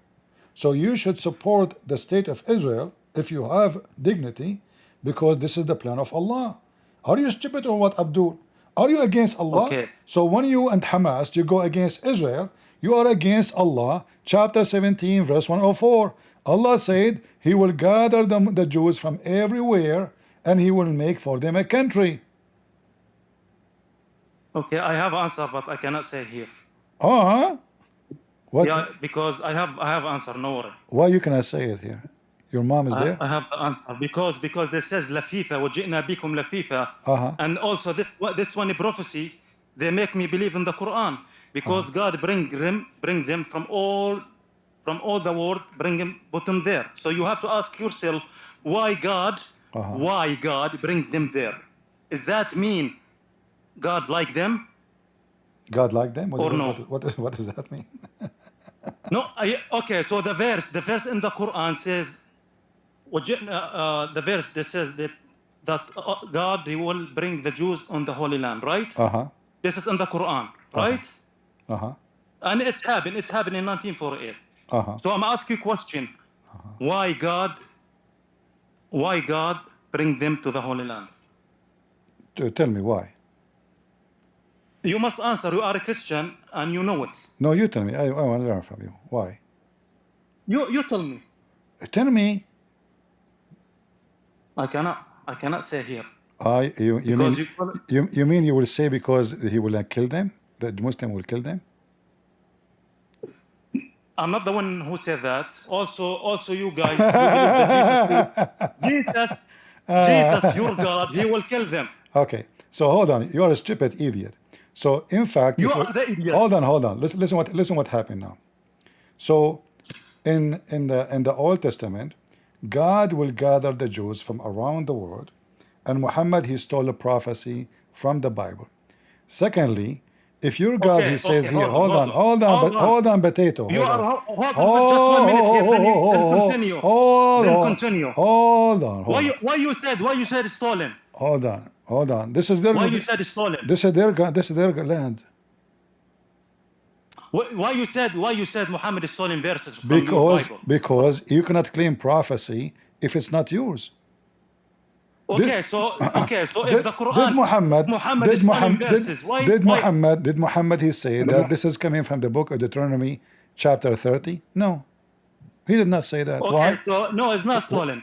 Speaker 1: So you should support the state of Israel if you have dignity, because this is the plan of Allah. Are you stupid or what, Abdul? Are you against Allah?
Speaker 3: Okay.
Speaker 1: So when you and Hamas, you go against Israel, you are against Allah. Chapter 17, verse 104. Allah said He will gather the Jews from everywhere and He will make for them a country.
Speaker 3: Okay, I have answer, but I cannot say here.
Speaker 1: What?
Speaker 3: Yeah, because I have answer. No worry.
Speaker 1: Why you cannot say it here? Your mom is there?
Speaker 3: I have the answer because this says lafifa وجئنا بكم lafifa, and also this one prophecy, they make me believe in the Quran because God bring them from all the world, put them there. So you have to ask yourself why God bring them there? Does that mean God like them?
Speaker 1: God like them?
Speaker 3: Or no?
Speaker 1: What does that mean?
Speaker 3: No. Okay. So the verse in the Quran says. The verse that says that God, He will bring the Jews on the Holy Land, right? This is in the Quran, right? And it happened in 1948. So I'm asking you a question. Why God bring them to the Holy Land?
Speaker 1: Tell me why.
Speaker 3: You must answer. You are a Christian and you know it.
Speaker 1: No, you tell me. I want to learn from you. Why?
Speaker 3: You tell me.
Speaker 1: Tell me.
Speaker 3: I cannot say here.
Speaker 1: You mean you will say because He will kill them? The Muslim will kill them?
Speaker 3: I'm not the one who said that. Also you guys, you believe that Jesus, your God, He will kill them.
Speaker 1: Okay. So hold on. You are a stupid idiot. So in fact,
Speaker 3: you are the idiot.
Speaker 1: Hold on. Listen what happened now. So in the Old Testament, God will gather the Jews from around the world, and Muhammad, he stole a prophecy from the Bible. Secondly, if your God, he says here, hold on, potato.
Speaker 3: You are just 1 minute here. Then continue.
Speaker 1: Hold on.
Speaker 3: Why you said stolen?
Speaker 1: Hold on. This is their.
Speaker 3: Why you said stolen?
Speaker 1: This is their land.
Speaker 3: Why you said Muhammad is stolen verses from your Bible?
Speaker 1: Because you cannot claim prophecy if it's not yours.
Speaker 3: Okay, so if the Quran
Speaker 1: did Muhammad he say that this is coming from the book of Deuteronomy chapter 30? No. He did not say that.
Speaker 3: Okay,
Speaker 1: Why?
Speaker 3: so no, it's not stolen.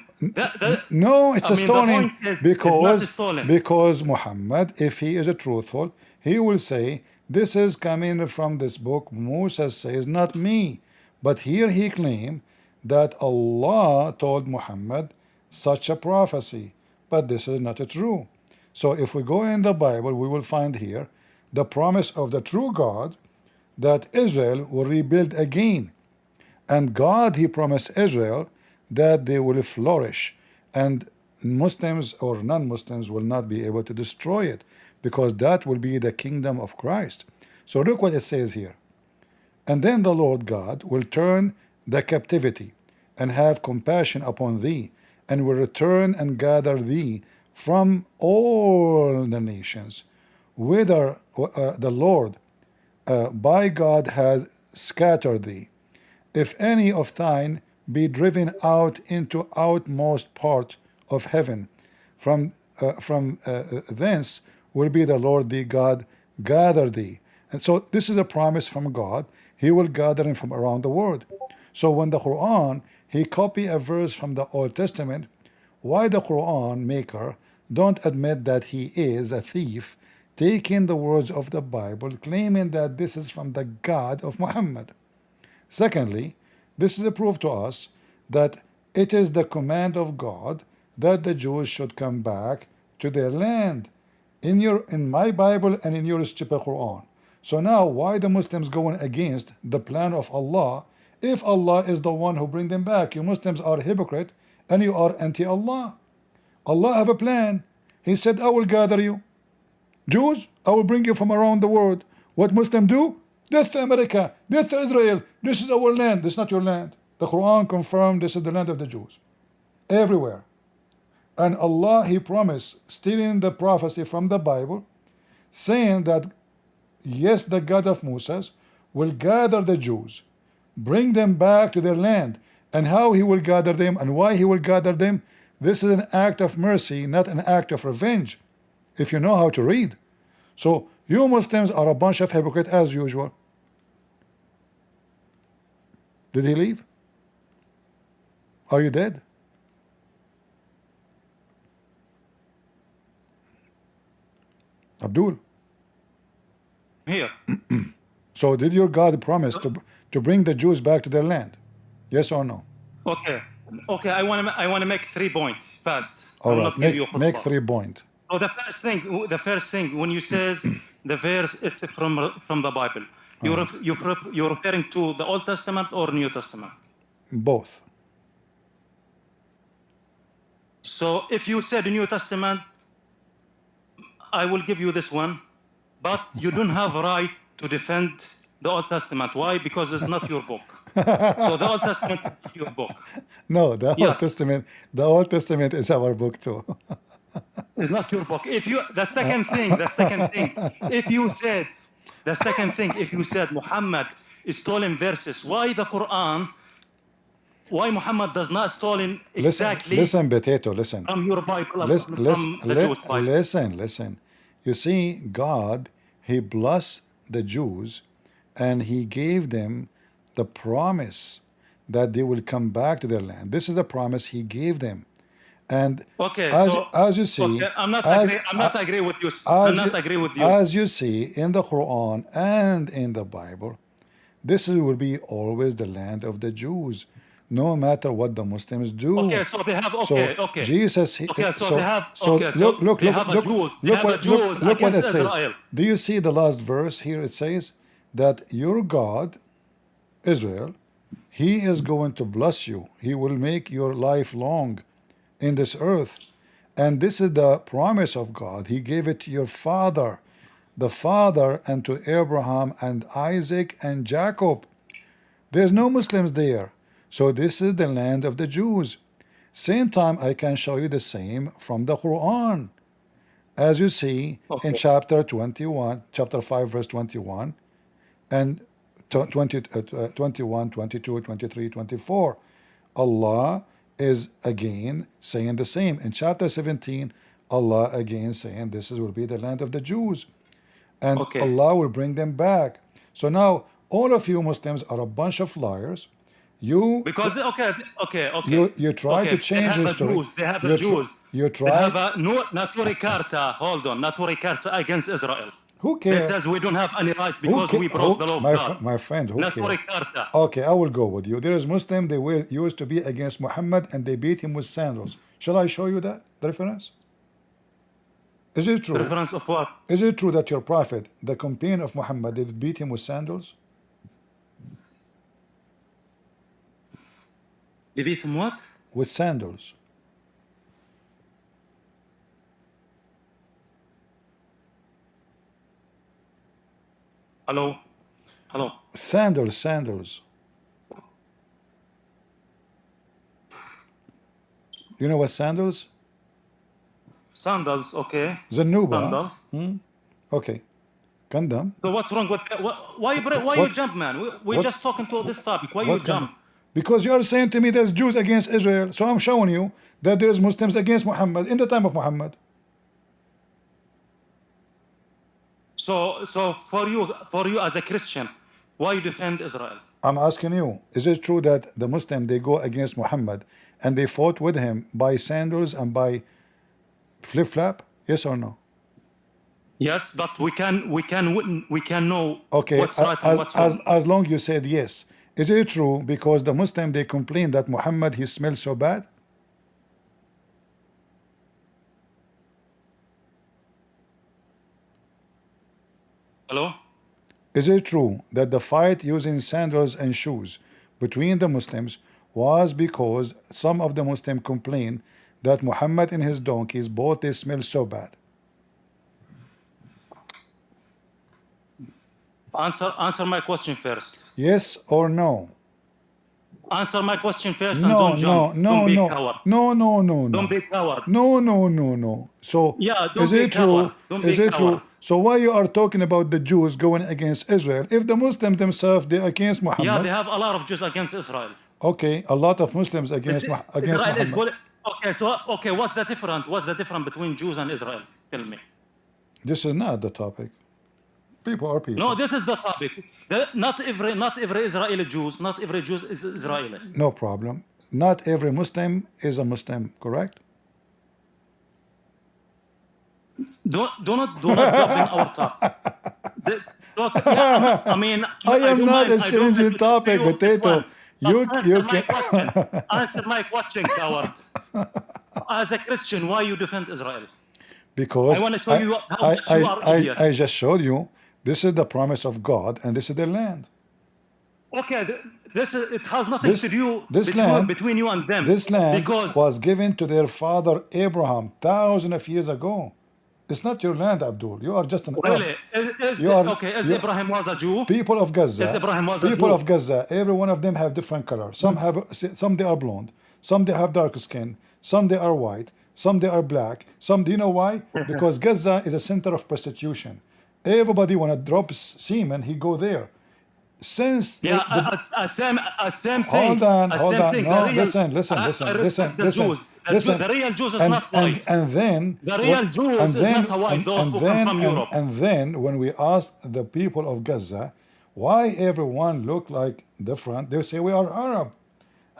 Speaker 1: No, it's
Speaker 3: I
Speaker 1: a
Speaker 3: mean, the
Speaker 1: stoning
Speaker 3: point is, it's not stolen.
Speaker 1: because Muhammad, if he is a truthful, he will say, this is coming from this book. Musa says, not me. But here he claimed that Allah told Muhammad such a prophecy. But this is not true. So if we go in the Bible, we will find here the promise of the true God that Israel will rebuild again. And God, he promised Israel that they will flourish, and Muslims or non-Muslims will not be able to destroy it, because that will be the kingdom of Christ. So look what it says here. And then the Lord God will turn the captivity and have compassion upon thee, and will return and gather thee from all the nations, whither the Lord by God has scattered thee. If any of thine be driven out into outmost part of heaven, from thence will be the Lord thy God gather thee. And so this is a promise from God. He will gather him from around the world. So when the Quran, he copy a verse from the Old Testament, why the Quran maker don't admit that he is a thief, taking the words of the Bible, claiming that this is from the God of Muhammad? Secondly, this is a proof to us that it is the command of God that the Jews should come back to their land in my Bible and in your stupid Quran. So now why the Muslims going against the plan of Allah if Allah is the one who bring them back? You Muslims are hypocrite and you are anti-Allah. Allah have a plan. He said, I will gather you. Jews, I will bring you from around the world. What Muslim do? Death to America, death to Israel. This is our land. This is not your land. The Quran confirmed this is the land of the Jews. Everywhere. And Allah, he promised, stealing the prophecy from the Bible, saying that yes, the God of Moses will gather the Jews, bring them back to their land. And how he will gather them and why he will gather them, this is an act of mercy, not an act of revenge, if you know how to read. So you Muslims are a bunch of hypocrites as usual. Did he leave? Are you dead? Abdul?
Speaker 3: Here.
Speaker 1: So did your God promise to bring the Jews back to their land? Yes or no?
Speaker 3: Okay. Okay, I want to make 3 points fast.
Speaker 1: All
Speaker 3: I will
Speaker 1: right,
Speaker 3: not give you
Speaker 1: make
Speaker 3: khutbah.
Speaker 1: 3 points.
Speaker 3: So the first thing, when you says the verse it's from the Bible, you're referring to the Old Testament or New Testament?
Speaker 1: Both.
Speaker 3: So if you said New Testament, I will give you this one, but you don't have a right to defend the Old Testament. Why? Because it's not your book. So the Old Testament is your book.
Speaker 1: No, the
Speaker 3: Yes.
Speaker 1: Old Testament is our book too.
Speaker 3: It's not your book. If you the second thing, if you said Muhammad is stolen verses, why the Quran? Why Muhammad does not stolen exactly
Speaker 1: Listen, Potato, listen.
Speaker 3: from your Bible,
Speaker 1: Listen,
Speaker 3: from the Jewish Bible?
Speaker 1: listen. You see, God, he blessed the Jews and he gave them the promise that they will come back to their land. This is the promise he gave them. And
Speaker 3: Okay,
Speaker 1: as you see,
Speaker 3: okay, I'm not agree with you. I'm not agree with you.
Speaker 1: As you see in the Quran and in the Bible, this will be always the land of the Jews, no matter what the Muslims do.
Speaker 3: Okay, so they have okay.
Speaker 1: Jesus.
Speaker 3: Okay, so they have
Speaker 1: Look what it says.
Speaker 3: Israel.
Speaker 1: Do you see the last verse here? It says that your God, Israel, he is going to bless you. He will make your life long in this earth. And this is the promise of God. He gave it to your father, the father, and to Abraham and Isaac and Jacob. There's no Muslims there. So this is the land of the Jews. Same time, I can show you the same from the Quran. As you see in chapter 21, chapter 5, verse 21, and 21, 22, 23, 24, Allah is again saying the same. In chapter 17, Allah again saying this will be the land of the Jews. And Allah will bring them back. So now, all of you Muslims are a bunch of liars. You
Speaker 3: Because okay.
Speaker 1: you try to change history.
Speaker 3: They have
Speaker 1: You
Speaker 3: a Jews.
Speaker 1: you
Speaker 3: They have
Speaker 1: try.
Speaker 3: a Naturi Carta. Hold on, Naturi Carta against Israel.
Speaker 1: Who
Speaker 3: They
Speaker 1: cares?
Speaker 3: says we don't have any right because we broke the law of God.
Speaker 1: My friend, who
Speaker 3: Naturi
Speaker 1: cares?
Speaker 3: Carta.
Speaker 1: Okay, I will go with you. There is Muslim, they used to be against Muhammad and they beat him with sandals. Shall I show you that, the reference? Is it true?
Speaker 3: Reference of what?
Speaker 1: Is it true that your prophet, the companion of Muhammad, did beat him with sandals?
Speaker 3: They beat him what?
Speaker 1: With sandals.
Speaker 3: Hello? Hello?
Speaker 1: Sandals. You know what sandals?
Speaker 3: Sandals, okay.
Speaker 1: Zanuba.
Speaker 3: Sandal.
Speaker 1: Okay. Condom.
Speaker 3: So what's wrong with why you jump, man? We're just talking to this topic. Why you jump?
Speaker 1: Because you are saying to me there's Jews against Israel. So I'm showing you that there's Muslims against Muhammad in the time of Muhammad.
Speaker 3: So for you as a Christian, why you defend Israel?
Speaker 1: I'm asking you, is it true that the Muslim, they go against Muhammad and they fought with him by sandals and by flip-flap? Yes or no?
Speaker 3: Yes, but we can know
Speaker 1: Okay,
Speaker 3: what's right and what's wrong.
Speaker 1: as long you said yes. Is it true because the Muslim, they complain that Muhammad, he smells so bad?
Speaker 3: Hello?
Speaker 1: Is it true that the fight using sandals and shoes between the Muslims was because some of the Muslims complained that Muhammad and his donkeys, both they smell so bad?
Speaker 3: Answer my question first.
Speaker 1: Yes or no?
Speaker 3: Answer my question first and don't jump. Don't be coward.
Speaker 1: No.
Speaker 3: Don't be coward.
Speaker 1: No. So
Speaker 3: Yeah, don't
Speaker 1: is
Speaker 3: be
Speaker 1: it
Speaker 3: coward.
Speaker 1: true?
Speaker 3: Don't
Speaker 1: Is
Speaker 3: be
Speaker 1: it true?
Speaker 3: coward.
Speaker 1: So why you are talking about the Jews going against Israel if the Muslims themselves they against Muhammad?
Speaker 3: Yeah, they have a lot of Jews against Israel.
Speaker 1: Okay, a lot of Muslims against
Speaker 3: Israel is
Speaker 1: Muhammad.
Speaker 3: Okay, what's the difference? What's the difference between Jews and Israel? Tell me.
Speaker 1: This is not the topic. People are people.
Speaker 3: No, this is the topic. Not every Israeli Jews, not every Jew is Israeli.
Speaker 1: No problem. Not every Muslim is a Muslim, correct?
Speaker 3: Do not jump in our topic. I mean,
Speaker 1: I am not a changing topic, Potato. You can
Speaker 3: answer my question, coward. As a Christian, why you defend Israel?
Speaker 1: Because
Speaker 3: I want to show you how much you are idiot.
Speaker 1: I just showed you this is the promise of God and this is their land.
Speaker 3: Okay, it has nothing to do between you and them.
Speaker 1: This land
Speaker 3: because
Speaker 1: was given to their father Abraham thousands of years ago. It's not your land, Abdul. You are just an
Speaker 3: really. As Abraham was a Jew.
Speaker 1: People of Gaza.
Speaker 3: As Abraham was a Jew.
Speaker 1: People of Gaza. Every one of them have different colors. Some they are blonde. Some they have dark skin. Some they are white. Some they are black. Some, do you know why? Because Gaza is a center of prostitution. Everybody wanna drop semen, he go there. Since
Speaker 3: a same thing.
Speaker 1: Hold on. No, listen.
Speaker 3: The real Jews is not white.
Speaker 1: And then
Speaker 3: the real Jews is not white. Those who come from Europe.
Speaker 1: And then when we ask the people of Gaza why everyone look like different, they say we are Arab,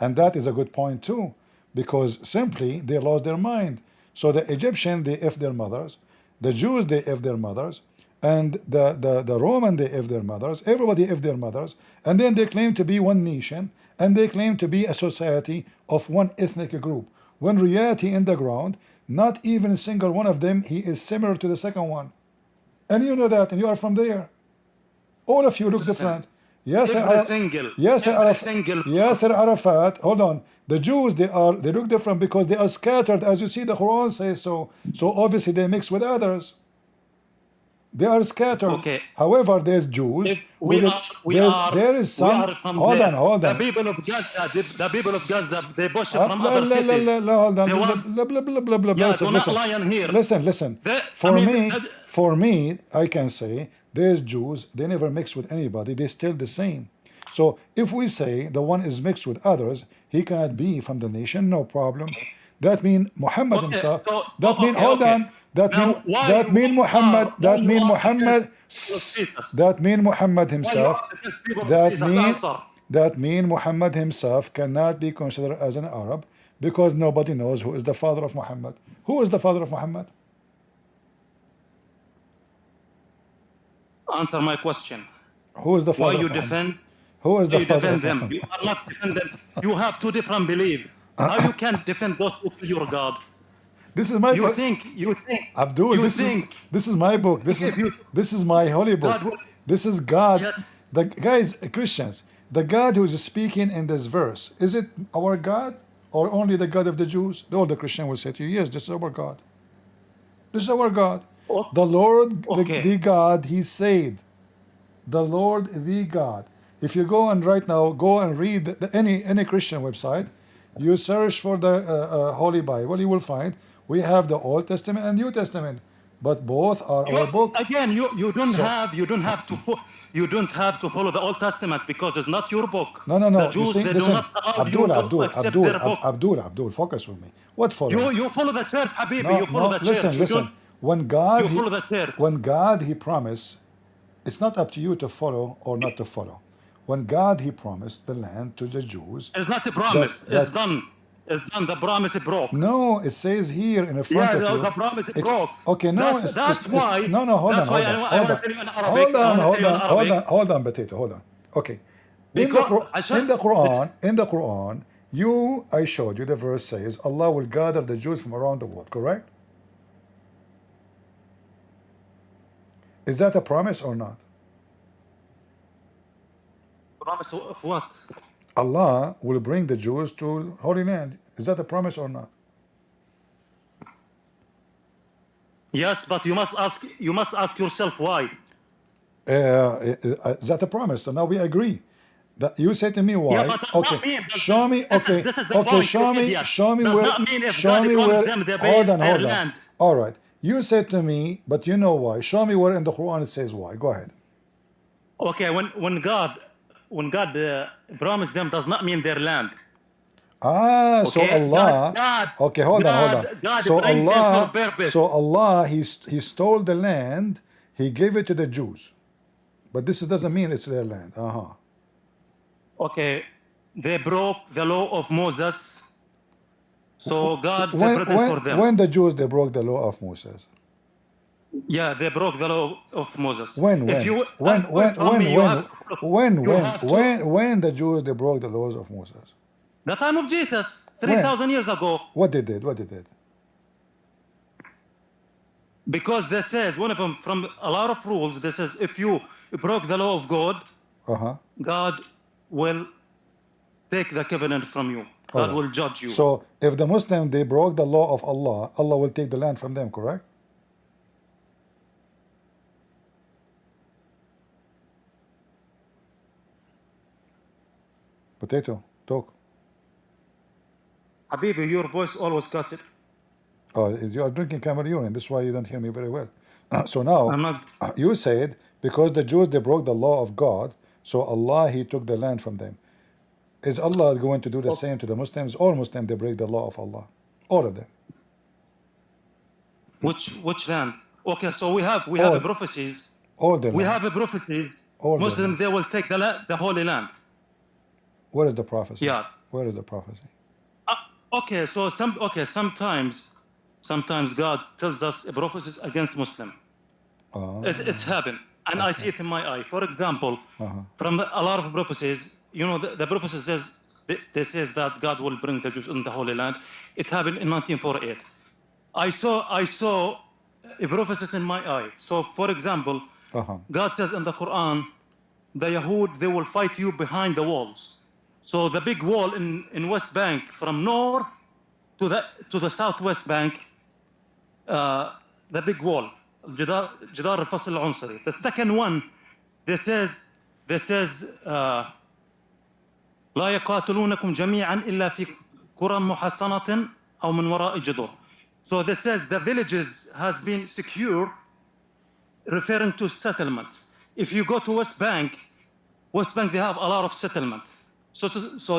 Speaker 1: and that is a good point too, because simply they lost their mind. So the Egyptian they F their mothers, the Jews they F their mothers. And the Roman, they F their mothers, everybody F their mothers, and then they claim to be one nation, and they claim to be a society of one ethnic group. When reality in the ground, not even a single one of them, he is similar to the second one. And you know that, and you are from there. All of you look different. Yasser Arafat, hold on. The Jews, they look different because they are scattered, as you see the Quran says so. So obviously they mix with others. They are scattered.
Speaker 3: Okay.
Speaker 1: However, there's Jews. There is some. Hold on.
Speaker 3: The people of Gaza, they push from other cities.
Speaker 1: Hold on. Listen. For me, I can say there's Jews. They never mix with anybody. They're still the same. So if we say the one is mixed with others, he cannot be from the nation. No problem. That means Muhammad himself. That means hold on. That mean Muhammad that mean Muhammad himself cannot be considered as an Arab because nobody knows who is the father of Muhammad. Who is the father of Muhammad?
Speaker 3: Answer my question.
Speaker 1: Who is the
Speaker 3: Why
Speaker 1: father
Speaker 3: you
Speaker 1: of Muhammad?
Speaker 3: defend?
Speaker 1: Who is the
Speaker 3: You
Speaker 1: father
Speaker 3: defend
Speaker 1: of
Speaker 3: them.
Speaker 1: Muhammad?
Speaker 3: You are not defending. You have two different beliefs. How you can defend those who kill your God?
Speaker 1: This is my
Speaker 3: You
Speaker 1: book.
Speaker 3: think
Speaker 1: Abdul,
Speaker 3: you
Speaker 1: this
Speaker 3: think
Speaker 1: is my book.
Speaker 3: if you
Speaker 1: This is my holy book.
Speaker 3: God will,
Speaker 1: This is God.
Speaker 3: yes,
Speaker 1: The guys, Christians, the God who is speaking in this verse, is it our God or only the God of the Jews? All the Christian will say to you, yes, this is our God. This is our God.
Speaker 3: oh,
Speaker 1: The Lord,
Speaker 3: okay.
Speaker 1: the God, he said. The Lord, the God. If you go and right now, go and read any Christian website, you search for the Holy Bible, you will find we have the Old Testament and New Testament, but both are our book.
Speaker 3: Again, you don't
Speaker 1: So
Speaker 3: have to follow the Old Testament because it's not your book.
Speaker 1: no,
Speaker 3: The
Speaker 1: you
Speaker 3: Jews
Speaker 1: see,
Speaker 3: they do
Speaker 1: listen,
Speaker 3: not allow you to accept their book.
Speaker 1: Abdul, focus with me. What follow?
Speaker 3: You follow the church, Habibi. You follow the church.
Speaker 1: Listen. When
Speaker 3: You
Speaker 1: God,
Speaker 3: follow the church.
Speaker 1: he promised, it's not up to you to follow or not to follow. When God, he promised the land to the Jews,
Speaker 3: It's not a promise. It's done. It's done. The promise broke.
Speaker 1: no, it says here in the front of you.
Speaker 3: The promise broke.
Speaker 1: Okay, no,
Speaker 3: That's why.
Speaker 1: no, hold on.
Speaker 3: I want to tell you in Arabic.
Speaker 1: Hold on, potato, hold on. Okay,
Speaker 3: Because
Speaker 1: in the Quran, I showed you the verse says Allah will gather the Jews from around the world. Correct? Is that a promise or not?
Speaker 3: promise of what?
Speaker 1: Allah will bring the Jews to Holy Land. Is that a promise or not?
Speaker 3: Yes, but you must ask yourself why.
Speaker 1: Is that a promise? So now we agree. That you say to me why?
Speaker 3: Yeah, but
Speaker 1: Okay, show me. Okay,
Speaker 3: this is the
Speaker 1: okay,
Speaker 3: point,
Speaker 1: show me
Speaker 3: does
Speaker 1: where.
Speaker 3: not mean if
Speaker 1: Show
Speaker 3: God
Speaker 1: me
Speaker 3: promised
Speaker 1: where.
Speaker 3: them their
Speaker 1: Hold on.
Speaker 3: land.
Speaker 1: All right. You said to me, but you know why. Show me where in the Quran it says why. Go ahead.
Speaker 3: Okay, when God promised them does not mean their land.
Speaker 1: Ah, so
Speaker 3: Okay?
Speaker 1: Allah. Okay, hold on.
Speaker 3: God
Speaker 1: So
Speaker 3: bring them
Speaker 1: Allah.
Speaker 3: for purpose.
Speaker 1: So Allah, he stole the land. He gave it to the Jews, but this doesn't mean it's their land.
Speaker 3: Okay, they broke the law of Moses, so God separated for them.
Speaker 1: When the Jews they broke the law of Moses.
Speaker 3: Yeah, they broke the law of Moses.
Speaker 1: When the Jews they broke the laws of Moses?
Speaker 3: The time of Jesus, 3,000 years ago.
Speaker 1: What they did?
Speaker 3: Because this says, one of them, from a lot of rules, this says if you broke the law of God, God will take the covenant from you. God will judge you.
Speaker 1: So if the Muslim they broke the law of Allah, Allah will take the land from them, correct? Potato, talk.
Speaker 3: Habibi, your voice always cut it.
Speaker 1: Oh, you are drinking camel urine. That's why you don't hear me very well. So now, you said because the Jews they broke the law of God, so Allah he took the land from them. Is Allah going to do the same to the Muslims? All Muslims they break the law of Allah, all of them.
Speaker 3: Which land? Okay, so we have prophecies.
Speaker 1: All the
Speaker 3: we have prophecies. Muslims they will take the Holy Land.
Speaker 1: Where is the prophecy?
Speaker 3: Yeah.
Speaker 1: Where is the prophecy?
Speaker 3: Okay, so sometimes God tells us prophecies against Muslim. It's happened, and I see it in my eye. For example, from a lot of prophecies, you know, the prophecy says that God will bring the Jews in the Holy Land. It happened in 1948. I saw a prophecy in my eye. So, for example, God says in the Quran, the Yahud they will fight you behind the walls. So the big wall in West Bank, from north to the southwest bank, the big wall, جدار الفصل العنصري. The second one, this says لا يقاتلونكم جميعا إلا في قرى محصنة أو من وراء جدر. So this says the villages has been secure, referring to settlement. If you go to West Bank they have a lot of settlement. So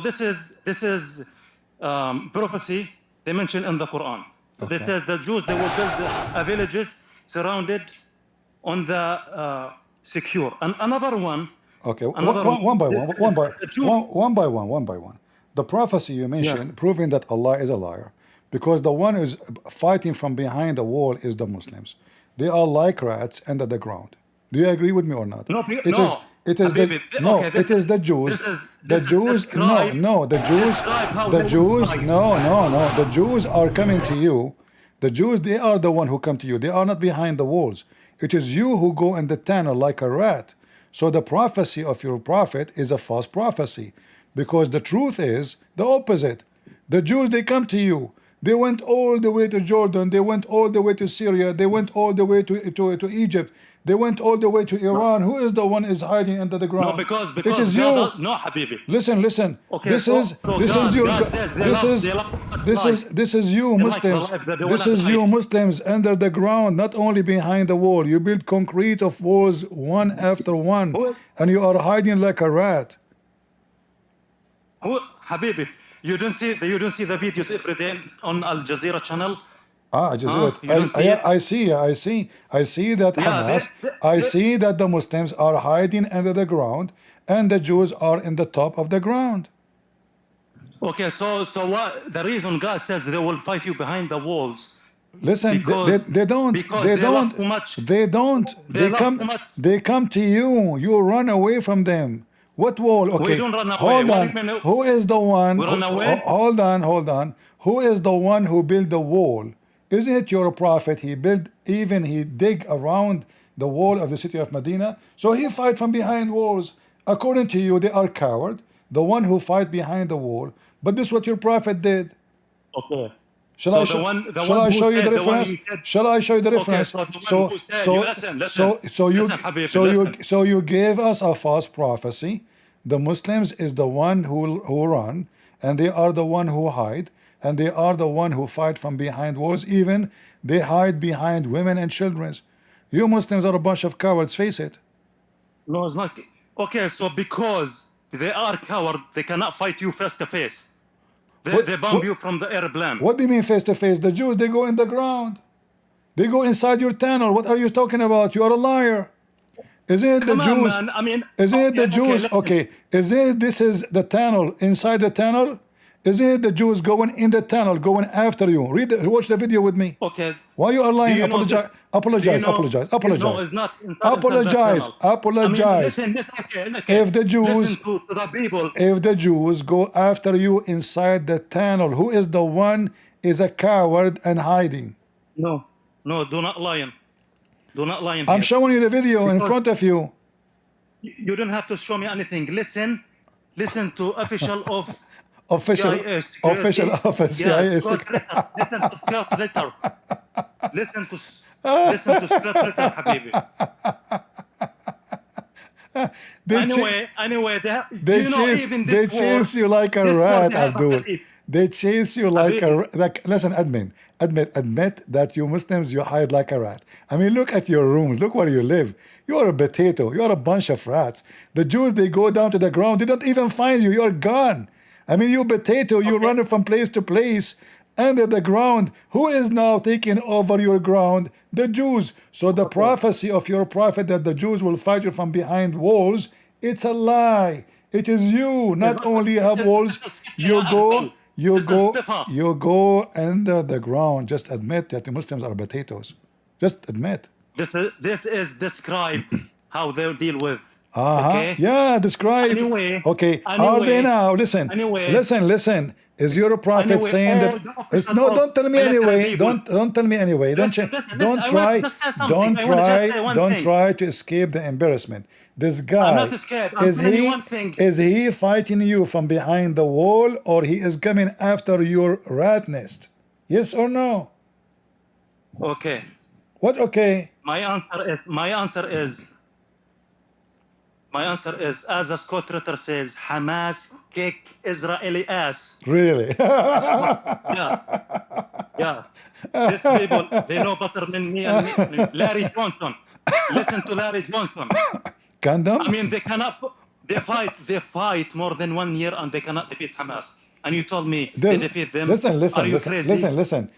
Speaker 3: this is prophecy they mention in the Quran. They said the Jews they will build villages surrounded on the secure. And another one
Speaker 1: Okay,
Speaker 3: Another
Speaker 1: one by
Speaker 3: this
Speaker 1: one,
Speaker 3: is the truth.
Speaker 1: one by one. The prophecy you mentioned, proving that Allah is a liar, because the one who's fighting from behind the wall is the Muslims. They are like rats under the ground. Do you agree with me or not?
Speaker 3: No,
Speaker 1: It is.
Speaker 3: no,
Speaker 1: It is the
Speaker 3: Habibi,
Speaker 1: no.
Speaker 3: okay,
Speaker 1: It is the Jews. The
Speaker 3: this is
Speaker 1: Jews. No,
Speaker 3: describe
Speaker 1: no. The Jews.
Speaker 3: describe how
Speaker 1: The
Speaker 3: they will
Speaker 1: Jews.
Speaker 3: fight.
Speaker 1: No, no, no. The Jews are coming to you. The Jews, they are the one who come to you. They are not behind the walls. It is you who go in the tunnel like a rat. So the prophecy of your prophet is a false prophecy, because the truth is the opposite. The Jews, they come to you. They went all the way to Jordan. They went all the way to Syria. They went all the way to Egypt. They went all the way to Iran. Who is the one is hiding under the ground?
Speaker 3: No, because
Speaker 1: it is
Speaker 3: God,
Speaker 1: you.
Speaker 3: no, Habibi.
Speaker 1: Listen.
Speaker 3: Okay,
Speaker 1: This is your.
Speaker 3: God says
Speaker 1: This is you Muslims. This is you Muslims under the ground, not only behind the wall. You build concrete of walls one after one, and you are hiding like a rat.
Speaker 3: Habibi, you don't see the videos every day on Al Jazeera channel.
Speaker 1: I just do it.
Speaker 3: You don't see it?
Speaker 1: I see that Hamas. I see that the Muslims are hiding under the ground, and the Jews are in the top of the ground.
Speaker 3: Okay, so what? The reason God says they will fight you behind the walls.
Speaker 1: Listen,
Speaker 3: Because
Speaker 1: they don't.
Speaker 3: love too much.
Speaker 1: They don't.
Speaker 3: They love too much.
Speaker 1: They come to you. You run away from them. What wall? Okay.
Speaker 3: We don't run away.
Speaker 1: Hold
Speaker 3: What
Speaker 1: on.
Speaker 3: do you mean?
Speaker 1: Who is the one?
Speaker 3: We run away?
Speaker 1: Hold on. Who is the one who built the wall? Isn't it your prophet? He dig around the wall of the city of Medina. So he fight from behind walls. According to you, they are coward. The one who fight behind the wall. But this is what your prophet did.
Speaker 3: Okay.
Speaker 1: Shall I show you the reference? Shall I show you the reference? So you gave us a false prophecy. The Muslims is the one who run, and they are the one who hide, and they are the one who fight from behind walls. Even they hide behind women and children. You Muslims are a bunch of cowards. Face it.
Speaker 3: No, it's not. Okay, so because they are coward, they cannot fight you face to face. They bomb you from the airplane.
Speaker 1: What do you mean face to face? The Jews, they go in the ground. They go inside your tunnel. What are you talking about? You are a liar. Isn't it the Jews?
Speaker 3: Man. I mean,
Speaker 1: isn't it the Jews?
Speaker 3: Okay.
Speaker 1: Is it this is the tunnel inside the tunnel? Isn't it the Jews going in the tunnel, going after you? Watch the video with me.
Speaker 3: Okay.
Speaker 1: Why you are lying? Apologize.
Speaker 3: No,
Speaker 1: It's
Speaker 3: not
Speaker 1: apologize.
Speaker 3: I mean, listen, okay.
Speaker 1: If the Jews,
Speaker 3: listen to the people.
Speaker 1: if the Jews go after you inside the tunnel, who is the one is a coward and hiding?
Speaker 3: No, do not lie. Do not lie.
Speaker 1: I'm showing you the video in front of you.
Speaker 3: You don't have to show me anything. Listen to official of
Speaker 1: official office.
Speaker 3: Yes,
Speaker 1: CIA.
Speaker 3: listen to Scott letter. Listen to Scott letter, Habibi. Anyway,
Speaker 1: they chase you like a rat, Abdul. They chase you like a like. Listen, admit that you Muslims, you hide like a rat. I mean, look at your rooms. Look where you live. You are a potato. You are a bunch of rats. The Jews, they go down to the ground. They don't even find you. You are gone. I mean, you potato. You running from place to place under the ground. Who is now taking over your ground? The Jews. So the prophecy of your prophet that the Jews will fight you from behind walls, it's a lie. It is you. Not only have walls, you go under the ground. Just admit that the Muslims are potatoes. Just admit.
Speaker 3: This is describe how they deal with.
Speaker 1: Okay? Yeah, describe. Okay. Are they now? Listen. Listen. Is your prophet saying that? No, don't tell me anyway. Don't tell me anyway. Don't try to escape the embarrassment. This guy,
Speaker 3: I'm not scared. I'm telling you one thing.
Speaker 1: Is he fighting you from behind the wall, or he is coming after your rat nest? Yes or no?
Speaker 3: Okay.
Speaker 1: What? Okay.
Speaker 3: My answer is, as the Scott Ritter says, Hamas kick Israeli ass.
Speaker 1: Really?
Speaker 3: Yeah. These people, they know better than me and Larry Johnson. Listen to Larry Johnson.
Speaker 1: Condom?
Speaker 3: I mean, they cannot. They fight more than 1 year, and they cannot defeat Hamas. And you told me they defeat them.
Speaker 1: Listen.
Speaker 3: Are you crazy?
Speaker 1: Listen.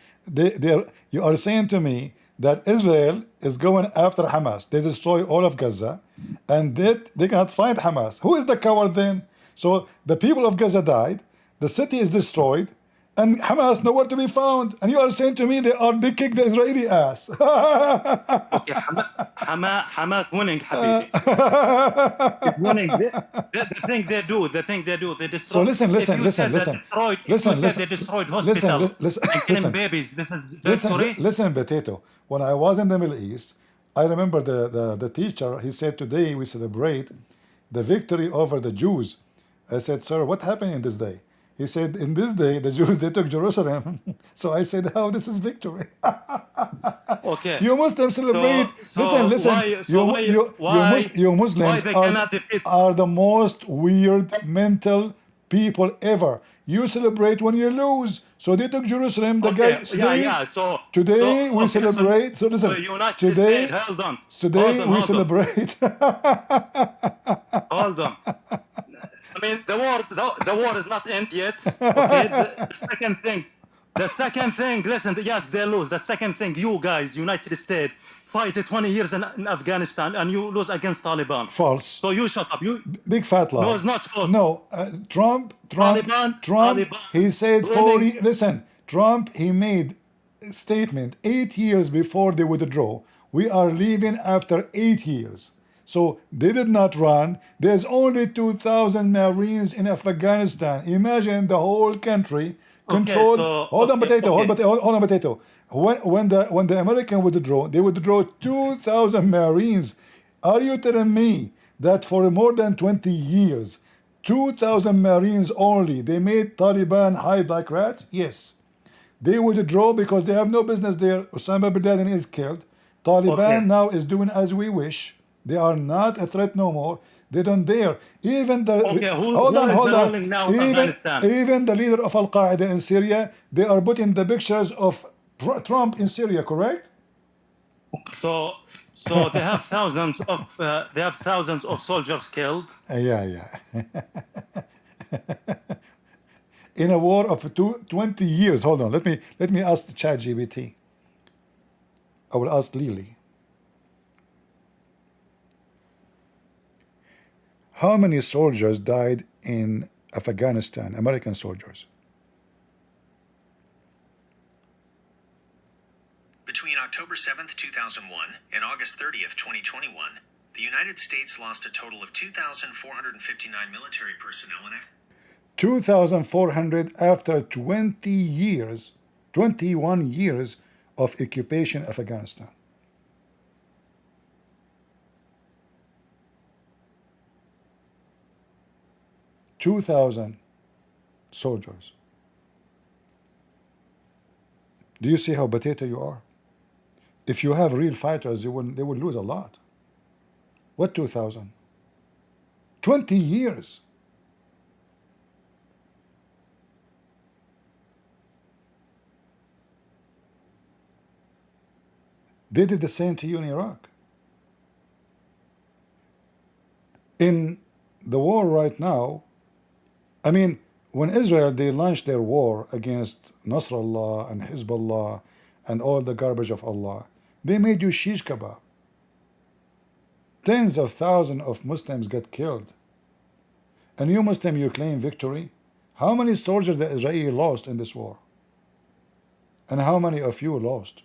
Speaker 1: You are saying to me that Israel is going after Hamas. They destroy all of Gaza, and they cannot find Hamas. Who is the coward then? So the people of Gaza died, the city is destroyed, and Hamas nowhere to be found. And you are saying to me they kicked the Israeli ass.
Speaker 3: Okay, Hamas winning, Habibi. It's winning. The thing they do, they destroy.
Speaker 1: So listen,
Speaker 3: If you said they destroyed hospitals and killing babies, this is victory.
Speaker 1: Listen, Potato. When I was in the Middle East, I remember the teacher, he said, today we celebrate the victory over the Jews. I said, sir, what happened in this day? He said, in this day, the Jews, they took Jerusalem. So I said, how this is victory?
Speaker 3: Okay.
Speaker 1: You Muslims celebrate. You Muslims are the most weird mental people ever. You celebrate when you lose. So they took Jerusalem. The guy. Today we celebrate. So listen. Today,
Speaker 3: hold on.
Speaker 1: We celebrate.
Speaker 3: Hold on. I mean, the war is not end yet. Okay. The second thing. Listen. Yes, they lose. The second thing, you guys, United States, fight 20 years in Afghanistan, and you lose against Taliban.
Speaker 1: False.
Speaker 3: So you shut up. You
Speaker 1: big fat lie.
Speaker 3: No, it's not false.
Speaker 1: No, Trump.
Speaker 3: Taliban,
Speaker 1: he said 40. Listen, Trump. He made a statement 8 years before they withdraw. We are leaving after 8 years. So they did not run. There's only 2,000 Marines in Afghanistan. Imagine the whole country controlled. Hold on, Potato. When the American withdraw, they withdraw 2,000 Marines. Are you telling me that for more than 20 years, 2,000 Marines only, they made Taliban hide like rats? Yes. They withdraw because they have no business there. Osama bin Laden is killed. Taliban now is doing as we wish. They are not a threat no more. They don't dare. Even the hold on. Even the leader of Al Qaeda in Syria, they are putting the pictures of Trump in Syria, correct?
Speaker 3: So they have thousands of soldiers killed.
Speaker 1: Yeah. In a war of 20 years. Hold on. Let me ask ChatGPT. I will ask Lily. How many soldiers died in Afghanistan, American soldiers?
Speaker 8: Between October 7th, 2001 and August 30th, 2021, the United States lost a total of 2,459 military personnel in
Speaker 1: 2,400 after 20 years, 21 years of occupation of Afghanistan. $2,000 soldiers. Do you see how potato you are? If you have real fighters, they would lose a lot. What 2,000? 20 years. They did the same to you in Iraq. In the war right now, I mean, when Israel, they launched their war against Nasrallah and Hezbollah and all the garbage of Allah, they made you shish kebab. Tens of thousands of Muslims got killed. And you Muslim, you claim victory. How many soldiers the Israeli lost in this war? And how many of you lost?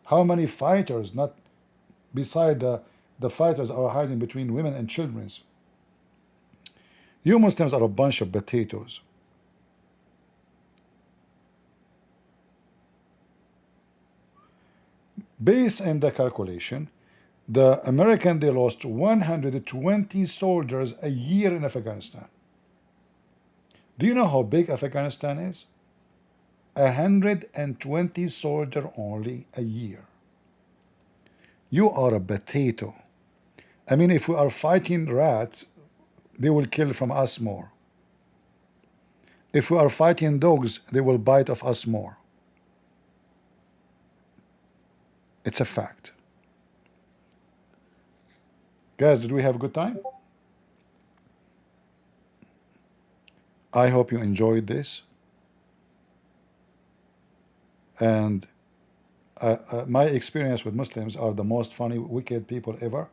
Speaker 1: How many fighters, not beside the fighters, are hiding between women and children? You Muslims are a bunch of potatoes. Based on the calculation, the American, they lost 120 soldiers a year in Afghanistan. Do you know how big Afghanistan is? 120 soldiers only a year. You are a potato. I mean, if we are fighting rats, they will kill from us more. If we are fighting dogs, they will bite of us more. It's a fact. Guys, did we have a good time? I hope you enjoyed this. And My experience with Muslims are the most funny, wicked people ever.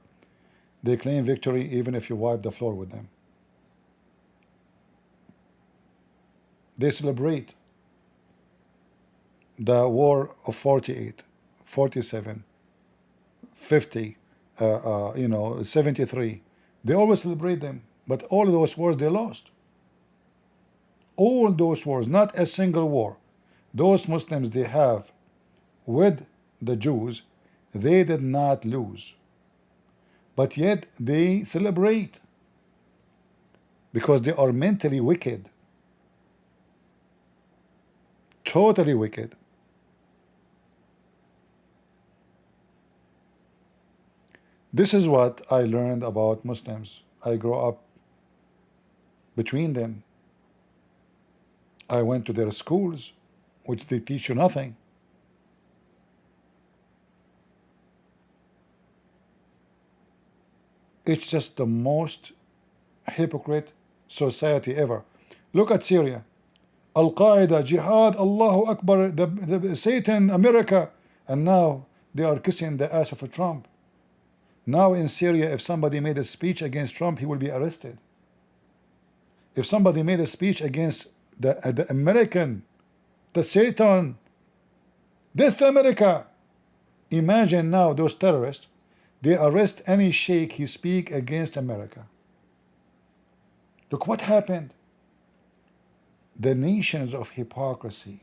Speaker 1: They claim victory even if you wipe the floor with them. They celebrate the war of 48, 47, 50, 73. They always celebrate them, but all those wars they lost. All those wars, not a single war. Those Muslims they have with the Jews, they did not lose. But yet they celebrate because they are mentally wicked. Totally wicked. This is what I learned about Muslims. I grew up between them. I went to their schools, which they teach you nothing. It's just the most hypocrite society ever. Look at Syria. Al-Qaeda, Jihad, Allahu Akbar, the Satan, America. And now they are kissing the ass of a Trump. Now in Syria, if somebody made a speech against Trump, he will be arrested. If somebody made a speech against the American, the Satan, death to America. Imagine now those terrorists, they arrest any sheikh he speak against America. Look what happened. The nations of hypocrisy.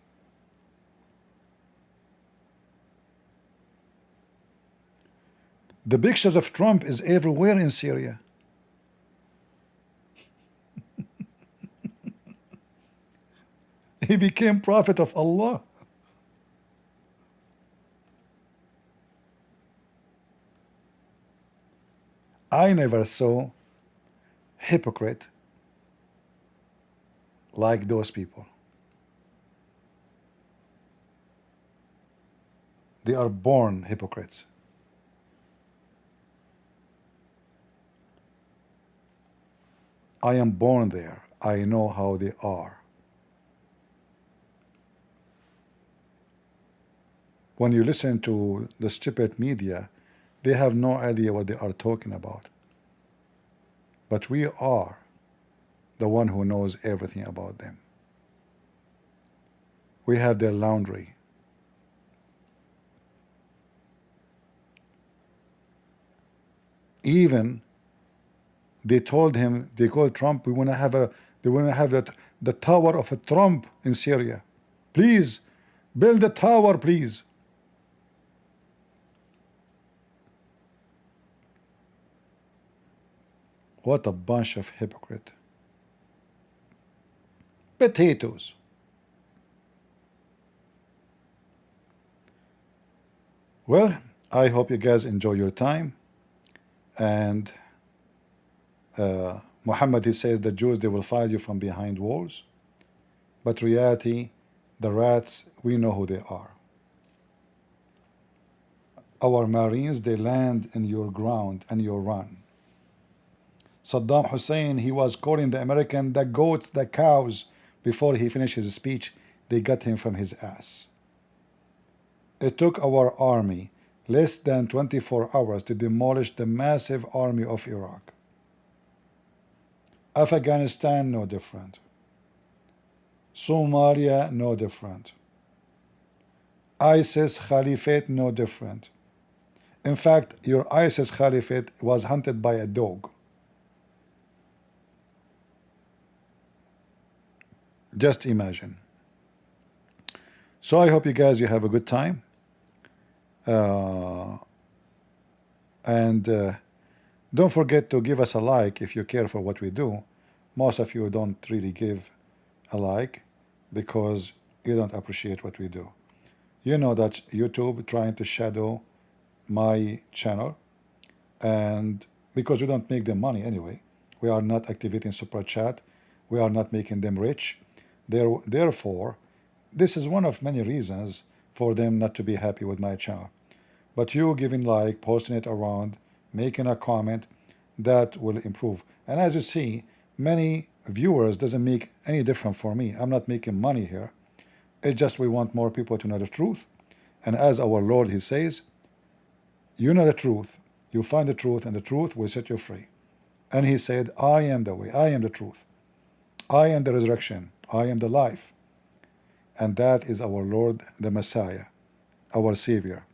Speaker 1: The pictures of Trump is everywhere in Syria. He became prophet of Allah. I never saw hypocrite like those people. They are born hypocrites. I am born there. I know how they are. When you listen to the stupid media, they have no idea what they are talking about. But we are the one who knows everything about them. We have their laundry. Even they told him, they called Trump, they want to have the tower of a Trump in Syria. Please build a tower, please. What a bunch of hypocrite. Potatoes. Well, I hope you guys enjoy your time. And Muhammad, he says the Jews, they will fight you from behind walls. But reality, the rats, we know who they are. Our Marines, they land in your ground and you run. Saddam Hussein, he was calling the American the goats, the cows. Before he finished his speech, they got him from his ass. It took our army less than 24 hours to demolish the massive army of Iraq. Afghanistan, no different. Somalia, no different. ISIS Caliphate, no different. In fact, your ISIS Caliphate was hunted by a dog. Just imagine. So I hope you guys, you have a good time. Don't forget to give us a like if you care for what we do. Most of you don't really give a like because you don't appreciate what we do. You know that YouTube trying to shadow my channel, and because we don't make them money anyway, we are not activating super chat, we are not making them rich. Therefore, this is one of many reasons for them not to be happy with my channel. But you giving like, posting it around, making a comment, that will improve. And as you see, many viewers doesn't make any difference for me. I'm not making money here. It's just we want more people to know the truth, And as our Lord, he says, you know the truth, you find the truth, and the truth will set you free. And he said, I am the way, I am the truth, I am the resurrection, I am the life. And that is our Lord, the Messiah, our Savior.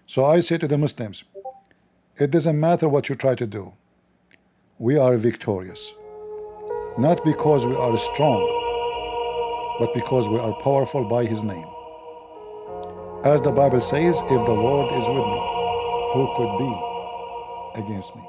Speaker 1: So I say to the Muslims, it doesn't matter what you try to do, we are victorious. Not because we are strong, but because we are powerful by his name. As the Bible says, if the Lord is with me, who could be against me?